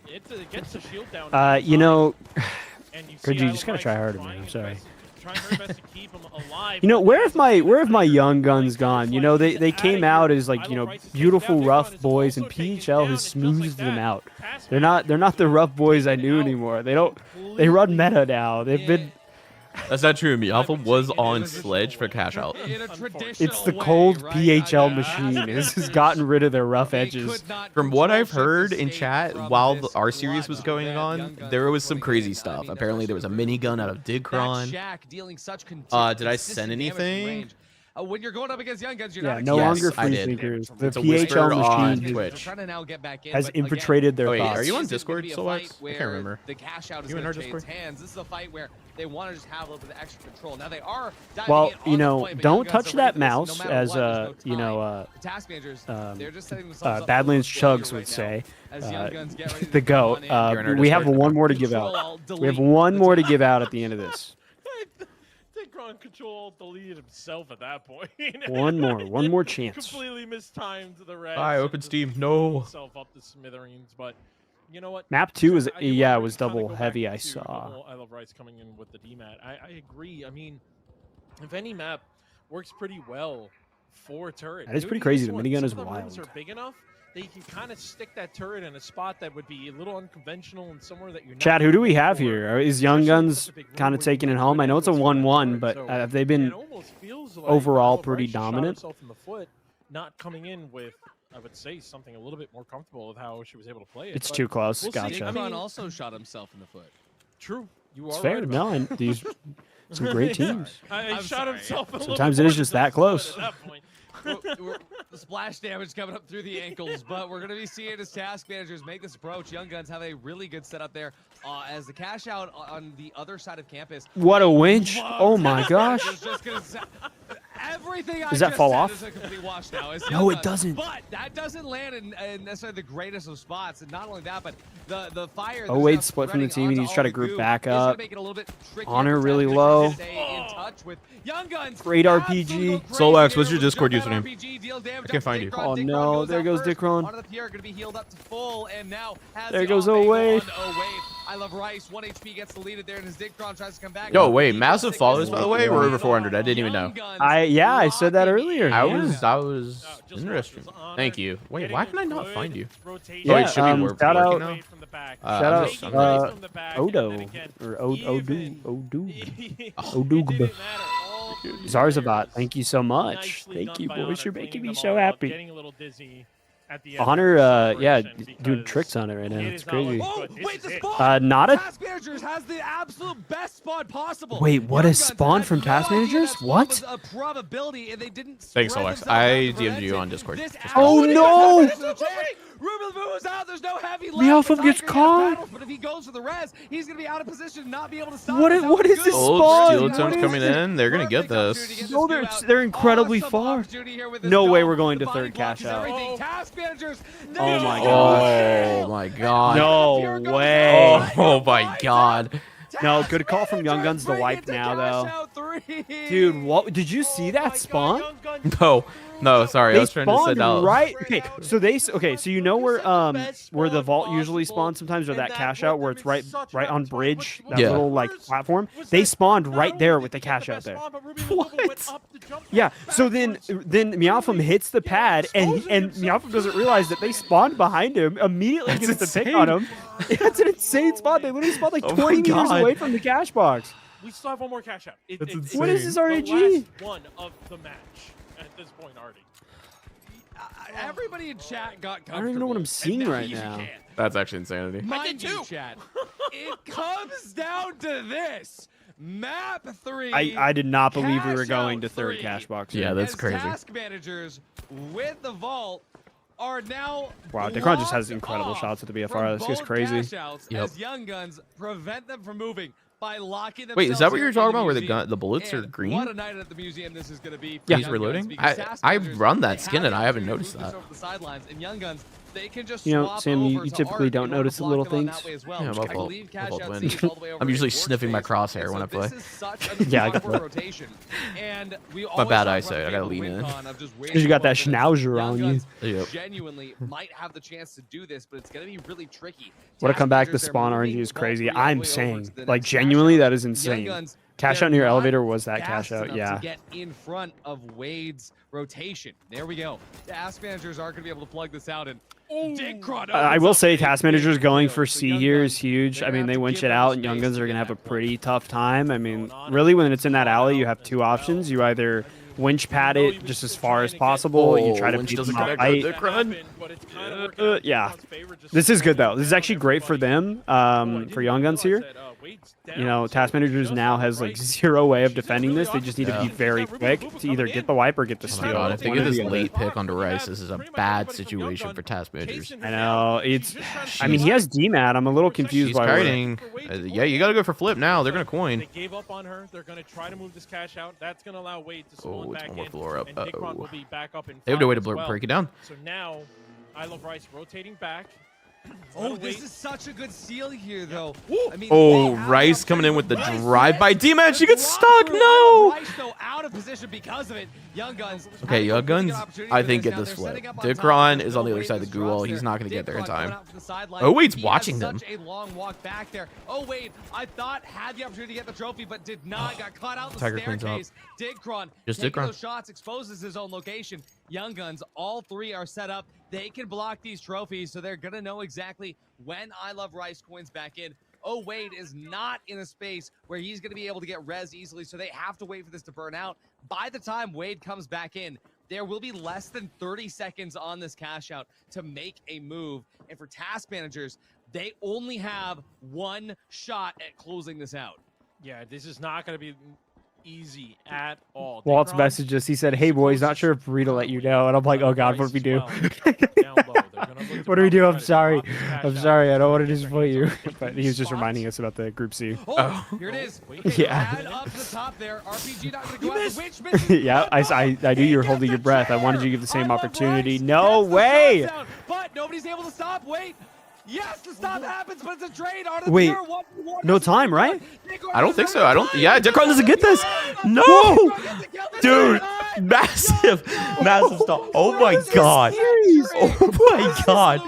It gets the shield down. You know, and you see Koji, you Isle just of gotta Rice try harder, man. trying I'm his sorry. best- trying her best to keep him alive. You know, but where has have my a Young Guns It's gone? You like know, he's they outta came here. out as like, Isle you of know, Rice is taken beautiful down. rough Digcron is boys, and also taken PHL down, has and just like smoothed them that, out. Task They're not the rough boys I taken knew out anymore. They run meta now. They've been That's not true. Mialpha would was take it in on a Sledge for traditional cash out. In a Unfortunately. it's the traditional cold way, right? PHL I mean, machine. It's just gotten rid of their rough they edges. could not From what control I've shift the heard in state chat, from while this our series clutch was going that Young on, Guns there were was some putting crazy in. I stuff. mean, Apparently, there was a minigun out of That Digcron. Shack dealing such Did I send consistent damage from anything? range. When you're going up against Young Guns, you're Yeah, not no Yes, longer I free did. thinkers. The It's a whisper PHL on machine Twitch. They're trying to now get back in, has but again, infiltrated their Oh, wait, thoughts. are you on this is gonna Discord, be a Solwax? fight I can't where remember. The cash out is You in going our to change Discord? hands. This is a fight where they want to just have a little bit of extra control. Now they are diving Well, in on you the know, point, but don't Young Guns touch are ready that for this no mouse, matter as what. There's no you time. know, The task managers, um, they're just setting themselves up Badlands for failure Chugs would right say. now, as Young Guns get ready to The come goat. on in. You're in our We have Discord? one more to give Control, out. Alt, We have delete one the more to top. give out at the end of this. Digcron control deleted himself at that point. One more chance. Completely mistimed the res. Hi, and Open just Steam. blew No. himself up to smithereens, but you know what? Map 2 was I do yeah, it wanna was kinda double go back heavy. I to the saw. whole I Love Rice coming in with the DMAT. I agree. I mean, if any map works pretty well for turret, That is it would pretty be crazy. this The one. minigun Some is of the rooms wild. are big enough that you can kind of stick that turret in a spot that would be a little unconventional and somewhere that you're not. Chad, who do we looking have for, here? Is Young especially in Guns such a big room kind where of you taking can it do home? I know it's a anything with that 1-1, turret. but So have they it been almost feels like overall Isle of pretty Rice shot dominant? herself in the foot, not coming in with, I would say, something a little bit more comfortable with how she was able to play it. It's but too close. we'll see. Gotcha. I mean, Digcron also shot himself in the foot. True. You are It's fair. right about No, and these some great Yeah. teams. I I'm shot sorry. himself a little Sometimes bit it is more just than that his close. foot at that point. The splash damage coming up through the ankles, but we're going to be seeing his task managers make this approach. Young Guns have a really good setup there as the cash out on the other side of campus. What a winch! Love Oh my Task gosh! Managers just gonna everything I Does that just fall said off? is a complete wash now. It's No, Young it Guns. doesn't. But that doesn't land in necessarily the greatest of spots. And not only that, but the fire. Oh, there's Wade enough split from the spreading team. He onto needs to try all to the group goo back is gonna up. make it a little bit trickier Honor for really Task low. Managers to stay in touch with Young Guns. Great Absolutely RPG. go crazy Solwax, here what's your with the Discord jump out username? RPG, deal damage I can't up to find you. Digcron. Oh, Digcron no, there out goes first. Digcron. Onto the Pierre, going to be healed up to full, and now has There the goes off angle Owave. on Owave. I Love Rice. 1 HP gets deleted there, and his Digcron tries to come back. Yo, But wait, he massive gets followers, sickness by the way. We're We're on over 400. I didn't even know. Young Guns. Yeah, Yeah, I said that earlier. That yeah. was Just interesting. watch, it's honor, Thank you. Wait, getting why a can I not good find you? rotation. Oh, it Yeah, should be shout out- working now. Away from the back. Shout I'm out, just- Taking away from the back, and Odo then again, or Odu. even- Odu. It Odugba. didn't matter. All three Zarzabat, players thank you so much. nicely Thank done you, by boys. Honor, You're cleaning making me the so ball up, happy. Getting a little dizzy at the end of Honor, the yeah, celebration doing because tricks on it right now. it It's is not looking crazy. Oh, good. This wait, is the it. spawn! Not a. Task Managers has the absolute best spawn possible. Wait, what Young is Guns spawn had from no Task idea Managers? that spawn What? was a probability, and they didn't Thanks, spread Alex. themselves out I to DM'd prevent you it. on Discord. This Just- Oh, absolutely no! is the check. Ruben moves out. There's no heavy left. Meowth but gets Tiger has caught. battles, but if he goes for the res, he's going to be out of position and not be able to stop What it. is- That what was is good. this Oh, spawn? Steel What Tone's is coming it? in. They're gonna get Perfect opportunity this. to get No, this they're- dude out. they're incredibly Awesome far. opportunity here with this No way dome. we're going The to body third block cash is out. everything. Task Managers. Oh my they- God. Oh my god. No Here goes way. Tiger. Oh my god. No, Task good call from Young Managers Guns to bring wipe it to now, cash though. out three. Dude, what? Did you see that spawn? No, sorry. I They was trying to spawned send out. right. Okay, so so you know where the vault usually spawns sometimes, or that cash out where it's right on bridge, that Yeah. little like platform. They spawned right there with the cash out there. What? Yeah. So then Meowth hits the pad, and Meowth doesn't realize that they spawned behind him. Immediately That's gets the pick insane. on him. That's an insane spot. They literally spawned like Oh my 20 meters God. away from the cash box. We still have one more cash out. That's It's What is insane. this the RNG? last one of the match at this point already. Everybody in chat got comfortable. I don't even know what I'm seeing and right he now. can't. That's actually insanity. Mind you, chat, it comes down to this. Map 3. I did not believe we were Cash going out to third 3. cash box. Yeah, here. that's As crazy. Task Managers with the vault are now Wow, Dekron just has blocked incredible off shots at the BFR. from This gets both crazy. cash outs Yep. As Young Guns prevent them from moving by locking themselves. Wait, is that what here you're in talking the about? Where the museum. the bullets are And green? What a night at the museum this is going to be. For Yeah. He's Young reloading? Guns, because Task I Managers, run they that skin have and I the haven't opportunity noticed to push that. over the sidelines, and Young Guns, they can just You know, swap Sam, you over to typically Arc don't and be able notice to the block little them on that things. way as well. Yeah, my I fault. believe My Cash fault, Out Twin. sees all the way over I'm to usually the sniffing my workspace, crosshair and when I so play. This is such an Yeah, I get improper that. rotation. And we My always bad talk about eyesight, I the gotta lean in. win-con of just Because you got that waiting for schnauzer Young on you. Guns Yep. genuinely might have the chance to do this, but it's going to be really tricky. What a Task comeback the Managers, they're spawn moving RNG is the ball crazy. three all the I'm way over saying, to the like, next genuinely, cash out. that is Young insane. Guns, Cash they're out near not elevator was that fast cash out, enough yeah. to get in front of Wade's rotation. There we go. Task Managers are going to be able to plug this out, and Dickron I opens will up say a Task big Managers going field. for So C Young here Guns, is huge. they're I mean, gonna they have to winch give it them out, the and Young space Guns to are going to get have a that point. pretty tough time. I mean, really, when it's in that alley, you have two options. You either winch pad it just as far as possible. You try to winch beat doesn't them connect up with tight. the run. Yeah. This is good, though. This is actually great for them, for Young Guns here. You know, Task Managers now has like zero way of defending this. They just need to be very quick to either get the wipe or get the Oh steal. my god, if they One get or this the other. late pick onto Rice, this is a bad situation for Task Managers. I know. I mean, he has DMAT. I'm a little confused She's by kiting. Yeah, you gotta go for flip now. They're gonna coin. They gave up on her. They're going to try to move this cash out. That's going to allow Wade to Oh, spawn it's back one more in. floor up. And Dickron Uh-oh. will be back up in They have no way to front as well. break it down. So now, I Love Rice rotating back. Oh, this is such a good steal here, though. I mean, Oh, they have Rice the coming in with the Rice drive-by gets D-man. She the gets block stuck. through. No. Rice, though, out of position because of it. Young Guns. Okay, Young having a really Guns, good opportunity I for think this. get Now this they're setting flip. up on top. Dickron There's is no on the other way side of this the goo wall. drops He's there. not gonna get there in Dickron time. coming out from the sideline. Oh, Wade's He has watching them. Such a long walk back there. Oh, Wade, I thought had the opportunity to get the trophy, but did not. Got caught out the Tiger cleans up. staircase. Dickron Just taking Dickron. those shots, exposes his own location. Young Guns, all three are set up. They can block these trophies, so they're gonna know exactly when I Love Rice coins back in. Oh, Wade is not in a space where he's going to be able to get res easily, so they have to wait for this to burn out. By the time Wade comes back in, there will be less than 30 seconds on this cash out to make a move. And for Task Managers, they only have one shot at closing this out. Yeah, this is not going to be easy at all. Walt's Dickron messaged us. He said, "Hey boys, not sure if Rita let you know." And I'm like, "Oh God, what do we do? What do we do? I'm sorry. I'm sorry. I don't want to disappoint you." But he was just reminding us about the Group C. Oh, here it is. Okay, Yeah. add up to the top there. RPG not going to go out. The Witch misses. Yeah, I knew you were holding your breath. I wanted you to give the same opportunity. No way. But nobody's able to stop. Wait. Yes, the stop happens, but it's a trade. Out of Wait, no time, right? I don't think so. I don't. Yeah, Dickron doesn't get this. No, dude, massive, massive stop. Oh my god. Oh my god.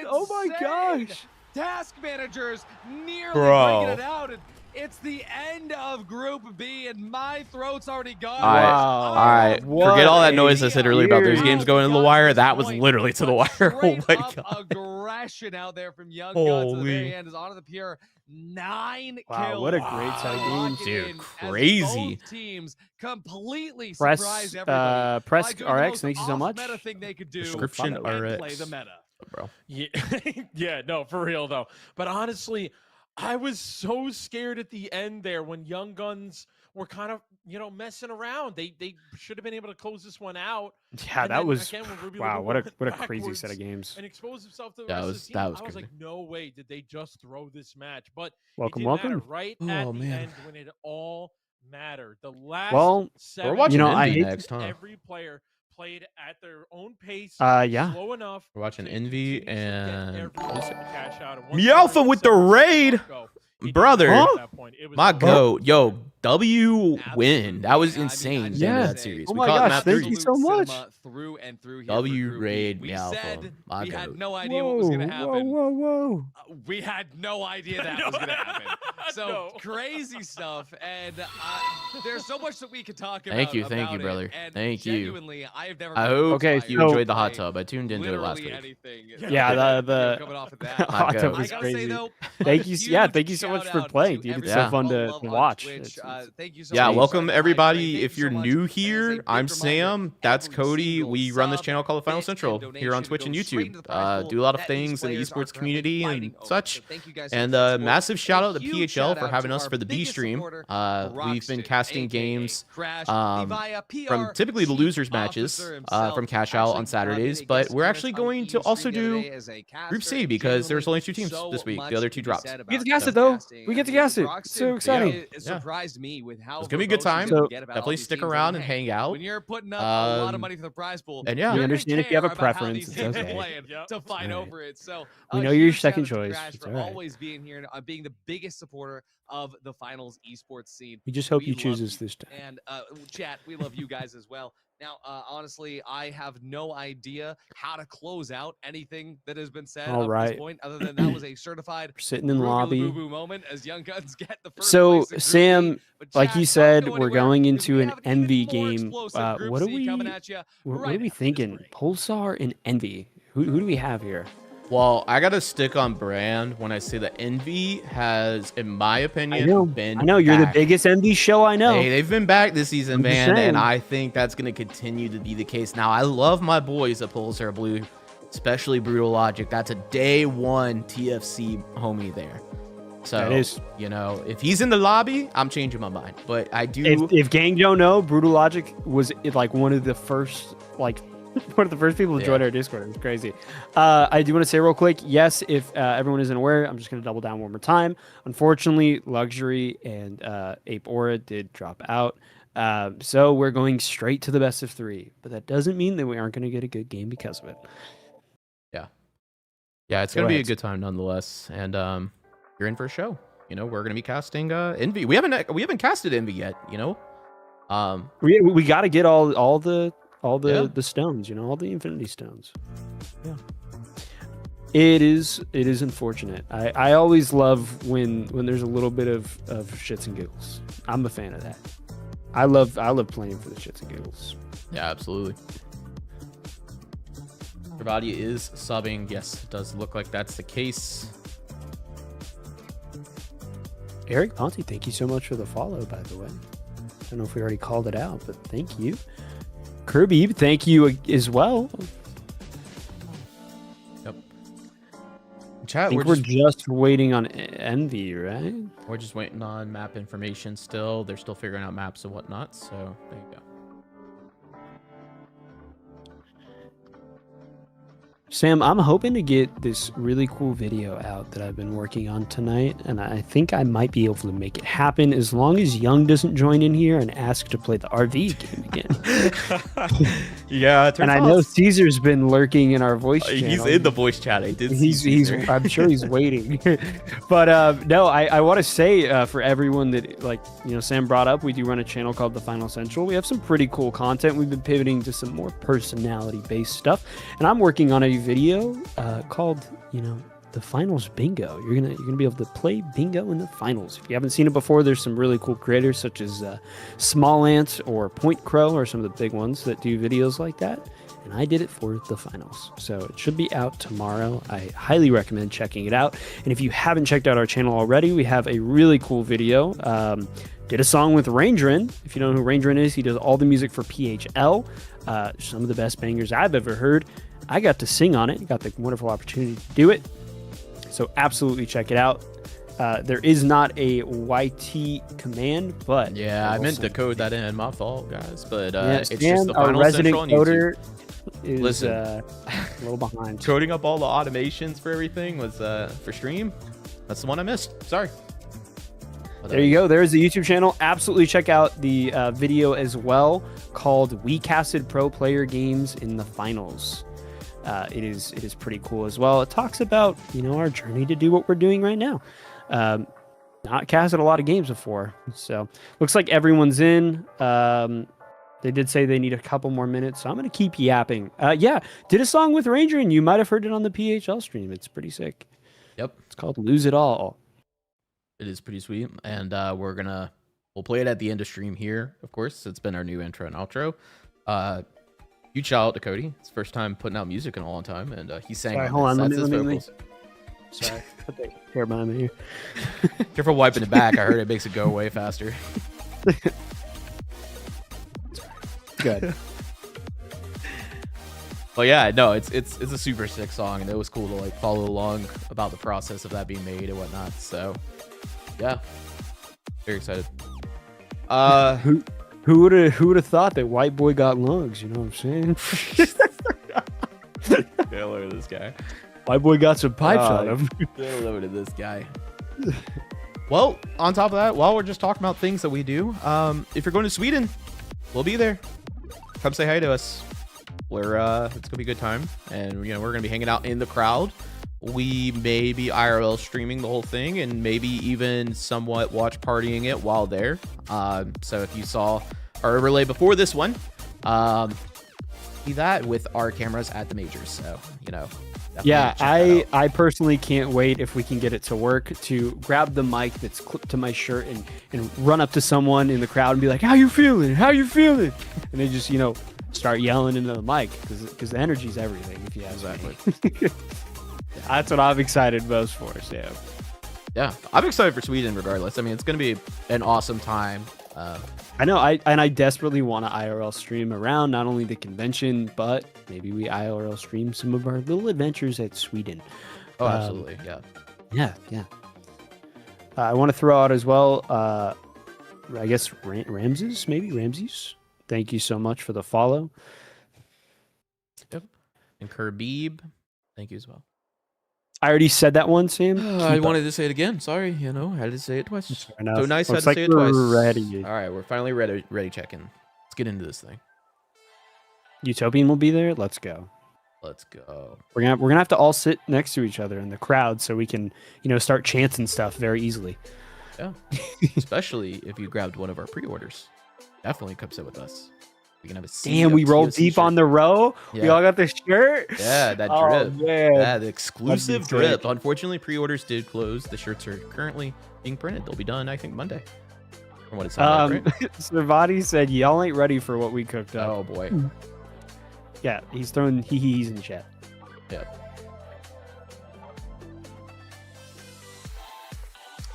Oh my gosh. Task Managers nearly Bro. breaking it out. And It's the end of Group B, and my throat's already gone. All right, all right. Forget all that noise I said earlier about those year. games going to the wire. That was literally to the wire. Oh my god! Aggression out there from Young Guns at the very Holy. end is onto the pure 9 Wow, kills. what a great side game. Lock it Dude, in as crazy. both teams completely Press, surprise everybody. Press by doing the RX, most thank you so much. off-meta thing they could do Description and RX. play the meta. Bro. Yeah, yeah, no, for real though. But honestly, I was so scared at the end there when Young Guns were kind of, messing around. They should have been able to close this one out. Yeah, And that then was again, when Ruby wow. Lobo What a went crazy set of backwards games. and expose himself to the That rest was- of the team. that was I was crazy. like, no way did they just throw this match. But Welcome, it didn't matter. welcome. Right Oh, at the man. end when it all mattered. The last Well, 7 We're watching I Envy hate to- next, huh? every player played at their own pace. Yeah. Slow enough. We're watching to Envy continuously get and everyone to cash out. And once Meowfa they were with the 7 raid. seconds to go, it didn't Brother. matter Huh? at that point. It was My over. goat, yo, W win. That was Absolutely. insane. I mean, Yeah. Yeah. That series. Oh We my caught gosh, map thank 3. you so much. Through and through here W for Group B. raid We Meowfa. said My we had goat. no idea what was going to happen. Whoa. We had no idea that was going to happen. So No. crazy stuff, and there's so much that we could talk about. Thank you, about you, it, brother. and Thank you. genuinely, I have never. I been hope Okay, inspired you so- enjoyed the hot by tub. I tuned into it last literally week. anything. Yeah, the coming off of that. hot goat. tub I was gotta say crazy. though, Thank a you. huge Yeah, thank you so much for shout-out playing, to dude. It's everyone so fun who to love on watch. Twitch. Thank you so Yeah, much. welcome Thank everybody. you If so you're much. new And as a here, big I'm reminder, Sam. That's every Cody. single We run this sub, channel called The Final bit, and Central donation here on Twitch and goes straight YouTube. into the prize pool Do a lot of that these things in the players are esports currently community and fighting over. such. So thank you guys so And much for the support. massive shout out to huge PHL shout for out having to us our for the B biggest stream. supporter, We've been Rockston, casting aka games Crash, um, Levi, from PR, typically the chief losers matches officer himself, from Cash Out on actually Saturdays, did a but guest we're appearance actually on going to Eve's also stream the other do day as a Group caster. C because there's only 2 teams So this week. much The other to 2 be dropped. said We get to about cast it though. casting. We get to I mean, cast it. Rockston So exciting. It surprised me with how It's gonna be a good ferocious time. they get about all Definitely these stick teams. around I and mean, hang out. when you're putting up a lot of Um, money for the prize pool, and yeah. We you're gonna understand if you have a care about how preference, these it's teams are okay. playing Yep. to fight Alright. over it. So We a know you're huge shout second out to choice. Crash It's for alright. always being here and being the biggest supporter of the finals esports scene. We just hope We you love choose you. us this time. And chat, we love you guys as well. Now, honestly, I have no idea how to close out anything that has been said All up to right. this point, other than that was a certified We're sitting in the Ruby lobby. Boo moment as Young Guns get the first So place in Group Sam, B. But like chat, you don't said, go we're anywhere, going 'cause into we an have an even Envy more game. explosive Group What are C coming we? at ya What right are we after this thinking? break. Pulsar and Envy. Who do we have here? Well, I gotta stick on brand when I say that Envy has, in my opinion, been. I know you're back. the biggest Envy show I know. Hey, they've been back this season, I'm just man, saying. and I think that's gonna continue to be the case. Now, I love my boys at Pulsar Blue, especially Brutal Logic. That's a day 1 TFC homie there. So, That is. if he's in the lobby, I'm changing my mind. But I do. If gang don't know, Brutal Logic was like one of the first one of the first people to join Yeah. our Discord. It was crazy. I do want to say real quick, yes, if everyone isn't aware, I'm just going to double down one more time. Unfortunately, Luxury and Ape Aura did drop out. So we're going straight to the best of 3. But that doesn't mean that we aren't going to get a good game because of it. Yeah, it's Go gonna be a ahead. good time nonetheless. And you're in for a show. We're gonna be casting Envy. We haven't casted Envy yet. We got to get all the Yeah. the stones, all the Infinity Stones. Yeah. It is unfortunate. I always love when there's a little bit of shits and giggles. I'm a fan of that. I love playing for the shits and giggles. Yeah, absolutely. Everybody is subbing. Yes, it does look like that's the case. Eric Ponte, thank you so much for the follow, by the way. I don't know if we already called it out, but thank you. Kirby, thank you as well. Yep. I Chat, think we're just waiting on Envy, right? we're just waiting on map information still. They're still figuring out maps and whatnot. So there you go. Sam, I'm hoping to get this really cool video out that I've been working on tonight, and I think I might be able to make it happen as long as Young doesn't join in here and ask to play the RV game again. Yeah, And I know Caesar's been lurking in our voice channel. he's in the voice chat. I did. He's I'm sure he's waiting. But no, I want to say for everyone that Sam brought up, we do run a channel called The Final Central. We have some pretty cool content. We've been pivoting to some more personality based stuff, and I'm working on a video called the finals bingo. You're gonna be able to play bingo in the finals. If you haven't seen it before, there's some really cool creators such as Small Ant or Point Crow are some of the big ones that do videos like that. And I did it for the finals. So it should be out tomorrow. I highly recommend checking it out. And if you haven't checked out our channel already, we have a really cool video. Did a song with Raindrin. If you don't know who Raindrin is, he does all the music for PHL. Some of the best bangers I've ever heard. I got to sing on it. Got the wonderful opportunity to do it. So absolutely check it out. There is not a YT command, but Yeah, I meant to code that in. My fault, guys. But it's Stan, just the our final resident central on YouTube. coder, is Listen. a little behind. Coding up all the automations for everything was for stream. That's the one I missed. Sorry. But, There you go. There's the YouTube channel. Absolutely check out the video as well called "We Casted Pro Player Games in the Finals." It is pretty cool as well. It talks about our journey to do what we're doing right now. Not casted a lot of games before, so looks like everyone's in. They did say they need a couple more minutes, so I'm gonna keep yapping. Yeah, did a song with Ranger, and you might have heard it on the PHL stream. It's pretty sick. Yep. It's called "Lose It All." It is pretty sweet. And we'll play it at the end of stream here, of course. It's been our new intro and outro. Huge shout out to Cody. It's first time putting out music in a long time, and he sang. Sorry, on hold this. on, That's let his me- vocals. Sorry, put the hair behind me here. Careful wiping it back. I heard it makes it go away faster. Good. Well, yeah, no, it's a super sick song, and it was cool to like follow along about the process of that being made and whatnot. So, yeah, very excited. Who would have thought that white boy got lungs? You know what I'm saying? Yeah, look at this guy. White boy got some pipes on him. Look at this guy. Well, on top of that, while we're just talking about things that we do, if you're going to Sweden, we'll be there. Come say hi to us. It's gonna be a good time, and we're gonna be hanging out in the crowd. We may be IRL streaming the whole thing, and maybe even somewhat watch partying it while there. So if you saw our overlay before this one, see that with our cameras at the majors. So definitely Yeah, check that out. I personally can't wait if we can get it to work to grab the mic that's clipped to my shirt and run up to someone in the crowd and be like, "How you feeling? How you feeling?" And they just start yelling into the mic because the energy's everything. If you ask me. That's what I'm excited most for, Sam. Yeah, I'm excited for Sweden regardless. I mean, it's going to be an awesome time. I know, I desperately want to IRL stream around not only the convention, but maybe we IRL stream some of our little adventures at Sweden. Oh, absolutely. Yeah. Yeah. I want to throw out as well, I guess, Ramses. Thank you so much for the follow. Yep. And Khabib, thank you as well. I already said that one, Sam. I wanted to say it again. Sorry, I had to say it twice. Fair enough. So nice had Looks to like say it we're twice. ready. All right, we're finally ready checking. Let's get into this thing. Utopian will be there. Let's go. Let's go. We're gonna have to all sit next to each other in the crowd so we can start chanting stuff very easily. Yeah. Especially if you grabbed one of our pre-orders. Definitely come sit with us. We can have a seat. Damn, we rolled deep on the row. We Yeah. all got the shirt. Yeah, that Oh, drip. man. Yeah, the exclusive sick. drip. Unfortunately, pre-orders did close. The shirts are currently being printed. They'll be done, I think, Monday. From what it sounds like, right? Servati said, "Y'all ain't ready for what we cooked up." Oh boy. Yeah, he's throwing hee-hees in chat. Yeah.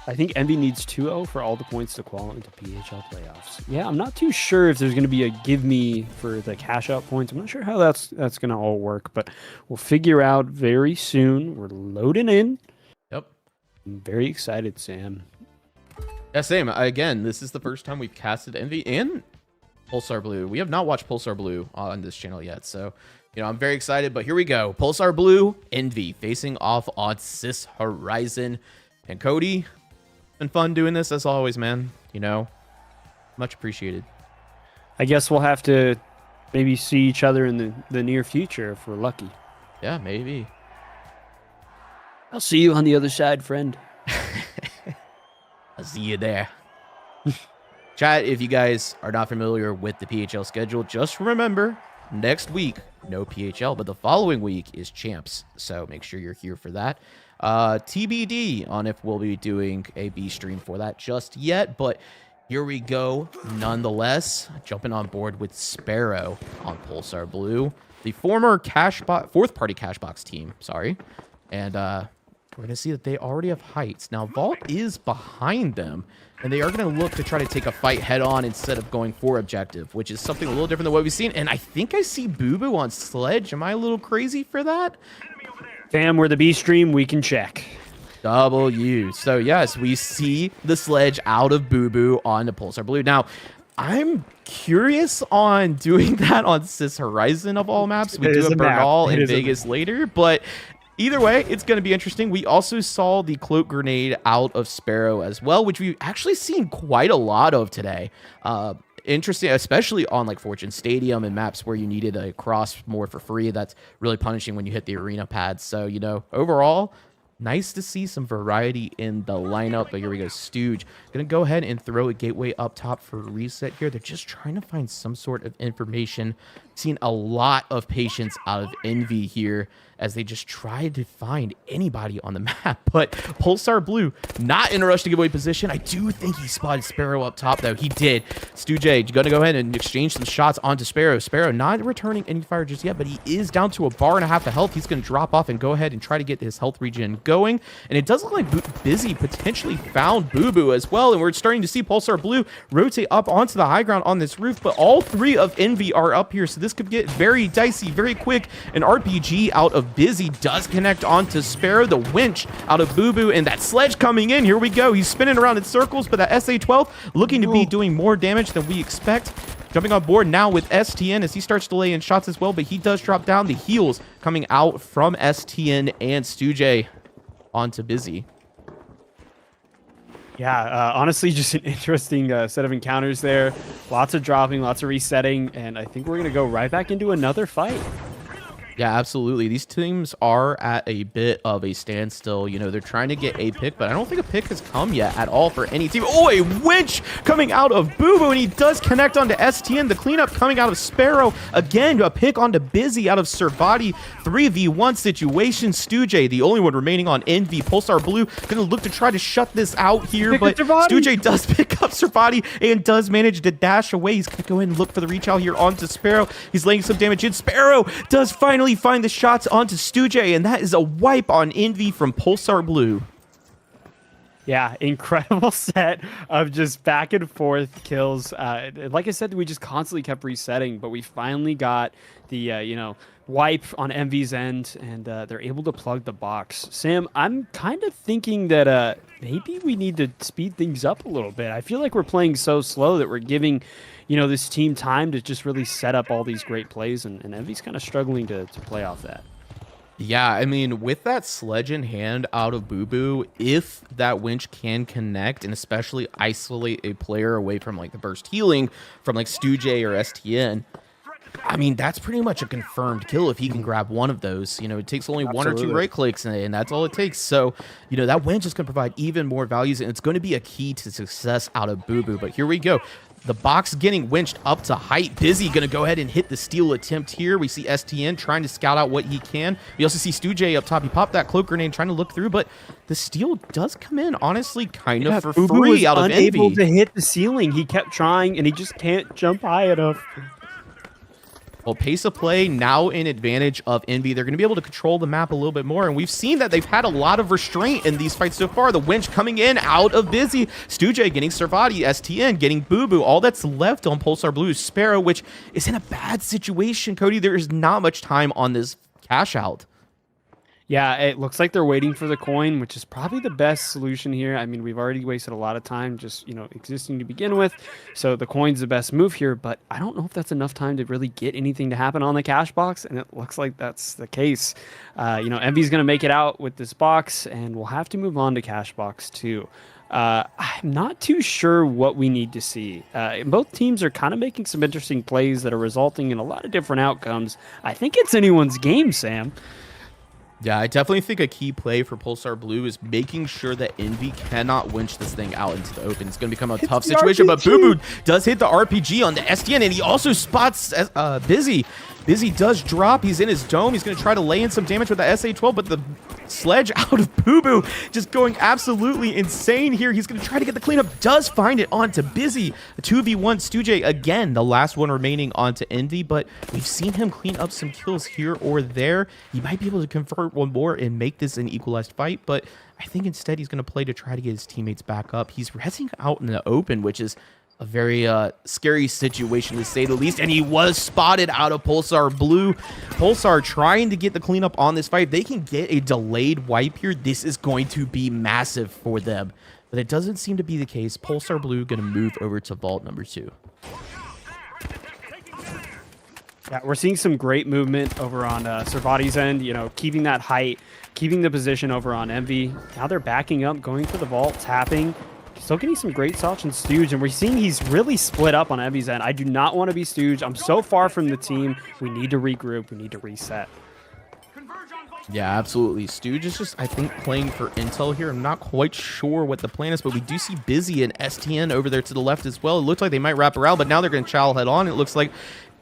I think Envy needs 2-0 for all the points to qualify into PHL playoffs. Yeah, I'm not too sure if there's going to be a give me for the cash out points. I'm not sure how that's going to all work, but we'll figure out very soon. We're loading in. Yep. I'm very excited, Sam. Yeah, same. Again, this is the first time we've casted Envy and Pulsar Blue. We have not watched Pulsar Blue on this channel yet, so I'm very excited. But here we go. Pulsar Blue, Envy facing off on Cis Horizon. And Cody, been fun doing this as always, man. Much appreciated. I guess we'll have to maybe see each other in the near future if we're lucky. Yeah, maybe. I'll see you on the other side, friend. I'll see you there. Chat, if you guys are not familiar with the PHL schedule, just remember next week, no PHL, but the following week is champs. So make sure you're here for that. TBD on if we'll be doing a B stream for that just yet, but here we go. Nonetheless, jumping on board with Sparrow on Pulsar Blue, the former fourth party Cashbox team, sorry. And we're going to see that they already have heights. Now, Vault is behind them, and they are going to look to try to take a fight head on instead of going for objective, which is something a little different than what we've seen. And I think I see Boo Boo on Sledge. Am I a little crazy for that? Fam, we're the B stream. We can check. W. So, yes, we see the Sledge out of Boo Boo on the Pulsar Blue. Now, I'm curious on doing that on Sis Horizon of all maps. We do have Bernal in Vegas later, but either way, it's going to be interesting. We also saw the Cloak Grenade out of Sparrow as well, which we've actually seen quite a lot of today. Interesting, especially on like Fortune Stadium and maps where you needed a cross more for free. That's really punishing when you hit the arena pads. So, you know, overall, nice to see some variety in the lineup. But here we go, Stooge. Gonna go ahead and throw a gateway up top for reset here. They're just trying to find some sort of information. Seen a lot of patience out of Envy here as they just tried to find anybody on the map. But Pulsar Blue, not in a rush to give away position. I do think he spotted Sparrow up top, though. He did. Stu J, going to go ahead and exchange some shots onto Sparrow. Sparrow not returning any fire just yet, but he is down to 1.5 bars of health. He's going to drop off and go ahead and try to get his health regen going. And it does look like Busy potentially found Boo Boo as well. And we're starting to see Pulsar Blue rotate up onto the high ground on this roof. But all three of Envy are up here, so this could get very dicey, very quick. An RPG out of Busy does connect onto Sparrow, the winch out of Boo Boo, and that Sledge coming in. Here we go. He's spinning around in circles, but that SA-12 looking to be doing more damage than we expect. Jumping on board now with STN as he starts to lay in shots as well, but he does drop down. The heals coming out from STN and Stuje onto Busy. Yeah, honestly, just an interesting set of encounters there. Lots of dropping, lots of resetting, and I think we're going to go right back into another fight. Yeah, absolutely. These teams are at a bit of a standstill. You know, they're trying to get a pick, but I don't think a pick has come yet at all for any team. Oh, a winch coming out of Boo Boo, and he does connect onto STN. The cleanup coming out of Sparrow. Again, a pick onto Busy out of Servati. 3v1 situation. Stuje, the only one remaining on Envy. Pulsar Blue going to look to try to shut this out here, but Stuje does pick up Servati and does manage to dash away. He's going to go ahead and look for the reach out here onto Sparrow. He's laying some damage in. Sparrow does finally find the shots onto Stuje, and that is a wipe on Envy from Pulsar Blue. Yeah, incredible set of just back and forth kills. Like I said, we just constantly kept resetting, but we finally got the wipe on Envy's end, and they're able to plug the box. Sam, I'm kind of thinking that maybe we need to speed things up a little bit. I feel like we're playing so slow that we're giving this team time to just really set up all these great plays, and Envy's kind of struggling to play off that. Yeah, I mean, with that Sledge in hand out of Boo Boo, if that winch can connect and especially isolate a player away from like the burst healing from like Stuje or STN, I mean, that's pretty much a confirmed kill if he can grab one of those. It takes only one or two right clicks, and that's all it takes. So, that winch is going to provide even more values, and it's going to be a key to success out of Boo Boo. But here we go. The box getting winched up to height. Busy going to go ahead and hit the steal attempt here. We see STN trying to scout out what he can. We also see Stuje up top. He popped that cloak grenade trying to look through, but the steal does come in, honestly, kind of for free out of Envy. Unable to hit the ceiling. He kept trying, and he just can't jump high enough. Well, pace of play now in advantage of Envy. They're going to be able to control the map a little bit more, and we've seen that they've had a lot of restraint in these fights so far. The winch coming in out of Busy. Stuje getting Servati, STN getting Boo Boo. All that's left on Pulsar Blue is Sparrow, which is in a bad situation, Cody. There is not much time on this cash out. Yeah, it looks like they're waiting for the coin, which is probably the best solution here. I mean, we've already wasted a lot of time just, existing to begin with. So the coin's the best move here, but I don't know if that's enough time to really get anything to happen on the cash box, and it looks like that's the case. Envy's going to make it out with this box, and we'll have to move on to cash box 2. I'm not too sure what we need to see. Both teams are kind of making some interesting plays that are resulting in a lot of different outcomes. I think it's anyone's game, Sam. Yeah, I definitely think a key play for Pulsar Blue is making sure that Envy cannot winch this thing out into the open. It's going to become a tough situation, but Boo Boo does hit the RPG on the STN, and he also spots Busy. Busy does drop. He's in his dome. He's going to try to lay in some damage with the SA-12, but the sledge out of Boo just going absolutely insane here. He's going to try to get the cleanup. Does find it onto Busy. A 2v1 Stujay again, the last one remaining onto Envy, but we've seen him clean up some kills here or there. He might be able to convert one more and make this an equalized fight, but I think instead he's going to play to try to get his teammates back up. He's rezzing out in the open, which is a very scary situation to say the least, and he was spotted out of Pulsar Blue. Pulsar trying to get the cleanup on this fight. If they can get a delayed wipe here, this is going to be massive for them, but it doesn't seem to be the case. Pulsar Blue going to move over to vault number 2. Yeah, we're seeing some great movement over on Servati's end, you know, keeping that height, keeping the position over on Envy. Now they're backing up, going for the vault, tapping. Still getting some great shots on Stooge, and we're seeing he's really split up on Envy's end. I do not want to be Stooge. I'm so far from the team. We need to regroup. We need to reset. Yeah, absolutely. Stooge is just, I think, playing for intel here. I'm not quite sure what the plan is, but we do see Busy and STN over there to the left as well. It looks like they might wrap around, but now they're going to chow head on. It looks like,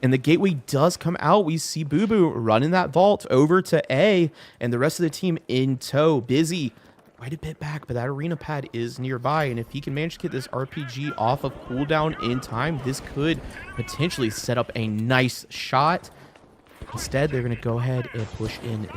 and the gateway does come out. We see Boo running that vault over to A, and the rest of the team in tow. Busy quite a bit back, but that arena pad is nearby, and if he can manage to get this RPG off of cooldown in time, this could potentially set up a nice shot. Instead, they're going to go ahead and push in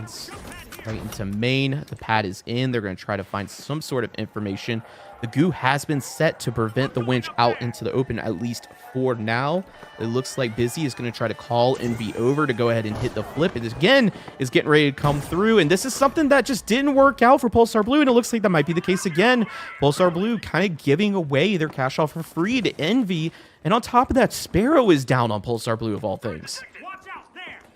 right into main. The pad is in. They're going to try to find some sort of information. The goo has been set to prevent the winch out into the open, at least for now. It looks like Busy is going to try to call Envy over to go ahead and hit the flip. It again is getting ready to come through, and this is something that just didn't work out for Pulsar Blue, and it looks like that might be the case again. Pulsar Blue kind of giving away their cash off for free to Envy, and on top of that, Sparrow is down on Pulsar Blue of all things.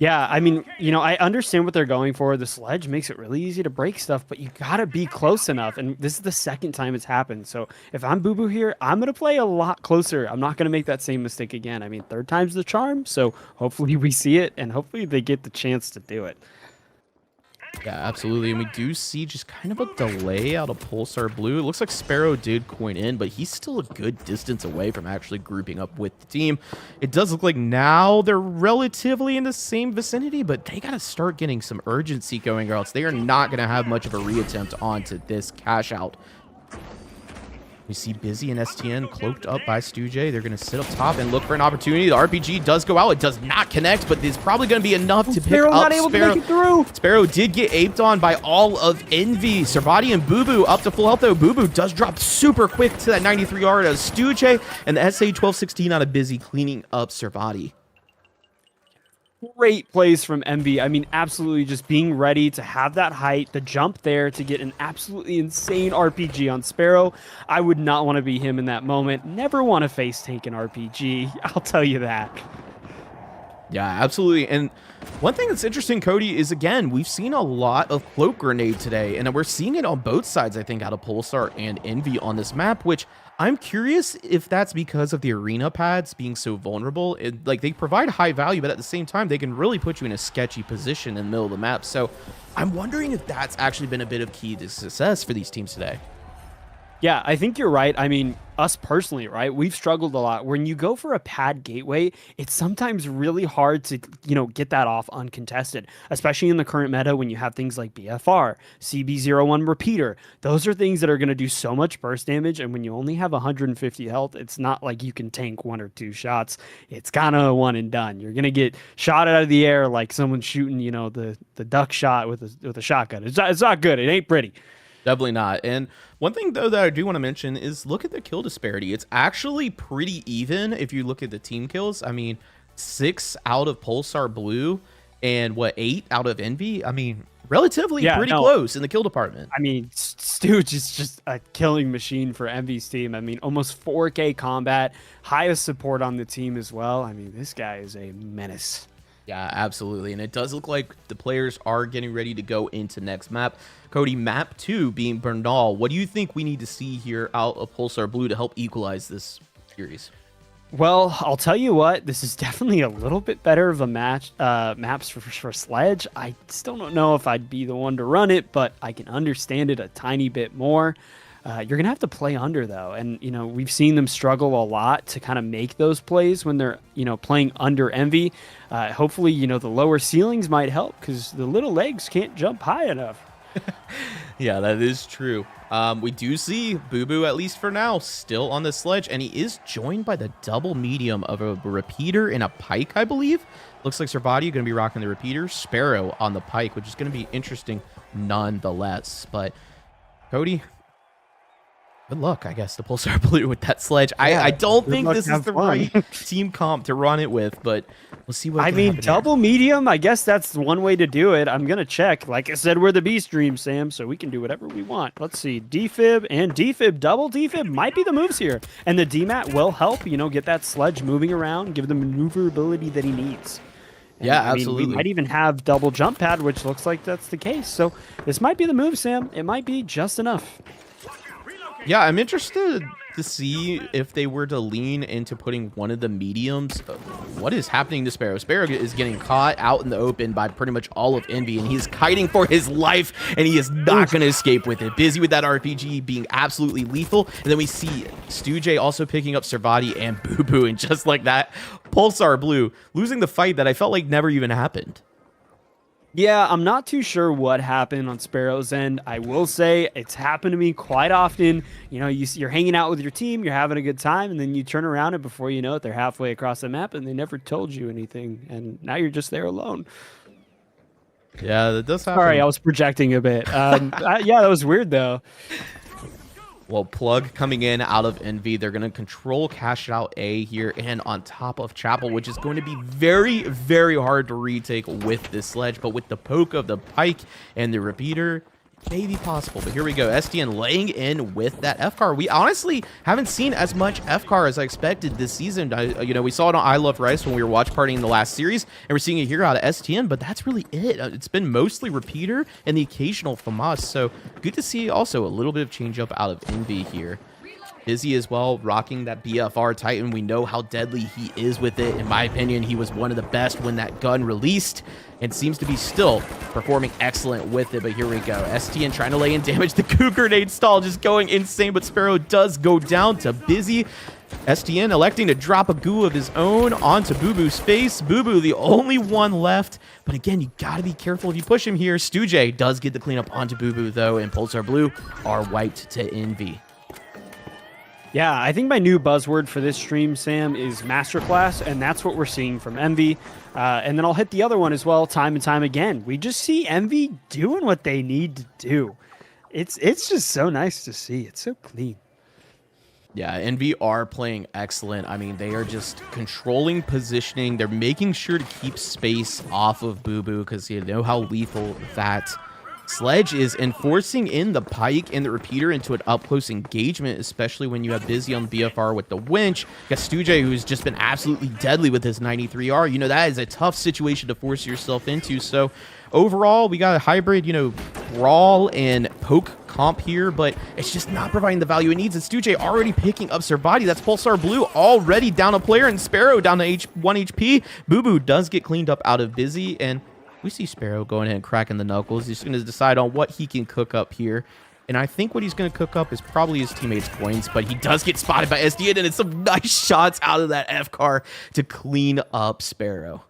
Yeah, I mean, you know, I understand what they're going for. The sledge makes it really easy to break stuff, but you got to be close enough. And this is the second time it's happened. So if I'm Boo here, I'm going to play a lot closer. I'm not going to make that same mistake again. I mean, third time's the charm. So hopefully we see it, and hopefully they get the chance to do it. Yeah, absolutely. And we do see just kind of a delay out of Pulsar Blue. It looks like Sparrow did coin in, but he's still a good distance away from actually grouping up with the team. It does look like now they're relatively in the same vicinity, but they got to start getting some urgency going, or else they are not going to have much of a reattempt onto this cash out. We see Busy and STN cloaked up by Stujay. They're going to sit up top and look for an opportunity. The RPG does go out. It does not connect, but it's probably going to be enough to pick up not able to make it through. Sparrow did get aped on by all of Envy. Servati and Boo up to full health, though. Boo does drop super quick to that 93 yard of Stujay, and the SA-1216 out of Busy cleaning up Servati. Great plays from Envy. I mean, absolutely just being ready to have that height, the jump there to get an absolutely insane RPG on Sparrow. I would not want to be him in that moment. Never want to face tank an RPG. I'll tell you that. Yeah, absolutely. And one thing that's interesting, Cody, is again, we've seen a lot of cloak grenade today, and we're seeing it on both sides, I think, out of Pulsar and Envy on this map, which I'm curious if that's because of the arena pads being so vulnerable. Like, they provide high value, but at the same time, they can really put you in a sketchy position in the middle of the map. So I'm wondering if that's actually been a bit of key to success for these teams today. Yeah, I think you're right. I mean, us personally, right? We've struggled a lot. When you go for a pad gateway, it's sometimes really hard to, you know, get that off uncontested, especially in the current meta when you have things like BFR, CB01 repeater. Those are things that are going to do so much burst damage, and when you only have 150 health, it's not like you can tank one or two shots. It's kind of a one and done. You're going to get shot out of the air like someone shooting, you know, the duck shot with a shotgun. It's not good. It ain't pretty. Definitely not. And one thing, though, that I do want to mention is look at the kill disparity. It's actually pretty even if you look at the team kills. I mean, 6 out of Pulsar Blue and, 8 out of Envy? I mean, relatively pretty close in the kill department. I mean, Stooge is just a killing machine for Envy's team. I mean, almost 4K combat, highest support on the team as well. I mean, this guy is a menace. Yeah, absolutely. And it does look like the players are getting ready to go into next map. Cody, map 2 being Bernal. What do you think we need to see here out of Pulsar Blue to help equalize this series? Well, I'll tell you what, this is definitely a little bit better of a maps for Sledge. I still don't know if I'd be the one to run it, but I can understand it a tiny bit more. You're going to have to play under, though. And, we've seen them struggle a lot to kind of make those plays when they're, playing under Envy. Hopefully, the lower ceilings might help because the little legs can't jump high enough. Yeah, that is true. We do see Boo, at least for now, still on the sledge, and he is joined by the double medium of a repeater and a pike, I believe. Looks like Servati going to be rocking the repeater, Sparrow on the pike, which is going to be interesting nonetheless. But Cody, good luck, I guess, to Pulsar Blue with that sledge. Yeah, I don't think this is have the fun. right team comp to run it with, but we'll see what I can mean, happen here. double medium, I guess that's one way to do it. I'm going to check. Like I said, we're the B stream, Sam, so we can do whatever we want. Let's see. Defib and defib, double defib might be the moves here. And the DMAT will help, get that sledge moving around, give the maneuverability that he needs. And, Yeah, I mean, absolutely. we might even have double jump pad, which looks like that's the case. So this might be the move, Sam. It might be just enough. Yeah, I'm interested to see if they were to lean into putting one of the mediums. What is happening to Sparrow? Sparrow is getting caught out in the open by pretty much all of Envy, and he's kiting for his life, and he is not going to escape with it. Busy with that RPG being absolutely lethal. And then we see Stu-J also picking up Servati and Boo, and just like that, Pulsar Blue losing the fight that I felt like never even happened. Yeah, I'm not too sure what happened on Sparrow's end. I will say it's happened to me quite often. You're hanging out with your team, you're having a good time, and then you turn around and before you know it, they're halfway across the map and they never told you anything. And now you're just there alone. Yeah, that does happen. Sorry, I was projecting a bit. Yeah, that was weird though. Well, Plug coming in out of Envy. They're going to control Cash Out A here and on top of Chapel, which is going to be very, very hard to retake with this sledge. But with the poke of the pike and the repeater, maybe possible. But here we go. STN laying in with that FCAR. We honestly haven't seen as much FCAR as I expected this season. We saw it on I Love Rice when we were watch partying the last series, and we're seeing it here out of STN, but that's really it. It's been mostly repeater and the occasional FAMAS. So good to see also a little bit of change up out of Envy here. Busy as well, rocking that BFR Titan. We know how deadly he is with it. In my opinion, he was one of the best when that gun released and seems to be still performing excellent with it. But here we go. STN trying to lay in damage. The Goo Grenade stall just going insane, but Sparrow does go down to Busy. STN electing to drop a goo of his own onto Boo-Boo's face. Boo-Boo, the only one left. But again, you got to be careful if you push him here. Stu-J does get the cleanup onto Boo-Boo, though, and Pulsar Blue are wiped to Envy. Yeah, I think my new buzzword for this stream, Sam, is masterclass, and that's what we're seeing from Envy. And then I'll hit the other one as well, time and time again. We just see Envy doing what they need to do. It's just so nice to see. It's so clean. Yeah, Envy are playing excellent. I mean, they are just controlling positioning. They're making sure to keep space off of Boo-Boo because you know how lethal that sledge is, enforcing in the pike and the repeater into an up-close engagement, especially when you have Busy on BFR with the winch. You got Stu-J, who's just been absolutely deadly with his 93R. That is a tough situation to force yourself into. So overall, we got a hybrid, brawl and poke comp here, but it's just not providing the value it needs. And Stu-J already picking up Servati. That's Pulsar Blue already down a player, and Sparrow down to 1 HP. Boo-Boo does get cleaned up out of Busy, and we see Sparrow going ahead and cracking the knuckles. He's going to decide on what he can cook up here. And I think what he's going to cook up is probably his teammates' coins, but he does get spotted by SDN, and it's some nice shots out of that FCAR to clean up Sparrow.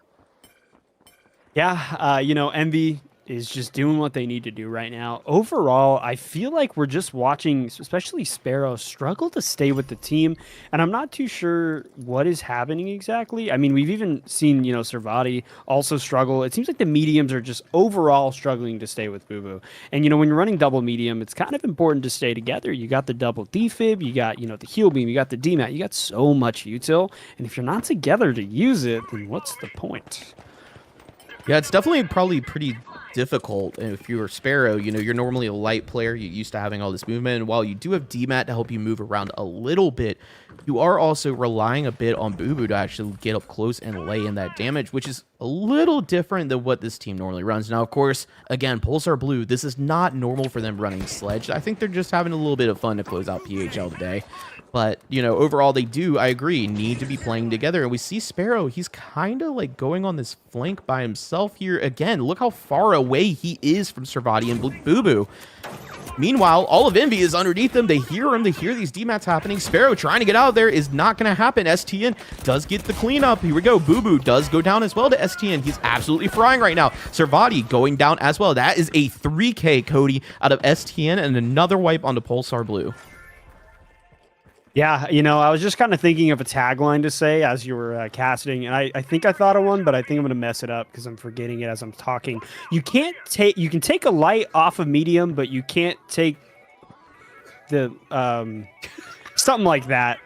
Yeah, Envy is just doing what they need to do right now. Overall, I feel like we're just watching, especially Sparrow, struggle to stay with the team, and I'm not too sure what is happening exactly. I mean, we've even seen, Servati also struggle. It seems like the mediums are just overall struggling to stay with Boo-Boo. And, when you're running double medium, it's kind of important to stay together. You got the double defib, you got, the heal beam, you got the DMAT, you got so much util, and if you're not together to use it, then what's the point? Yeah, it's definitely probably pretty difficult. And if you're Sparrow, you're normally a light player. You're used to having all this movement. And while you do have DMAT to help you move around a little bit, you are also relying a bit on Boo-Boo to actually get up close and lay in that damage, which is a little different than what this team normally runs. Now, of course, again, Pulsar Blue, this is not normal for them running Sledge. I think they're just having a little bit of fun to close out PHL today. But, overall, they do, I agree, need to be playing together. And we see Sparrow, he's kind of like going on this flank by himself here. Again, look how far away he is from Servati and Boo-Boo. Meanwhile, all of Envy is underneath them. They hear him. They hear these demats happening. Sparrow trying to get out of there is not going to happen. STN does get the cleanup. Here we go. Boo Boo does go down as well to STN. He's absolutely frying right now. Servati going down as well. That is a 3K, Cody, out of STN, and another wipe onto Pulsar Blue. Yeah, you know, I was just kind of thinking of a tagline to say as you were casting, and I think I thought of one, but I think I'm going to mess it up because I'm forgetting it as I'm talking. You can take a light off of medium, but you can't take the something like that.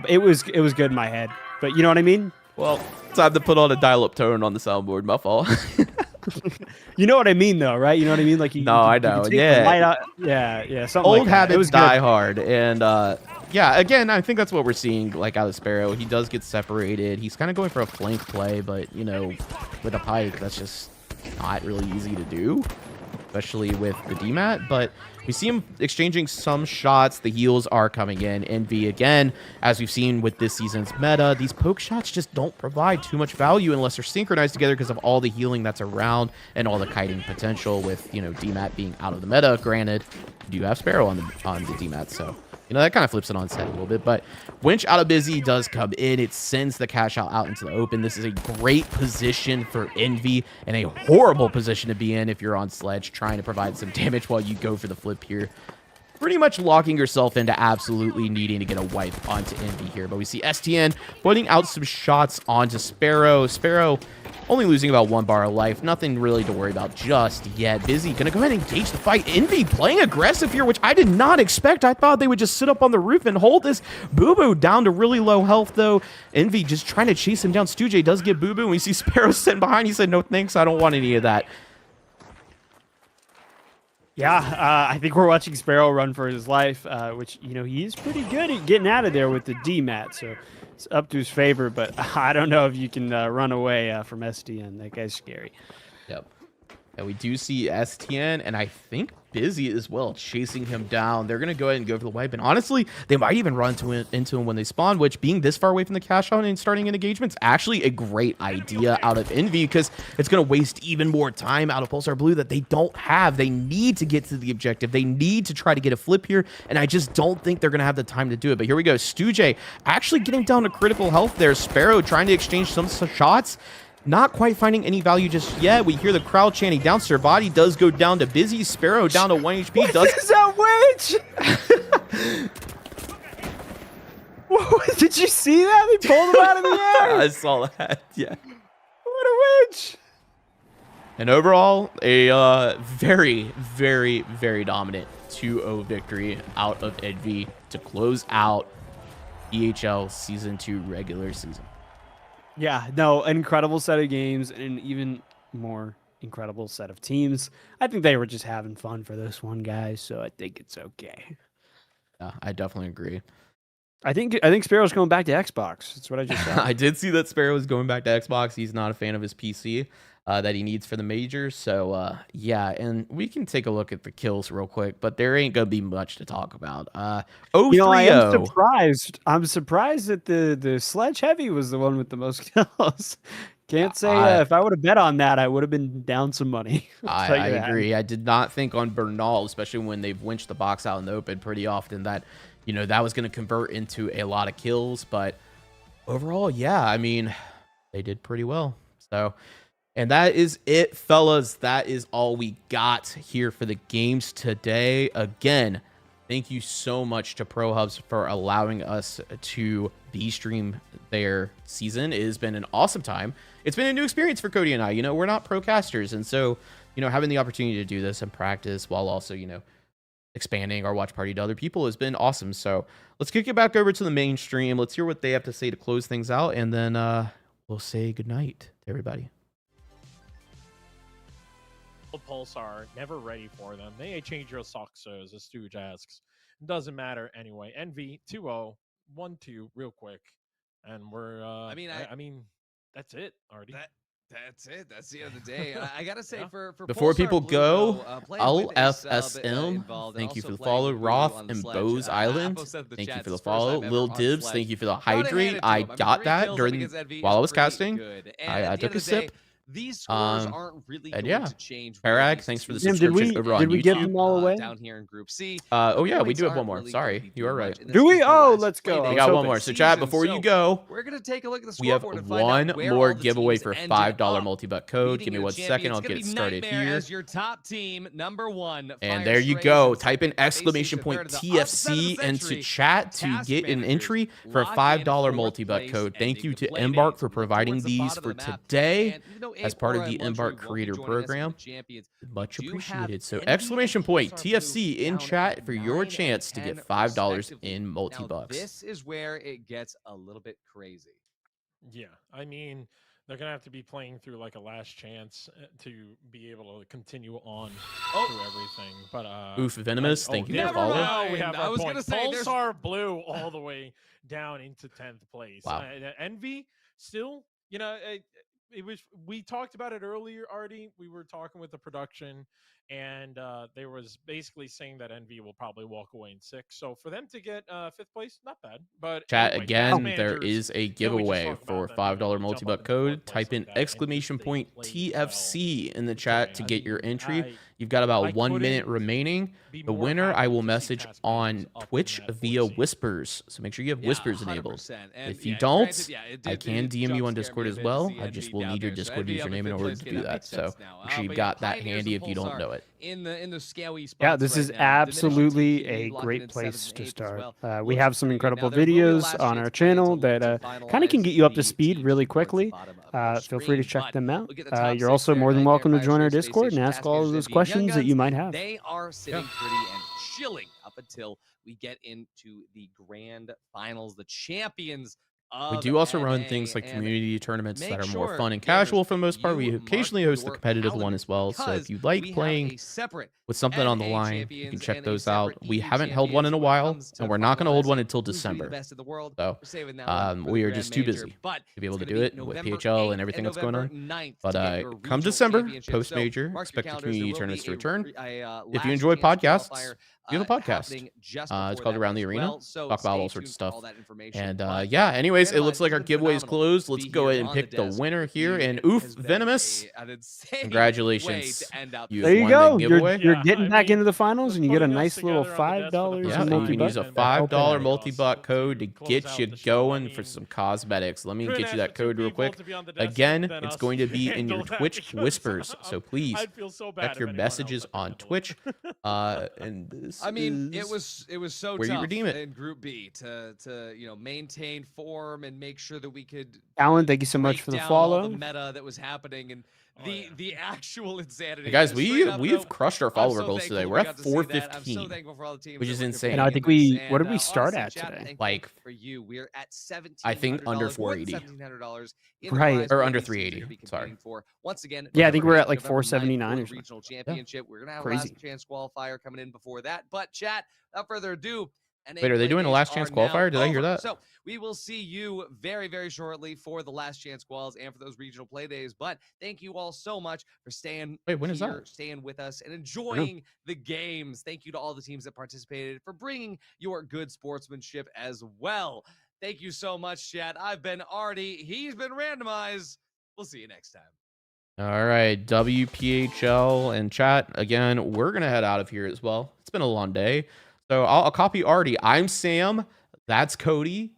It was good in my head, but you know what I mean? Well, time to put on a dial-up tone on the soundboard, my fault. You know what I mean, though, right? You know what I mean? Like, I know. Yeah. Yeah. Something Old like habits die hard, and yeah, again, I think that's what we're seeing, like, out of Sparrow. He does get separated. He's kind of going for a flank play, but, you know, with a pike, that's just not really easy to do, especially with the DMAT. But we see him exchanging some shots. The heals are coming in. Envy, again, as we've seen with this season's meta, these poke shots just don't provide too much value unless they're synchronized together because of all the healing that's around and all the kiting potential with, you know, DMAT being out of the meta. Granted, you do have Sparrow on the DMAT, so... you know, that kind of flips it on its head a little bit, but Winch out of Busy does come in. It sends the cash out into the open. This is a great position for Envy and a horrible position to be in if you're on Sledge trying to provide some damage while you go for the flip here. Pretty much locking yourself into absolutely needing to get a wipe onto Envy here. But we see STN putting out some shots onto Sparrow. Sparrow only losing about 1 bar of life. Nothing really to worry about just yet. Busy going to go ahead and engage the fight. Envy playing aggressive here, which I did not expect. I thought they would just sit up on the roof and hold this. Boo Boo down to really low health, though. Envy just trying to chase him down. Stujay does get Boo Boo, and we see Sparrow sitting behind. He said, no thanks, I don't want any of that. Yeah, I think we're watching Sparrow run for his life, which, you know, he is pretty good at getting out of there with the DMAT, so it's up to his favor, but I don't know if you can run away from STN. That guy's scary. Yep. And we do see STN, and I think Busy as well, chasing him down. They're going to go ahead and go for the wipe. And honestly, they might even run into him when they spawn, which being this far away from the cash out and starting an engagement is actually a great idea out of Envy because it's going to waste even more time out of Pulsar Blue that they don't have. They need to get to the objective. They need to try to get a flip here, and I just don't think they're going to have the time to do it. But here we go. Stujay actually getting down to critical health there. Sparrow trying to exchange some shots. Not quite finding any value just yet. We hear the crowd chanting down. Servati does go down to Busy. Sparrow down to 1 HP. What is that witch? Did you see that? They pulled him out of the air. I saw that, yeah. What a witch. And overall, a very, very, very dominant 2-0 victory out of Envy to close out EHL Season 2 regular season. Yeah, no, an incredible set of games and an even more incredible set of teams. I think they were just having fun for this one, guys, so I think it's okay. Yeah, I definitely agree. I think Sparrow's going back to Xbox. That's what I just said. I did see that Sparrow is going back to Xbox. He's not a fan of his PC that he needs for the majors. So, yeah, and we can take a look at the kills real quick, but there ain't going to be much to talk about. 0-3-0. You know, I am surprised. I'm surprised that the Sledge Heavy was the one with the most kills. Can't say if I would have bet on that, I would have been down some money. I agree. I did not think on Bernal, especially when they've winched the box out in the open pretty often, that, you know, that was going to convert into a lot of kills. But overall, yeah, I mean, they did pretty well. So, and that is it, fellas. That is all we got here for the games today. Again, thank you so much to ProHubs for allowing us to stream their season. It has been an awesome time. It's been a new experience for Cody and I. You know, we're not procasters, and so, you know, having the opportunity to do this and practice while also, you know, expanding our watch party to other people has been awesome. So let's kick it back over to the main stream. Let's hear what they have to say to close things out, and then we'll say goodnight to everybody. Pulsar, never ready for them. They change your socks, as Stooge asks. It doesn't matter anyway. Envy 2-0, 1-2 real quick. And we're I mean that's it, Artie. That's it. That's the end of the day. I gotta say, for before Pulsar people Blue, go, though, LFSM, thank you for the follow. Roth and Bose Island, thank you for the follow. Lil Dibs, thank you for the hydrate. I got that while I was casting. I took a sip. these scores aren't really going yeah. to change. Parag, thanks for the Sam, subscription over on did we get YouTube. them all away? Down here in Group C. Oh yeah, we Points do have one aren't more. really Sorry, gonna be you are doing right. much, and this Do we? is the Oh, last let's go. play We day got of one the more. So chat, season. before you So go, we're gonna take a look at the we have scoreboard and find out one where more all the giveaway teams for ended $5 up. multi-bet code. Give Leading me into 1 the second. champions. I'll It's get gonna it be started Nightmare here. as your top team, number 1. And Fire there you Strays go. as Type in the PlayStation exclamation point compared to the upset of the TFC into century. chat to Task get an Managers entry for a lock in $5 fourth multi-bet place, code. Thank ending you the to play Embark days for providing towards the these bottom for of the map. today And even though as part of Acorn the and Luxury Embark won't be Creator joining us as the Program. champions, Much do have appreciated. So Envy exclamation and point Pulsar Blue TFC in down chat at for your 9 chance to and get 10 $5 respectively. in Now, multi-bucks. this is where it gets a little bit crazy. Yeah, I mean, they're gonna have to be playing through like a last chance to be able to continue on through everything. But Oof, Venomous, thank you for the never follow. mind. We have I our was point. gonna say, there's- Pulsar Blue all the way down into 10th place. Wow. Envy still, you know, it was. We talked about it earlier, Artie. We were talking with the production, and they was basically saying that Envy will probably walk away in 6. So for them to get 5th place, not bad. But Chat anyway, again, Task there Managers, is a we just giveaway talked for about them, $5 jump up multi-bet into code. 4th place Type in like that, and exclamation they point played TFC in the well chat to today. get your entry. I- You've got about I 1 minute couldn't remaining. be The more winner happy I will to see message Task on Managers up in Twitch that via 4th seed. Whispers. So make sure you have Whispers enabled. 100%. And If you yeah, don't, granted, yeah, it I did- can it DM you jump on scared me Discord a as bit to well. see I just Envy will down need your there. So Discord Envy up username in fifth order place, to okay, do that that. makes So sense now. make sure you But got that Pioneers handy and if you don't Pulsar know it. in the scaly spots Yeah, this right is now. Diminishing absolutely TPU a locking great in place 7th and to 8th as start. well. We Looks have some pretty good. incredible Now, there will be a videos last on chance our play to channel look that to kind of finalize can get you up to the speed teams really towards the quickly. bottom of your Feel free to screen, check but them out. look at the top You're 6 also there, more than Nightmare, welcome to Fire join our Strays, Discord and Space ask Station, all Task of Managers, those Envy, and Young questions that Guns. you might have. They are sitting pretty and chilling up until we get into the grand finals, the champions We of do also run NA, things like and community tournaments make that are sure, more fun and gamers, casual for the most part. you We mark occasionally host the your competitive one calendar as well. So because if you like we have playing a separate with something on the NA line, you can champions check and a those out. separate We EU haven't held one in a champions when it while, comes and we're not going to hold one finalizing until who's gonna be December. the best in the world. So We're saving that one for the we are Grand just too Manager, busy but to be able it's to gonna do be it with November PHL 8th and everything that's going November on. 9th But to get your come regional December, championship. post So major, mark your expect the calendars, community there will tournaments be to return. a If you last enjoy chance podcasts, qualifier, we have a podcast. happening just It's before called that Around the as Arena. well. So Talk about all stay sorts of tuned for all stuff. that information. And But yeah, anyways, it looks Randomize like our has been giveaway is phenomenal closed. to Let's be go here ahead and on the pick the desk. winner here. And It oof, has been Venomous. an insane Congratulations. way to end out You There you won go. the You're, giveaway. you're Yeah, getting I back mean, into the finals, and you get a putting us nice little together on the desk for the $5 Yeah, first in you time can use a multi-bet. and $5 open multi-bot to code to close get out you the show. I going for mean, some cosmetics. Let me couldn't get you ask that for two code real people quick. to be on the desk Again, than it's us going to be in your handle that Twitch because whispers. So please I'd feel so bad check if your anyone else messages had to on handle it. Twitch. And this I mean, it is was so where you tough redeem it. in Group B to maintain form and make sure that we could Alan, thank you so much break for the down all follow. the meta that was happening and the actual insanity. Hey guys, And straight up, we've though, crushed our I'm follower so goals thankful today. that We're we at got to see that. I'm so 415, thankful for all the teams which that is were insane. And I think competing in we- this. what did And, we start honestly, at chat, today? thankful Like, for you. We're at $1,700. I think under more than 480. $1,700 in the Right. prize Or pool under these teams are 380, gonna be sorry. competing for. Once again, Yeah, I think we're at November like 9th 479 for or the something. regional championship. We're gonna have a Crazy. last chance qualifier coming in before that. But chat, without further ado. Wait, are they doing a last chance qualifier? Did I hear that? So we will see you very, very shortly for the last chance quals and for those regional play days. But thank you all so much for staying Wait, when is here, that? staying with us and enjoying the games. Thank you to all the teams that participated for bringing your good sportsmanship as well. Thank you so much, chat. I've been Artie. He's been Randomized. We'll see you next time. All right, WPHL and chat. Again, we're going to head out of here as well. It's been a long day. So I'll copy Artie. I'm Sam. That's Cody.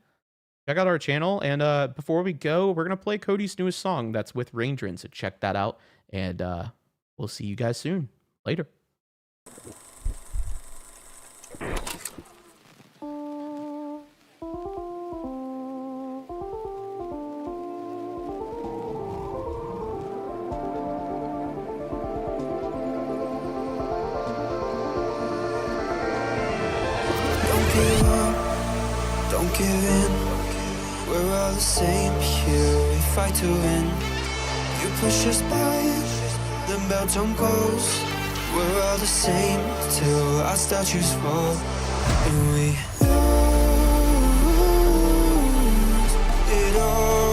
Check out our channel. And before we go, we're going to play Cody's newest song. That's with Raindrin. So check that out. And we'll see you guys soon. Later. Don't give up, don't give in. We're all the same here, we fight to win. You push us back, then belt on goes. We're all the same till our statues fall. And we lose it all.